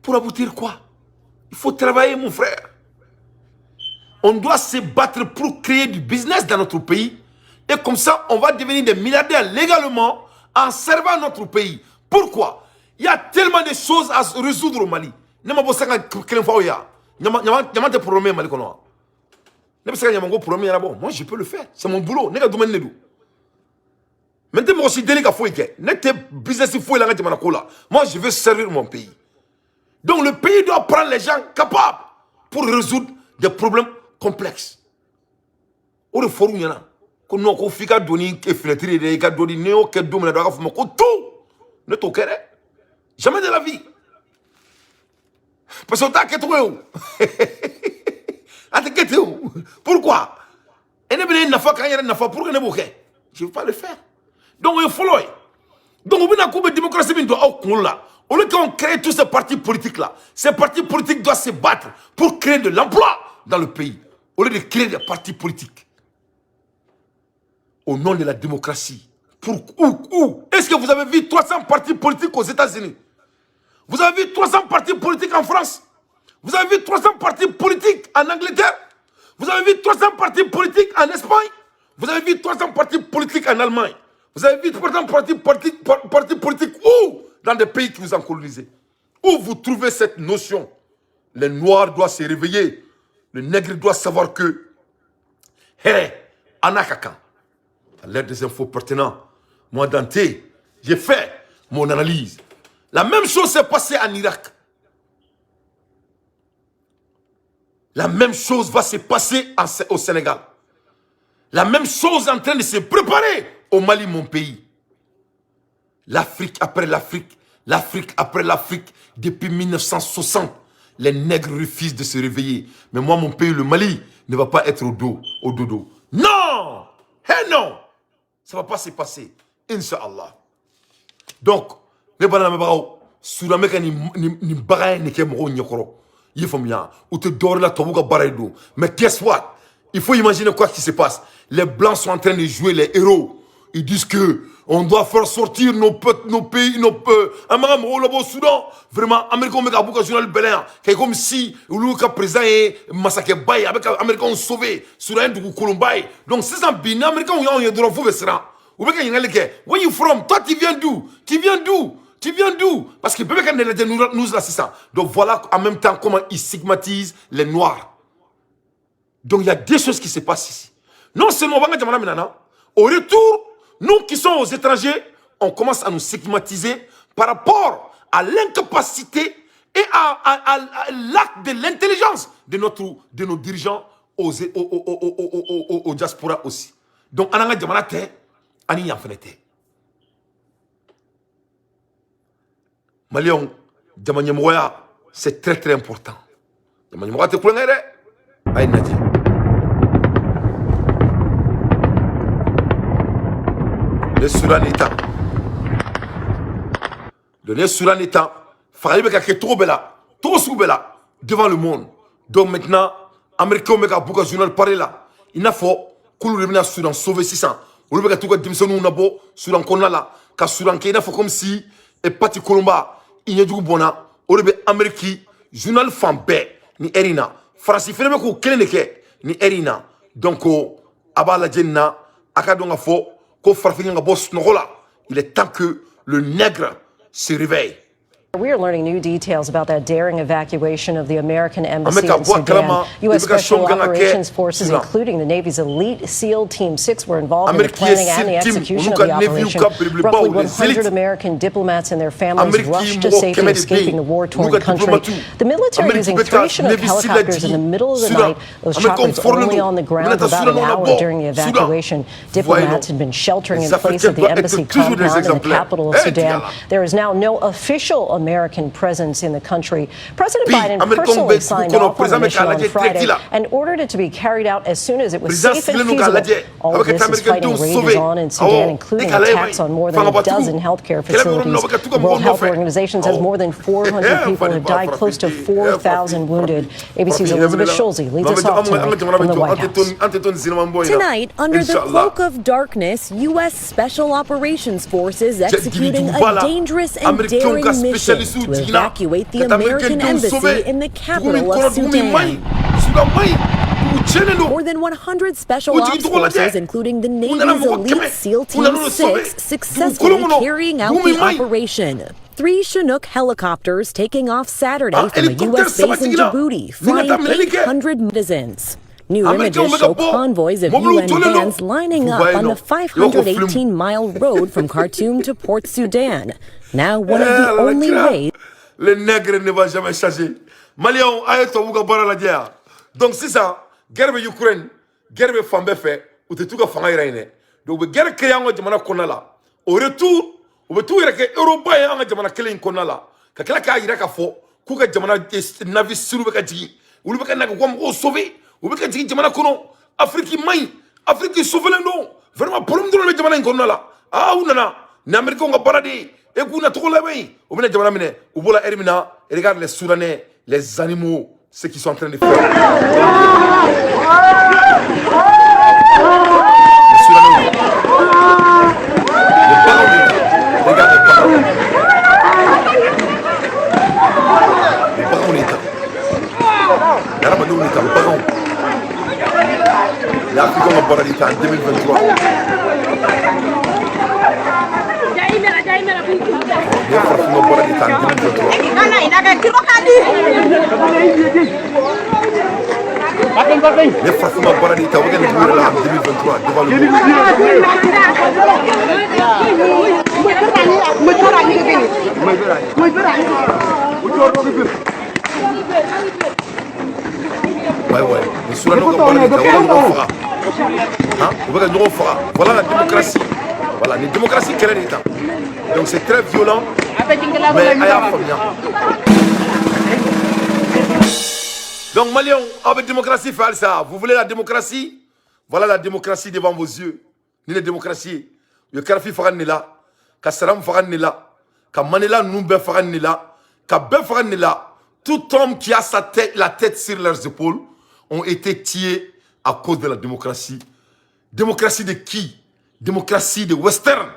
Pour aboutir quoi? Il faut travailler, mon frère. On doit se battre pour créer du business dans notre pays. Et comme ça, on va devenir des milliardaires légalement en servant notre pays. Pourquoi? Il y a tellement de choses à résoudre au Mali. Moi, je peux le faire. C'est mon boulot. Maintenant, moi aussi, délicat, business, moi, je veux servir mon pays. Donc, le pays doit prendre les gens capables pour résoudre des problèmes complexes. Au forum, il y en a. Qu'on n'a fika doni et fenêtre et ka doni néo que domaine doit faire ko tout ne to kere jamais de la vie parce que t'as que toi pourquoi et ne bien n'a pas quand il y a n'a pas pour que ne bouquet je veux pas le faire donc il faut donc on a coupe démocratie bin doit au là au lieu qu'on crée tous ces partis politiques là ces partis politiques doivent se battre pour créer de l'emploi dans le pays au lieu de créer des partis politiques au nom de la démocratie. Où est-ce que vous avez vu 300 partis politiques aux États-Unis? Vous avez vu 300 partis politiques en France? Vous avez vu 300 partis politiques en Angleterre? Vous avez vu 300 partis politiques en Espagne? Vous avez vu 300 partis politiques en Allemagne? Vous avez vu 300 partis politiques où? Dans des pays qui vous ont colonisé. Où vous trouvez cette notion? Les Noirs doivent se réveiller. Le nègre doit savoir que Anakaka. À l'aide des infos pertinentes, moi Dante, j'ai fait mon analyse. La même chose s'est passée en Irak. La même chose va se passer au Sénégal. La même chose est en train de se préparer au Mali, mon pays. L'Afrique après l'Afrique, l'Afrique après l'Afrique, depuis 1960, les nègres refusent de se réveiller. Mais moi, mon pays, le Mali, ne va pas être au dodo. Non! Non! Ça ne va pas se passer. Inch'Allah. Donc, les banans, sur la mécanique, ni bagaille, ni kémoro, ni koro. Il faut bien. Ou te dors là, tu vas barrer. Mais guess what? Il faut imaginer quoi qui se passe. Les Blancs sont en train de jouer les héros. Ils disent que on doit faire sortir nos pays, nos Amam, au Soudan. Vraiment, Américains, on a beaucoup de journal Belin. C'est comme si, le cas présent est massacré, avec Américains sauvé, sur un de Colombaye. Donc, c'est ça, bien, Américains, on y a de l'enfant, ou bien, where you from? Toi, tu viens d'où? Tu viens d'où? Tu viens d'où? Parce que nous là, c'est ça. Donc, voilà en même temps comment ils stigmatisent les Noirs. Donc, il y a des choses qui se passent ici. Non seulement, au retour, nous qui sommes aux étrangers, on commence à nous stigmatiser par rapport à l'incapacité et à l'acte de l'intelligence de nos dirigeants aux diaspora aussi. Donc, Ananga Diamanate, Ani Yanfenete. Malion, Diamanyamoya, c'est très très important. Diamanyamoya te koulengere, Aïe Nadi. Le Soudan état. Le Soudan état. Faraïbe kake trop bella. Trop soubella. Devant le monde. Donc maintenant, Américains meka bouka journal parler là. Il n'a faut koulou remina Soudan sauver 600. Ou le meka touka dimsonu nabo Soudan konna là. Ka Soudan ke il n'a faut comme si et parti Colomba. Il n'y a du bona. Ou le Américain journal Fambé ni Erina. France il fait le ko keleneke ni Erina. Donc abala jenna akadonga fo. Il est temps que le nègre se réveille. We are learning new details about that daring evacuation of the American embassy in Sudan. U.S. Special Operations Forces, including the Navy's elite SEAL Team 6, were involved in the planning and the execution of the operation. Roughly 100 American diplomats and their families rushed to safety, escaping the war-torn country. The military using 3 Chinook helicopters in the middle of the night. Those choppers only on the ground for about an hour during the evacuation. Diplomats had been sheltering in place at the embassy compound in the capital of Sudan. There is now no official American presence in the country. President Biden personally signed off on the mission on Friday and ordered it to be carried out as soon as it was safe and feasible. All of this as fighting rages on in Sudan, including attacks on more than a dozen healthcare facilities. The World Health Organization says more than 400 people have died, close to 4,000 wounded. ABC's Elizabeth Schulze leads us off tonight from the White House. Tonight, under the cloak of darkness, U.S. Special Operations Forces executing a dangerous and daring mission to evacuate the American embassy in the capital of Sudan. More than 100 special ops forces, including the Navy's elite SEAL Team 6, successfully carrying out the operation. 3 Chinook helicopters taking off Saturday from a U.S. base in Djibouti, flying 800 citizens. New images show convoys of UN bands lining up on the 518-mile road from Khartoum to Port Sudan. Now one of the only ways... Le nègre ne va jamais changer. Maliens, aïe-toi, vous gabara la guerre. Donc c'est ça, guerre de Ukraine, guerre de Fambe fait, ou te tout ka fanga iraine. Donc guerre créée en jamana konala. Au retour, ou tout irake Europa en jamana kelen konala. Ka kala ka iraka fo, ku ka jamana navi suru ka jigi. Ou le ka na ko sauver. Ou be ka jigi jamana kono. Afrique mai, Afrique sauver le non. Vraiment problème de le jamana konala. Ah ou nana, na Amérique on baradi. Et vous n'avez pas l'aimé. Vous venez de me ramener. Vous voulez Hermina. Et regarde les Soudanais, les animaux, ce qu'ils sont en train de faire. Les Soudanais. Les Barons. Regarde les Barons. Les Barons l'État. Les Arabes l'État. Les Barons. Les Africains ont barré l'État en 2023. Les Farfouma Boradi en 2023. Les Farfouma Boradi en 2023 devant le monde. Ouais. Les Soudanais ont voilà la démocratie. Voilà, les démocraties quelle est l'État. Donc c'est très violent, mais donc Maliens, avec démocratie, fait ça. Vous voulez la démocratie? Voilà la démocratie devant vos yeux. Ni la démocratie. Le Karafi Faran n'est là, Kassaram Faran n'est là, Manela Noumbe Faran n'est là, Ben Faran n'est là. Tout homme qui a la tête sur leurs épaules ont été tués à cause de la démocratie. Démocratie de qui? Démocratie de western.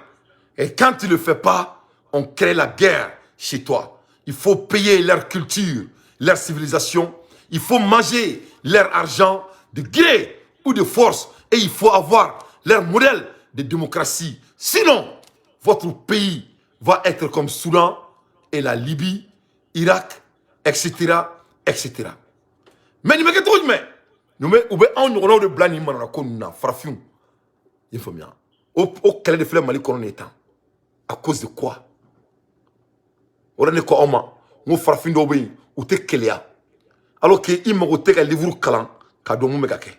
Et quand tu ne le fais pas, on crée la guerre chez toi. Il faut payer leur culture, leur civilisation. Il faut manger leur argent de gré ou de force. Et il faut avoir leur modèle de démocratie. Sinon, votre pays va être comme Soudan et la Libye, Irak, etc. etc. Mais nous avons de blani manana frafion. Il faut bien. Au calais de fleurs Mali qu'on est à cause de quoi? On est quoi on a farfin d'obéi ou te kelia. Alors que il m'a goûté qu'un livre calan cadeau mon megake.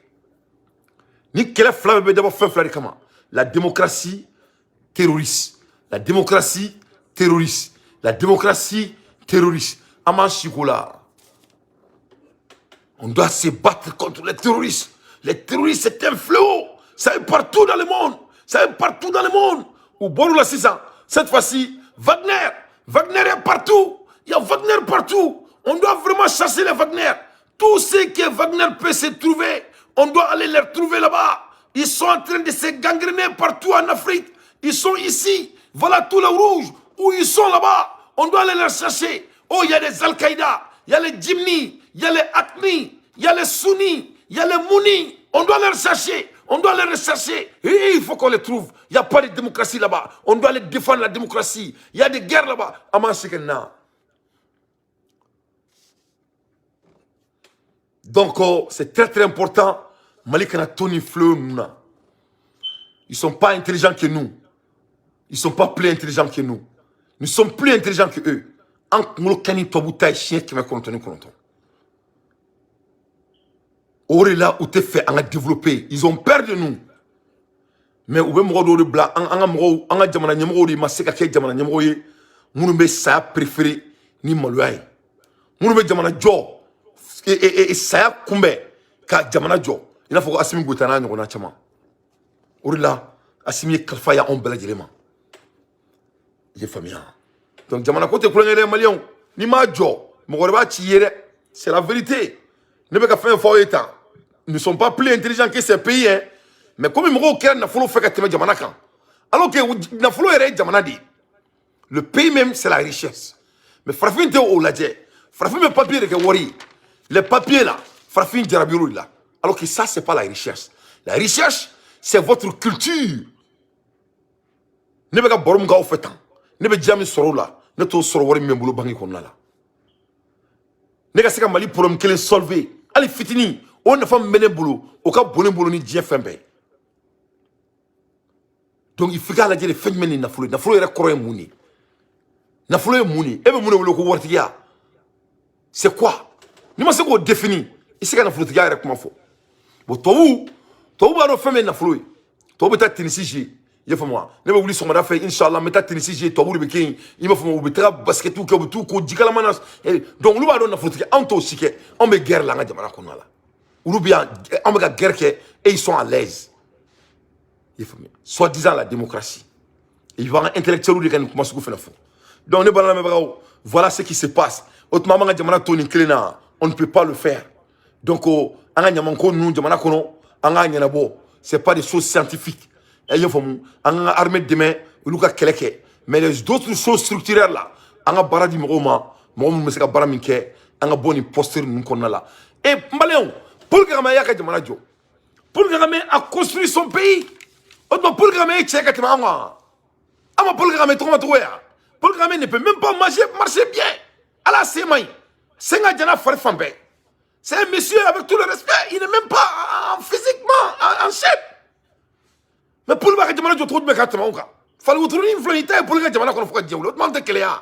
Ni quelle flamme be d'abord faire fleur comment? La démocratie terroriste. La démocratie terroriste. La démocratie terroriste. Aman Chikola. On doit se battre contre les terroristes. Les terroristes c'est un fléau. Ça est partout dans le monde. Ça est partout dans le monde. Au bord de la 600. Cette fois-ci, Wagner. Wagner est partout. Il y a Wagner partout. On doit vraiment chasser les Wagner. Tout ce que Wagner peut se trouver, on doit aller les retrouver là-bas. Ils sont en train de se gangréner partout en Afrique. Ils sont ici. Voilà tout le rouge. Où ils sont là-bas. On doit aller les chercher. Oh, il y a les Al-Qaïda. Il y a les Jimni. Il y a les Akmi. Il y a les Sunnis. Il y a les Mouni. On doit les chercher. On doit les rechercher. Et il faut qu'on les trouve. Il n'y a pas de démocratie là-bas. On doit les défendre la démocratie. Il y a des guerres là-bas. Donc, c'est très très important. Malikana Tony Fleu, ils ne sont pas intelligents que nous. Ils ne sont pas plus intelligents que nous. Nous sommes plus intelligents que eux. En Kani Tobuta et chien qui m'a contenu. Là où tu fait, on a développé. Ils ont peur de nous. Mais où est-ce que blanc, on a jamana nyamro di maseka ke jamana nyamro ye, munu be sa préféré ni maluai. Munu be jamana jo et sa kumbe ka jamana jo. Il a faut Assimi Goïta na chama. Là, Assimi Kalfa ya on bela jelema. J'ai famille. Donc jamana côté pour les Maliens, ni ma jo, mo ba ci yere, c'est la vérité. Ne be ka faire fort état. Ils ne sont pas plus intelligents que ces pays, hein. Mais comme ils m'ont dit qu'il faut faire que jamana kan. Alors que il faut faire jamana di. Le pays même c'est la richesse. Mais Frafin te au ladje. Frafin me papier que wori. Les papiers là, Frafin jarabiro là. Alors que ça c'est pas la richesse. La richesse c'est votre culture. Ne be ka borom ga ofetan. Ne be jami soro là. Ne to soro wori membulo bangi kon là. Ne ka seka mali problème kele solver. Ali fitini o nafa mene bolo o ka bonen bolo ni diɲɛ fɛn bɛɛ donc il faut k'a lajɛ de fɛn jumɛn ni nafolo yɛrɛ kɔrɔ ye mun ye nafolo ye mun ye e bɛ mun de wele ko waritigiya c'est quoi ni ma se k'o définir i se ka nafolotigiya yɛrɛ kuma fɔ bon tubabu b'a dɔn fɛn min ye nafolo ye tubabu bɛ taa tennis jouer i y'a faamu wa ne bɛ wuli sɔgɔmada fɛ inshallah n bɛ taa tennis jouer tubabu de bɛ kɛ yen i b'a faamu u bɛ taga basketiw kɛ u bɛ t'u ko jikalama na donc olu b'a dɔn nafolotigi anw t'o si kɛ anw bɛ guerre la an ka jamana kɔnɔna la olu bɛ yan anw bɛ ka guerre kɛ et ils sont à l'aise i y'a faamu soi-disant la démocratie i b'an ka intellectuels de ka nin kuma sugu fana fɔ donc ne balala mɛbagaw voilà ce qui se passe o tuma an b'an ka jamana to nin kelen na on ne peut pas le faire donc an ka ɲamanko ninnu jamana kɔnɔ an k'a ɲɛnabɔ c'est pas des choses scientifiques e y'a faamu an ka armée dɛmɛ olu ka kɛlɛ kɛ mais les autres choses structurelles là an ka baara di mɔgɔw ma mɔgɔ minnu bɛ se ka baara min kɛ an ka bɔ nin posture ninnu kɔnɔna la et maliyɛnw Paul Kagame y'a ka jamana jɔ Paul Kagame a construit son pays o tuma Paul Kagame ye cɛ ka tɛmɛ an kan an ma Paul Kagame tɔgɔ ma tɔgɔ ya Paul Kagame ne peut même pas marcher bien ala se man ɲi sen ka jana fari fan bɛɛ c'est un monsieur avec tout le respect il n'est même pas physiquement en shape mais Paul b'a ka jamana jɔ cogo jumɛn ka tɛmɛ anw kan fali wotoronin in filɛ nin ta ye Paul ka jamana kɔnɔ fo ka diɲɛ wuli o tuma an tɛ kɛlɛya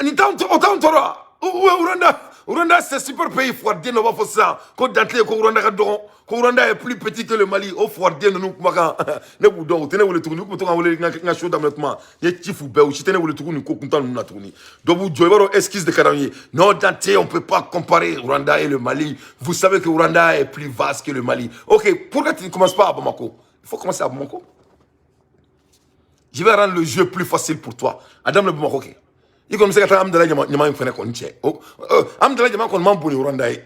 nin t'anw tɔɔrɔ wa Rwanda c'est super pays foireden dɔ b'a fɔ sisan ko Dantle ko Rwanda ka dɔgɔn ko Rwanda est plus petit que le Mali o foireden ninnu kumakan ne b'u dɔn u tɛ ne wele tuguni u tun bɛ to ka wele n ka show daminɛ tuma n ye chifu bɛɛ u si tɛ ne wele tuguni ko kuntan ninnu na tuguni dɔ b'u jɔ i b'a dɔn esquisse de ka d'anw ye non Dantle on peut pas comparer Rwanda et le Mali vous savez que Rwanda est plus vaste que le Mali ok pourquoi tu ne commences pas à Bamako il faut commencer à Bamako je vais rendre le jeu plus facile pour toi Adam le Bamako ok il comme ça que amdala nyama in fene ko nche amdala nyama ko man boni Rwanda yi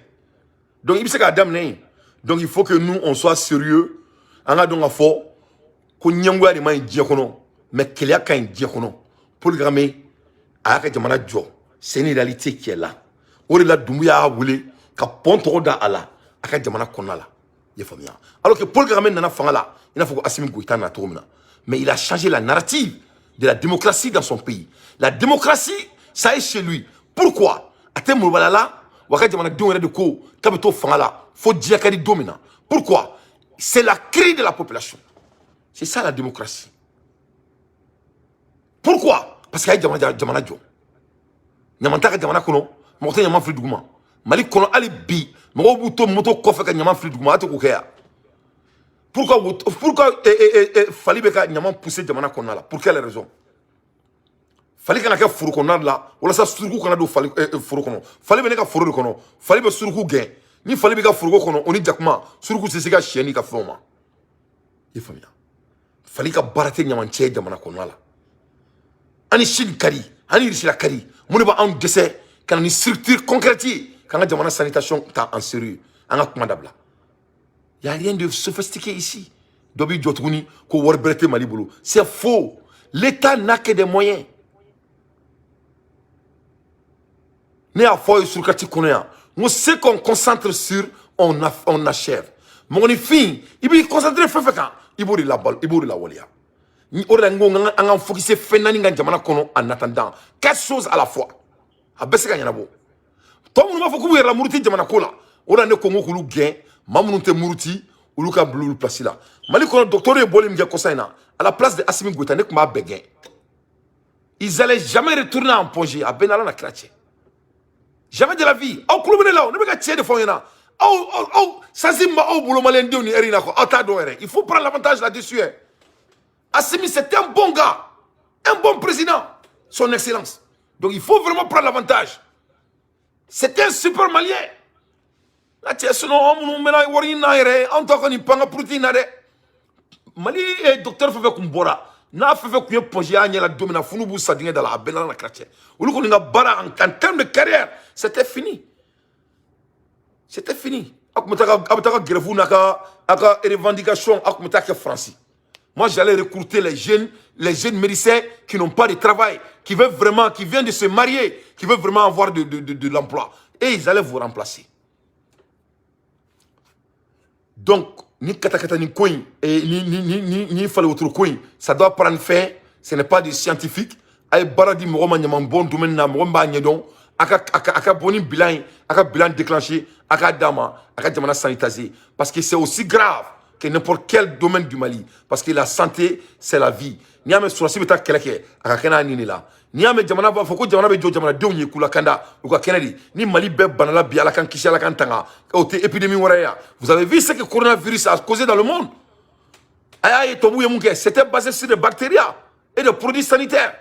donc il se ka adam né donc il faut que nous on soit sérieux anga donc afo ko nyangwa ni man die kono mais kelia kan die kono programme aka jamana jo c'est une réalité qui est là o de la Doumbouya wule ka ponto da ala aka jamana kono la ye famia alors que Paul Kagame nana fanga la il a faut Assimi Goïta na tomna mais il a changé la narrative de la démocratie dans son pays. La démocratie, ça est chez lui. Pourquoi? Pourquoi? C'est la cri de la population. C'est ça la démocratie. Pourquoi? Parce qu'il y a Jamana Jo. Nyamantaka Jamana Kono, Moto Yaman Fridouguma. Mali Kono Ali Bi, Moto Moto Kofeka Yaman Fridouguma, Atokokea. Pourquoi fallait que Nyaman pousse Jamana Kono là? Pour quelle raison? Fallait que na furu kono là, wala sa suruku kana do furu kono. Fallait que na furu kono, fallait que suruku gain. Ni fallait que furu kono, oni jakma, suruku c'est ka chieni ka foma. Il faut bien. Fallait que barate Nyaman tche Jamana Kono là. Ani shin kari, ani rishila kari. Moni ba en décès quand ni structure concrète quand Jamana sanitation ta en sérieux, en commandable. Il n'y a rien de sophistiqué ici. Dobi Djotuni, ko warbrete Malibolo. C'est faux. L'État n'a que des moyens. Né à foyer sur Kati Konéa. On sait qu'on concentre sur, on achève. Mais on est fin. Il peut concentrer sur le fait qu'il faut la balle, il faut la walia. On a focusé en attendant. Quatre choses à la fois. A baisser quand il y en a beau. Toi, on va focusser la mourti de Manakola. On a ne Congo Koulou gain. Mamoun te Mourouti, ou Luka Blue place là. Mali kono docteur Bolim Dia Kosaina, à la place de Assimi Goïta, ne kuma béguin. Ils allaient jamais retourner en Pongi, à Benala na Kraché. Jamais de la vie. Au club de là, on ne peut pas tirer de fond. Ça c'est ma boulot malien de ni erina ko. Il faut prendre l'avantage là-dessus. Assimi c'était un bon gars, un bon président, son excellence. Donc il faut vraiment prendre l'avantage. C'était un super malien. Mali docteur Fefe Kumbora n'a fait que projet à la domina Funubu Sadine dans la Benana Kraché. En termes de carrière, c'était fini. C'était fini. Revendication moi j'allais recruter les jeunes médecins qui n'ont pas de travail, qui veulent vraiment, qui viennent de se marier, qui veulent vraiment avoir de l'emploi. Et ils allaient vous remplacer. Donc, ni katakata ni coin et ni fallait autre coin, ça doit prendre fin. Ce n'est pas des scientifiques. Aïe baradi moroma nyaman bon domaine na moromba nyedon. aka boni bilan aka bilan déclenché aka dama aka jamana sanitaire parce que c'est aussi grave que n'importe quel domaine du Mali parce que la santé c'est la vie ni ame surasi beta keleke aka kena nini la ni ame jamana ba foko jamana be jo jamana dewnye kula kanda ou ka kenedi ni Mali be banala bi ala kan kishi ala kan tanga o te épidémie waraya vous avez vu ce que le coronavirus a causé dans le monde aya to buye munke c'était basé sur des bactéries et des produits sanitaires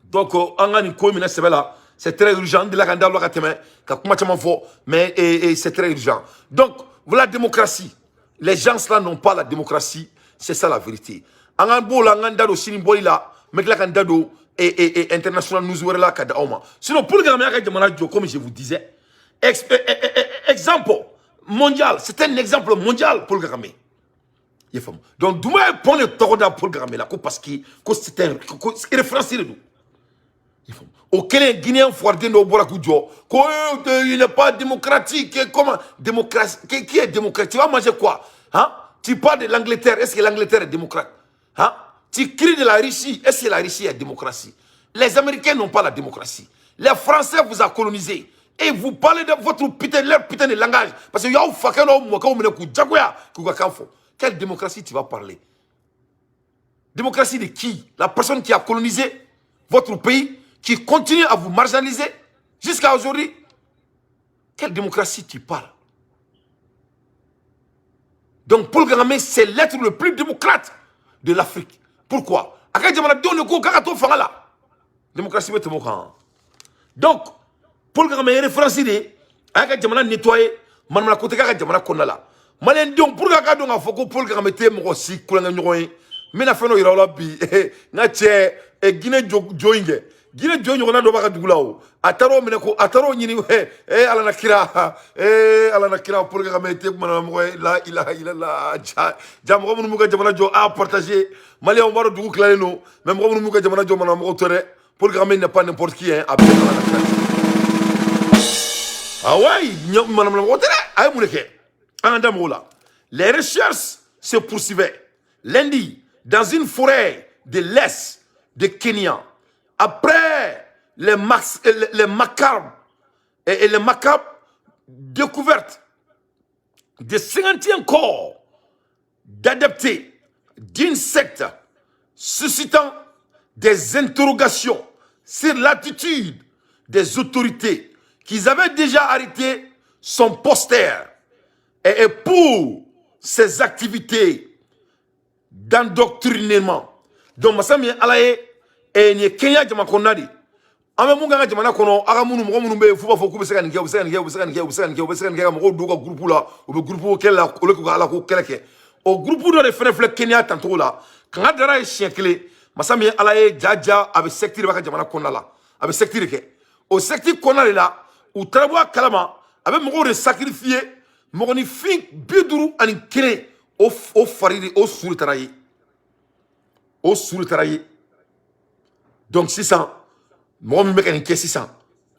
donc angani ko mina sebela c'est très urgent de la kanda lo ka teme ka kuma chama fo mais c'est très urgent donc voilà la démocratie les gens là n'ont pas la démocratie c'est ça la vérité angan bola nganda do siniboli la mais la kanda do et international news wala ka da oma sinon pour que la jamana jo comme je vous disais exemple mondial c'est un exemple mondial pour le Kagame. Donc Douma est pour le Toroda pour le Kagame là parce que c'est un référence de nous. Aucun Guinéen fordé no bora kujo ko il n'est pas démocratique comment démocratie qui est démocratique tu vas manger quoi hein tu parles de l'Angleterre est-ce que l'Angleterre est démocrate hein tu cries de la Russie est-ce que la Russie est démocratie les Américains n'ont pas la démocratie les Français vous a colonisé et vous parlez de votre putain de langage parce que y'a fucking no mo ko mene ku jagoya ku ka kanfo quelle démocratie tu vas parler démocratie de qui la personne qui a colonisé votre pays qui continue à vous marginaliser jusqu'à aujourd'hui. Quelle démocratie tu parles? Donc Paul Kagame, c'est l'être le plus démocrate de l'Afrique. Pourquoi? Démocratie, donc, Paul Kagame est référencé à Jamana nettoyé, Manama Kote Jamana Konala. Malien donc, pour Kagame, il faut que Paul Kagame te aussi, Koulanganyoy, mais na feno ira bi, na che, Guinée Joinge. Guinée Joinge, on a do baka dugulao. Ataro meneko, ataro nyini, ala nakira, Paul Kagame te manamwe, la, Jamro Muga Jamana Jo a partagé, Malien on va de Dougou Klaleno, même Muga Jamana Jo Manamo Tore, Paul Kagame n'est pas n'importe qui, hein, ah ouais, les recherches se poursuivaient. Lundi, dans une forêt de l'Est de Kenya, après les macabres découvertes de 51 corps d'adaptés d'insectes suscitant des interrogations sur l'attitude des autorités qu'ils avaient déjà arrêté son poster et pour ses activités d'endoctrinement. Donc, Massami Alaye et ni Kenya Jamakonadi. Ame munga jamana kono aga munu be fuba foku be sekani ke mo do ko groupe la o be groupe kella o le ko ala ko keleke o groupe do de frefle Kenya tanto la kan dara e siècle Massami Alaye jaja avec secteur baka jamana kono la avec secteur ke au secteur kono la ou trabo kalama avec mo de sacrifier mo ni fin biduru ani kene o fariri o sultarayi donc 600 moi me mekani ke 600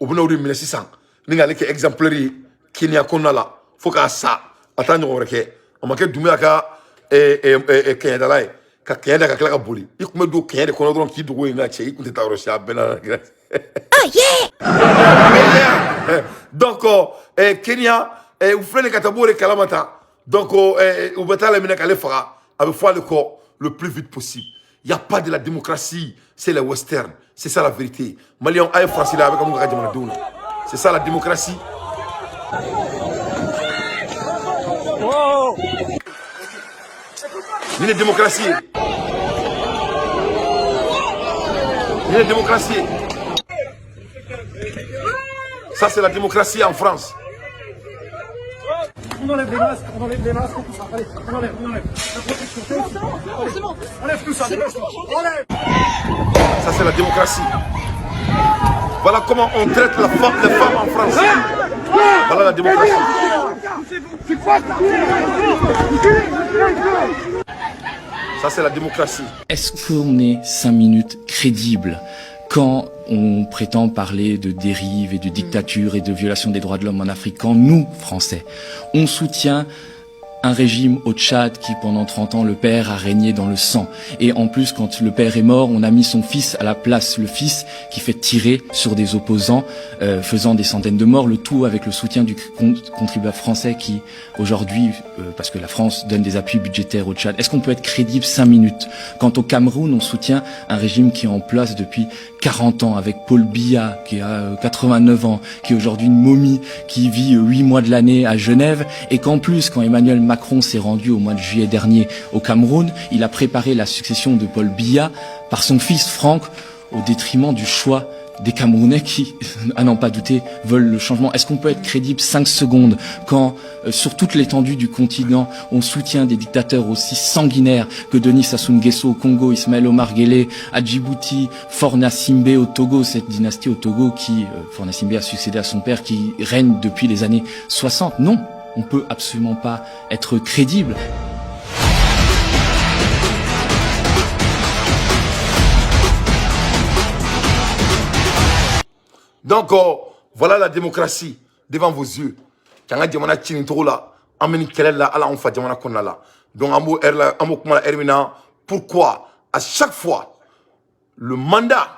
o buna uri 1600 ninga leke exemplaire Kenya kono la foka sa atani ko reke o make dumia ka Kenya dalai ka Kenya ka kala ka boli ikume do Kenya de kono don ki do nga che ikunte ta rosia bena ah yeah donc Kenya vous faites les catabores kalamata donc vous batale mina kale fara avec foi le corps le plus vite possible. Il n'y a pas de la démocratie, c'est le western. C'est ça la vérité. Malion a facile avec un gars. C'est ça la démocratie. Une démocratie. Une démocratie. Ça c'est la démocratie en France. On enlève les masques, tout ça. Allez, on enlève. La protection, c'est bon. Enlève tout ça, enlève. Ça, c'est la démocratie. Voilà comment on traite les femmes en France. Voilà la démocratie. Ça, c'est la démocratie. Est-ce qu'on est 5 minutes crédibles quand on prétend parler de dérive et de dictature et de violation des droits de l'homme en Afrique, quand nous, Français, on soutient un régime au Tchad qui pendant 30 ans, le père a régné dans le sang. Et en plus, quand le père est mort, on a mis son fils à la place. Le fils qui fait tirer sur des opposants, faisant des centaines de morts, le tout avec le soutien du contribuable français qui, aujourd'hui, parce que la France donne des appuis budgétaires au Tchad. Est-ce qu'on peut être crédible 5 minutes? Quant au Cameroun, on soutient un régime qui est en place depuis 40 ans, avec Paul Biya, qui a 89 ans, qui est aujourd'hui une momie, qui vit 8 mois de l'année à Genève, et qu'en plus, quand Emmanuel Macron s'est rendu au mois de juillet dernier au Cameroun, il a préparé la succession de Paul Biya par son fils Franck, au détriment du choix des Camerounais qui, à n'en pas douter, veulent le changement. Est-ce qu'on peut être crédible 5 secondes quand, sur toute l'étendue du continent, on soutient des dictateurs aussi sanguinaires que Denis Sassou Nguesso au Congo, Ismaël Omar Guelleh à Djibouti, Faure Gnassingbé au Togo, cette dynastie au Togo qui, Faure Gnassingbé a succédé à son père qui règne depuis les années 60. Non, on peut absolument pas être crédible. Donc, voilà la démocratie devant vos yeux. Quand on a dit pourquoi à chaque fois le mandat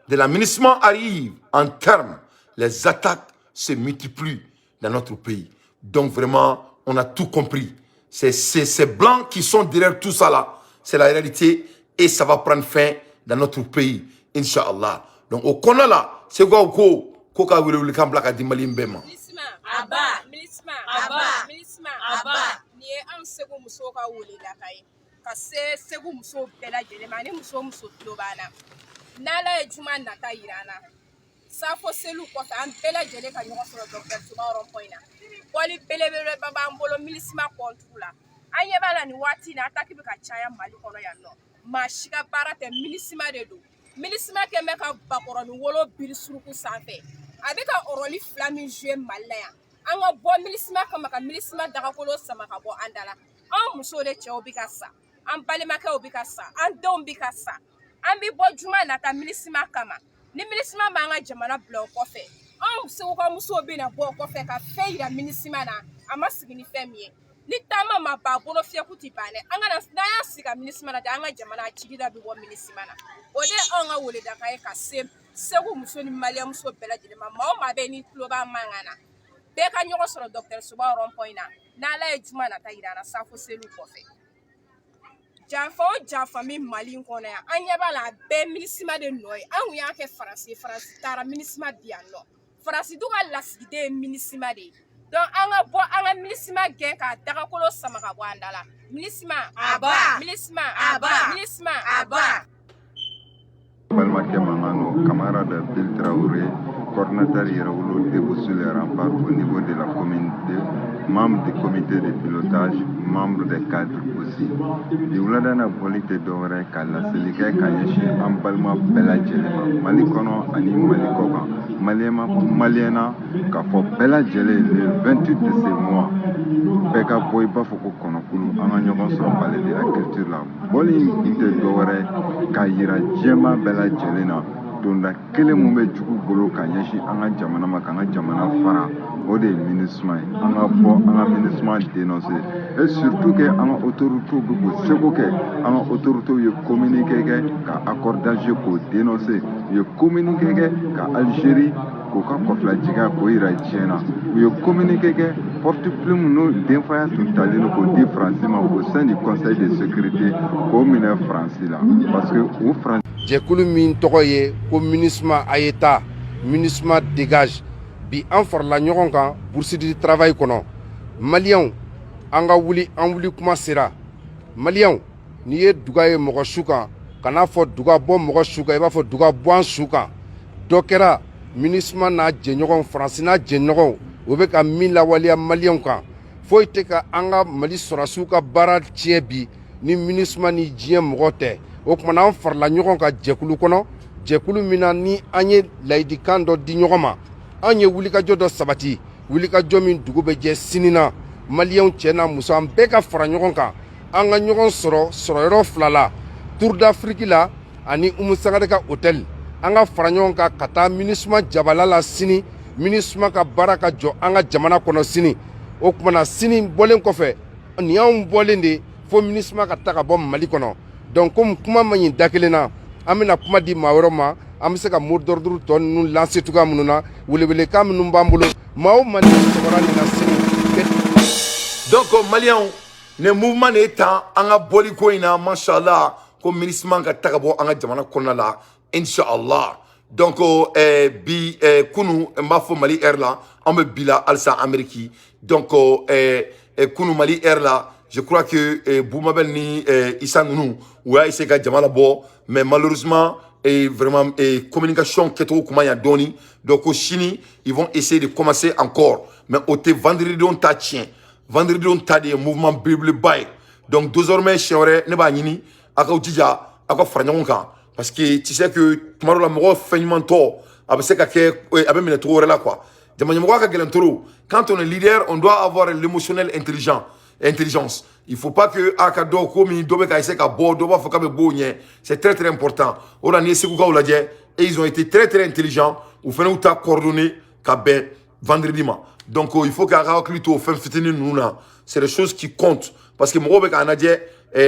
de l'aménagement arrive en termes, les attaques se multiplient dans notre pays. Donc vraiment, on a tout compris. C'est ces blancs qui sont derrière tout ça là. C'est la réalité et ça va prendre fin dans notre pays, Inch'Allah. Donc au Kona là, c'est quoi au Koka wili kambla di Mali mbema. Aba, milisma, ni an segu muso ka wuli la kai. Ka segu muso bela jele mani muso lobana. Nala e juma nata irana. Safo selu ko an bela jele ka nyoso docteur Soumaoro Point na. Wali bele baba mbolo milisma contrôla. Anye bala ni wati na ataki be ka chaya Mali kono ya no. Mashika barate milisma de do. Milisma ke meka bakoro ni wolo birisuruku sanfé. Avec un oroli flamme joué malaya. Anga bo milisma kama ka milisma daga kolo sama ka bo andala. An muso de che obikasa. An balima ka obikasa. An don bikasa. An bi bo juma na ta milisma kama. Ni milisma manga jamana blo kofe. An muso ko muso bi na bo kofe ka feira milisma na ama signi femie. Ni tama ma ba bolo fie kuti bane. Anga na ya sika milisma na anga jamana chigida bi bo milisma na. Ode anga wole da kai ka sem. Segu muso ni Mali muso bela jele ma ma be ni kloba mangana be ka nyogo soro docteur Soumaoro Point na la e juma na ta irana safo selu kofe jafa mi Mali kono ya anya bala be milisma de noy an ya ke France tara milisma biano France du ka laside milisma de donc anga milisma gen ka daga kolo sama ka bwandala milisma aba Balmaké Mangano, camarade Abdel Traoré, coordinateur Yéraoulou déboussé les remparts au niveau de la communauté, membre du comité de pilotage, membre des cadres aussi. Diouladana Bolite Dore Kala, Selike Kanyeshi, Ambalma Bella Djelema, Malikono, Ani Malikoka, Maliema, Maliena, Kafo Bella Djele, le 28 de ce mois. Peka Boiba Foko Konokulu, Anganyogon sur le palais de la culture là. Boli Inte Dore, Kayira Djema Bella Djelena. Donda kele mumbe jugu bolo kanyeshi anga jamana makanga jamana fara ode ministre anga bo anga ministre dénoncer et surtout que anga autorité bu seko ke anga autorité ye communiquer ke ka accordage ko dénoncer ye communiquer ke ka Algérie ko ka kofla jiga ko ira tiena ye communiquer ke porte plume no denfaya totalino ko di français ma au sein du conseil de sécurité commune français là parce que au France jekulu min togoye ko MINUSMA ayeta MINUSMA dégage bi an farla ɲɔgɔn kan bourse du travail kono malien anga wuli an wuli kuma sera malien ni ye duga ye mɔgɔ su kan kana fɔ duga bɔ mɔgɔ su kan i b'a fɔ duga bɔ an su kan dɔ kɛra MINUSMA n'a jɛɲɔgɔn faransi n'a jɛɲɔgɔn o bɛ ka min lawaleya malien kan foyi tɛ ka an ka mali sɔrɔsiw ka baara tiɲɛ bi ni MINUSMA ni diɲɛ mɔgɔ tɛ o kumana an farala ɲɔgɔn ka jɛkulu kɔnɔ jɛkulu min na ni an ye layidikan dɔ di ɲɔgɔn ma an ye wulikajɔ dɔ sabati wulikajɔ min dugu bɛ jɛ sini na maliyɛnw cɛ n'a muso an bɛɛ ka fara ɲɔgɔn kan an ka ɲɔgɔn sɔrɔyɔrɔ fila la Tour d'Afrique la ani Umu Sangare ka hôtel an ka fara ɲɔgɔn kan ka taa MINUSMA jabala la sini MINUSMA ka baara ka jɔ an ka jamana kɔnɔ sini o kumana sini bɔlen kɔfɛ ni y'anw bɔlen de fo MINUSMA ka ta ka bɔ Mali kɔnɔ donc comme kuma ma ɲi da kelen na an bɛna kuma di maa wɛrɛw ma an bɛ se ka mot d'ordre tɔ ninnu lancer cogoya minnu na welewelekan minnu b'an bolo maa o maa ni sɔgɔra nin na sini. donc maliyɛnw ne mouvement de ye tan an ka bɔli ko in na mashallah ko MINUSMA ka ta ka bɔ an ka jamana kɔnɔna la inshallah donc bi kunu n b'a fɔ Mali air la an bɛ bi la halisa Amérique donc kunu Mali air la je crois que Boumabel ni Issa Nounou ou a essayé ka jamana bɔ mais malheureusement vraiment communication kɛcogo kuma ya dɔɔni donc au Chini ils vont essayer de commencer encore mais au te vendredi on ta tiɲɛ vendredi on ta de mouvement belebeleba ye donc désormais siɲɛ wɛrɛ ne b'a ɲini a k'aw jija a ka fara ɲɔgɔn kan parce que tu sais que tuma dɔ la mɔgɔ fɛn ɲuman tɔ a bɛ se ka kɛ a bɛ minɛ cogo wɛrɛ la quoi jamana ɲɛmɔgɔ ka gɛlɛn trop quand on est leader on doit avoir l'émotionnel intelligence il faut pas que a ka dɔ ko min dɔ bɛ ka essayer ka bɔ dɔ b'a fɔ k'a bɛ bɔ o ɲɛ c'est très important o la n'i ye segukaw lajɛ et ils ont été très intelligents u fana y'u ta coordonné ka bɛn vendredi ma donc il faut k'a ka hakili to o fɛn fitinin ninnu na c'est des choses qui comptent parce que mɔgɔw bɛ k'a lajɛ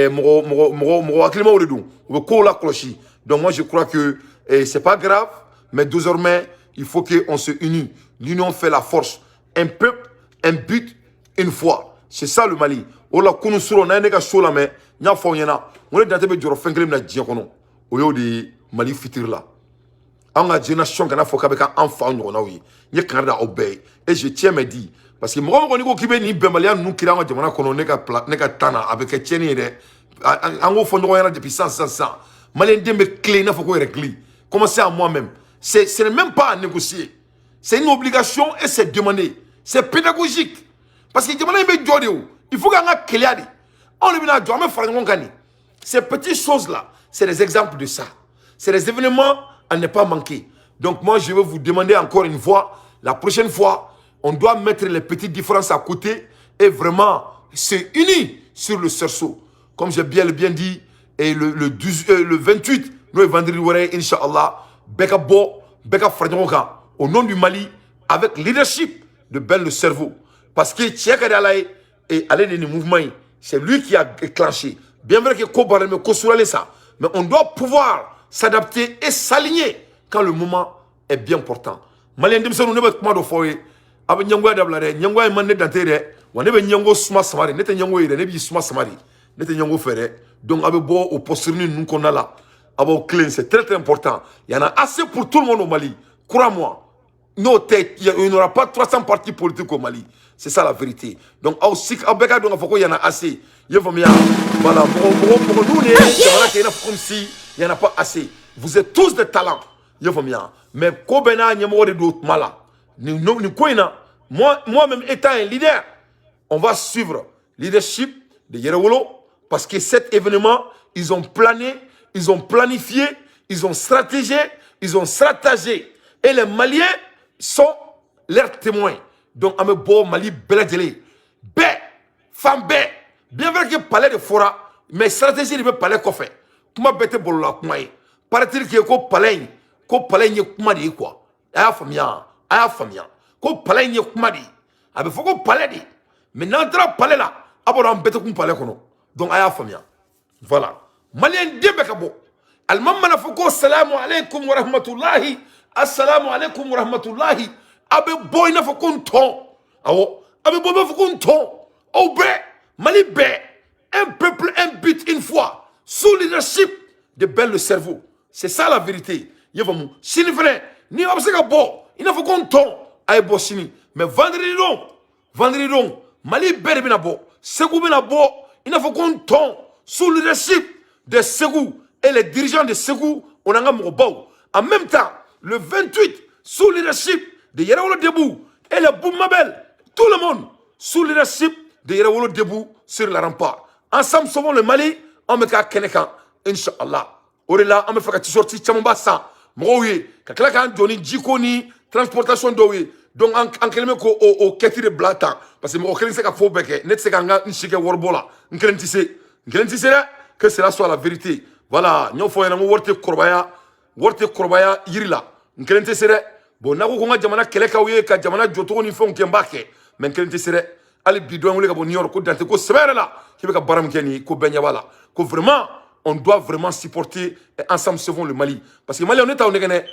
mɔgɔ hakilimaw de don u bɛ kow la kɔlɔsi donc moi je crois que c'est pas grave mais désormais il faut qu'on se unisse l'union fait la force un peuple un but une foi c'est ça le Mali o la kunu suro n'a ye ne ka so lamɛn n y'a fɔ aw ɲɛna n ko ne dantɛ bɛ jɔrɔ fɛn kelen min na diɲɛ kɔnɔ o y'o de ye Mali fitiri la an ka génération kana fɔ k'a bɛ k'an faw ɲɔgɔnnaw ye n ye kangari da aw bɛɛ ye et je tiens me dire parce que mɔgɔ mɔgɔ n'i ko k'i bɛ nin bɛnbaliya ninnu kiri an ka jamana kɔnɔ ne ka temps na a bɛ kɛ tiɲɛni ye dɛ an k'o fɔ ɲɔgɔn ɲɛna depuis sisan maliyɛn den bɛ tilen i n'a fɔ ko régler commencez à moi-même ce n'est même pas à négocier c'est une obligation et c'est demandé c'est pédagogique parce que jamana in bɛ jɔ de o il faut qu'an ka keleya de anw de bɛna jɔ an bɛ fara ɲɔgɔn kan de ces petites choses là c'est des exemples de ça c'est des événements à ne pas manquer donc moi je vais vous demander encore une fois la prochaine fois on doit mettre les petites différences à côté et vraiment se unir sur le cerceau comme j'ai bien dit et le 28 nous vendredi wɛrɛ inshallah bɛɛ ka bɔ bɛɛ ka fara ɲɔgɔn kan au nom du Mali avec leadership de Ben le cerveau parce que tiɲɛ ka di Ala ye et aller dans le mouvement c'est lui qui a déclenché bien vrai que ko barre mais ko surale ça mais on doit pouvoir s'adapter et s'aligner quand le moment est bien portant Malien denmisɛnninw ne bɛ kuma dɔ fɔ ye a bɛ ɲɛngoya dabila dɛ ɲɛngoya ye man ne dante dɛ wa ne bɛ ɲɛngo suma sama de ne tɛ ɲɛngo ye dɛ ne b'i suma sama de ne tɛ ɲɛngo fɛ dɛ donc a bɛ bɔ o posturuni ninnu kɔnɔna la a b'aw kilen c'est très important il y en a assez pour tout le monde au Mali crois-moi n'o tɛ il n'y aura pas 300 partis politiques au Mali c'est ça la vérité donc aw bɛɛ ka dɔn k'a fɔ ko il y en a assez i ye faamuya voilà mɔgɔ n'u de ye jamana kɛ i n'a fɔ comme si il y en a pas assez vous êtes tous des talents i ye faamuya mais ko bɛɛ n'a ɲɛmɔgɔ de don tuma la nin ko in na moi-même étant un leader on va suivre leadership de Yɛrɛwolo parce que cet événement ils ont plané ils ont planifié ils ont stratégé et les Maliens sont leurs témoins donc an bɛ bɔ Mali bɛɛ lajɛlen bɛɛ fan bɛɛ bien vrai que palais de fora mais stratégie de bɛ palais kɔfɛ kuma bɛɛ tɛ bɔlɔla kuma ye paraît-il que ko palais in ye kuma de ye quoi a y'a faamuya ko palais in ye kuma de ye a bɛ fɔ ko palais de mais n'an taara palais la a b'a dɔn an bɛɛ tɛ kun palais kɔnɔ donc a y'a faamuya voilà maliyɛn den bɛɛ ka bɔ alimami mana fɔ ko salamu aleykum wa rahmatulahi assalamu aleykum wa rahmatulahi a bɛ bɔ i n'a fɔ ko n tɔn awɔ a bɛ bɔ i n'a fɔ ko n tɔn aw bɛɛ Mali bɛɛ un peuple un but une foi sous leadership de Ben le cerveau c'est ça la vérité i ye faamu sini fɛnɛ ni a bɛ se ka bɔ i n'a fɔ ko n tɔn a ye bɔ sini mais vendredi don Mali bɛɛ de bɛna bɔ Segu bɛna bɔ i n'a fɔ ko n tɔn sous leadership de Segu et les dirigeants de Segu on an ka mɔgɔbaw en même temps le 28 sous leadership de Yɛrɛwolo Debout et le Boumabel tout le monde sous leadership de Yɛrɛwolo Debout sur la rempart ensemble sauvons le Mali an bɛ k'a kɛnɛ kan inshallah o de la an bɛ fɛ ka t-shirt camanba san mɔgɔw ye ka tila k'an jɔ ni jiko ni transportation dɔw ye donc an kɛlen bɛ k'o kɛti de bila tan parce que mɔgɔ kelen tɛ se ka fɔ bɛɛ kɛ ne tɛ se ka n si kɛ waribɔ la n kelen tɛ se dɛ que cela soit la vérité voilà n y'o fɔ ɲɛna n ko wari tɛ kɔrɔbaya yiri la n kelen tɛ se dɛ bon n'a ko ko n ka jamana kɛlɛ k'aw ye ka jamana jɔcogo ni fɛnw kɛ n b'a kɛ mais n kelen tɛ se dɛ ali bidon wele ka bo nior ko dante ko sebere la ki be ka baram keni ko benya wala ko vraiment on doit vraiment supporter et ensemble sauvons le Mali parce que Mali on est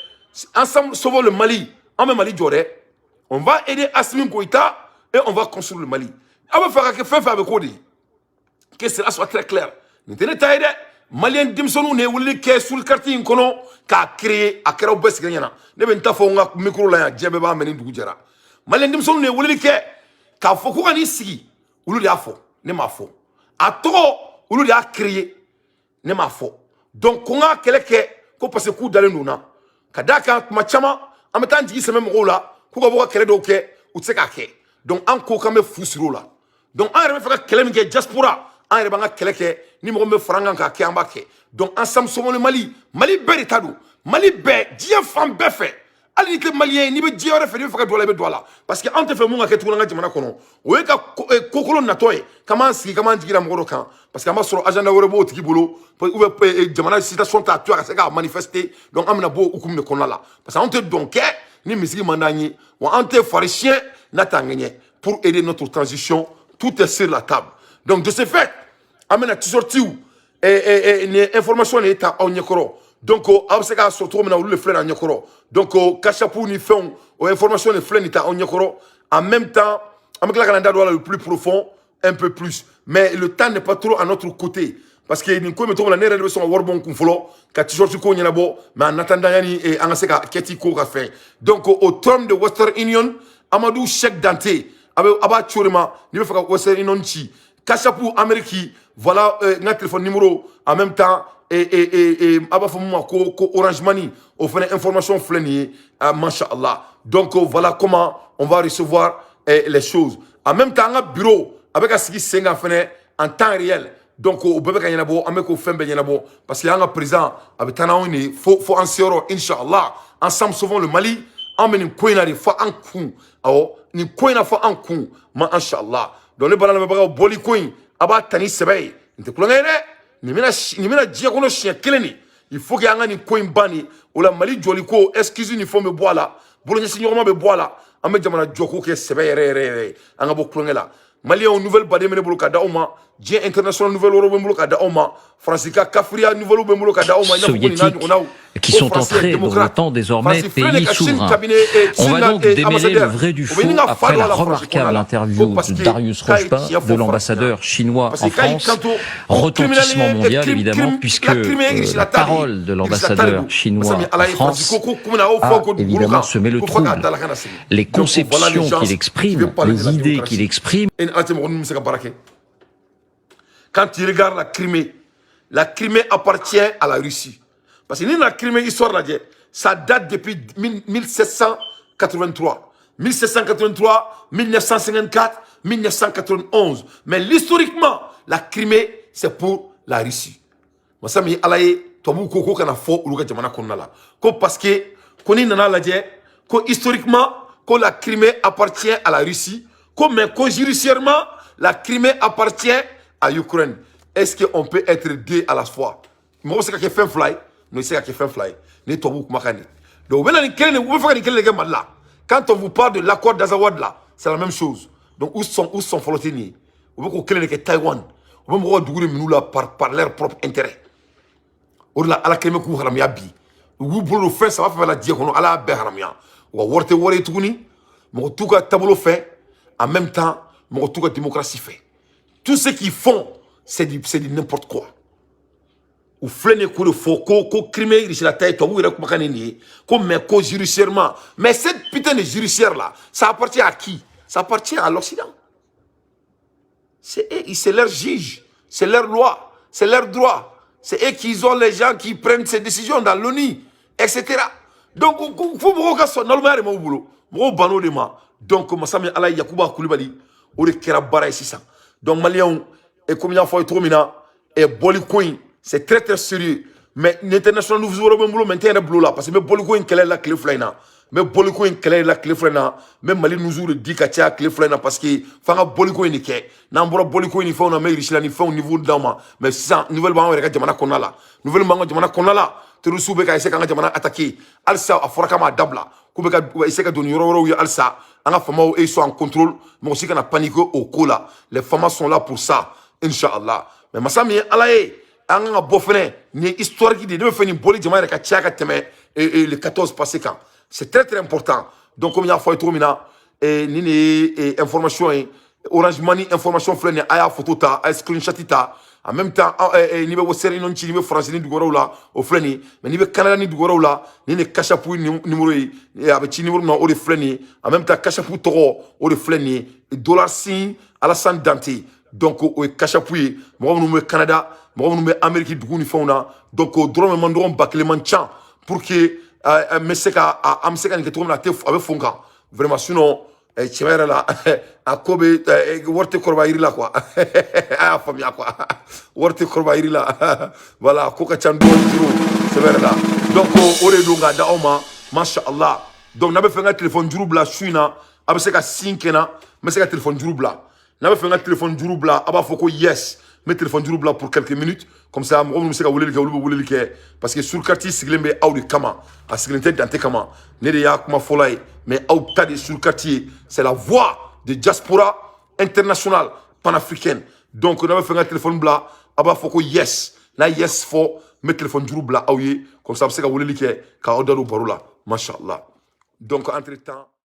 ensemble sauvons le Mali en même Mali jore on va aider Assimi Goïta et on va construire le Mali aba faka ke fefa be ko di que cela soit très clair ni tene taide Malien dimsonu ne wuli ke sul quartier kono ka créer a créer bes ganyana ne ben ta fo nga micro la ya jebe ba meni dugu jara Malien dimsonu ne wuli ke ka fo ko ni sigi wulu ya fo ne ma fo a to wulu ya créer ne ma fo donc ko nga keleke ko parce que ku dalen nuna kadaka ma chama amatan jigi seme mo la ko go kele do ke u tseka ke donc an ko kame fusiro la donc an rebe fa kele mi ke diaspora an rebe nga keleke ni mo me franga ka ke ambake donc ensemble sauvons le Mali be tadu Mali be dia fam be fe ali ni ke malien ni be dia refe ni fa do la be do la parce que an te fe mo nga ke tu nga jamana kono o e ka kokolo na toy kama jigira mo kan parce que ma soro agenda wore bo tiki bolo ou be jamana citation ta tu ka se ka manifester donc amna bo hukum ne kono la parce que on te donc ni misiki mandani wa ante faricien na tangenye pour aider notre transition tout est sur la table donc de ce fait amena tsorti ou et information l'état en nyekoro donc abseka surtout mena le fleur en nyekoro donc kachapu ni fond information le fleur l'état en nyekoro en même temps amekla Canada doit le plus profond un peu plus mais le temps n'est pas trop à notre côté parce que ni ko meto la nere de son warbon kumfolo ka tsorti ko nyana bo mais en attendant yani et angaseka keti ko ka fait donc au terme de Western Union Amadou Cheikh Dante aba chorima ni fa Western Union chi Kachapu Amérique voilà notre téléphone numéro en même temps et aba famuma ko Orange Money on fait information fleni machallah donc voilà comment on va recevoir les choses en même temps un bureau avec un sigi senga fene en temps réel donc au bébé kanyana bo ameko fembe nyana bo parce qu'il y a un président avec tanaoni faut en sero inchallah ensemble sauvons le Mali ameni koinari fa en kun awo ni koina fa en kun ma inchallah donc le balana baga boli coin aba tani sebay nte kulangere ni mina dia kono chien keleni il faut que yanga ni coin bani ou la Mali joli ko excuse ni faut me boire là bolo ni signorement be boire là ame jamana joko ke sebay re anga bo kulangela Mali on nouvelle badé mene bolo kada oma dia international nouvelle euro bolo kada oma Francica Kafria nouvelle bolo kada oma qui sont entrés dans l'OTAN désormais pays souverains. On va donc démêler le vrai du faux après la remarquable interview de Darius Rochepin, de l'ambassadeur chinois en France. Retentissement mondial évidemment puisque la parole de l'ambassadeur chinois en France a évidemment semé le trouble. Les conceptions qu'il exprime, les idées qu'il exprime. Quand tu regardes la Crimée appartient à la Russie. Parce que la Crimée, histoire là, ça date depuis 1783. 1783, 1954, 1991. Mais historiquement, la Crimée, c'est pour la Russie. Parce que historiquement, la Crimée appartient à la Russie. Comme judiciairement, la Crimée appartient à l'Ukraine. Est-ce qu'on peut être deux à la fois? Moi, c'est qu'il fait un fly. Nous, c'est qu'il fait un fly. Donc, quand on vous parle de l'accord d'Azawad, là, c'est la même chose. Donc, où sont Folotini? On veut qu'on ait Taïwan. On veut qu'on ait par leur propre intérêt. On a la Crimée qui est bien. Vous voulez le faire, ça va faire la diagonale à la Berramia. On va voir tes warriors tout ni. Mais tout cas, tableau fait. En même temps, mais tout cas, démocratie fait. Tout ce qu'ils font, c'est du n'importe quoi. Ou flène coup de faux, Crimée, il la tête, ou il a comme judiciairement. Mais cette putain de judiciaire là, ça appartient à qui? Ça appartient à l'Occident. C'est leur juge, c'est leur loi, c'est leur droit. C'est eux qui ont les gens qui prennent ces décisions dans l'ONU, etc. Donc, il faut que donc, Massami Alaï Yakouba Koulibaly, ou le Kerabara ici. Donc, Malion, et comme il y a fait trop mina, et Bolikoin, c'est très très sérieux. Mais l'international nous vous aurons maintenant bleu là, parce que Bolikoin, quelle est la clé flaina? Mais Bolikoin, quelle est la clé flaina? Même Mali nous ouvre dit qu'il y a clé flaina parce que, Fanga Bolikoin n'est qu'un. N'ambra Bolikoin, il faut un Américain, il faut un niveau d'ama. Mais ça, nouvelle banque, regarde, Jamana Konala. Nouvelle banque, Jamana Konala. Terusubeka, il s'est quand Jamana attaqué. Alsa, a Forakama Dabla. Kubeka, il s'est donné Yoro, Alsa. anga fama ils sont en contrôle mais aussi kana paniquer au cola les femmes sont là pour ça inchallah mais masami alaye anga bofene ni histoire qui de fini boli jama ka tiaka teme et le 14 passé quand c'est très très important donc comme il y a fois trop mina et ni information Orange Money information flène aya photo ta a screenshot ta en même temps ni be woseri non ci ni be français ni dugoro la o flène mais ni be Canada ni dugoro la ni ne kashapu numéro yi avec ci numéro na o de flène en même temps kashapu toro o de flène dollar signe Alassane Dante donc o kashapu mo no me Canada mo no me Amérique dugu ni fauna donc drone mandron bakleman chan pour que meseka amseka ni que tout na te avec fonga vraiment sinon Chimera là, à Kobe, Worte Korbairi là quoi. Ah, famille quoi. Worte Korbairi là. Voilà, Koka Chando, c'est vrai là. Donc, on est donc à Daoma, Masha'Allah. Donc, n'a pas fait un téléphone Djourubla, Chouina, avec ce Sinkena, mais c'est un téléphone Djourubla. N'a pas fait un téléphone Djourubla, Abba Foko, yes. Mais téléphone Djourubla pour quelques minutes. Comme ça, on sait que parce que sur le quartier, c'est le Kama. À ce que dans tes Kama. Nereya Kuma Folai. Mais sur le quartier, c'est la voix de diaspora internationale panafricaine. Donc, on avait fait un téléphone blanc. Abba Foko, yes. Là, yes, faut mettre téléphone Djourubla. Comme ça, on sait que vous voulez le Mashallah. Donc, entre temps.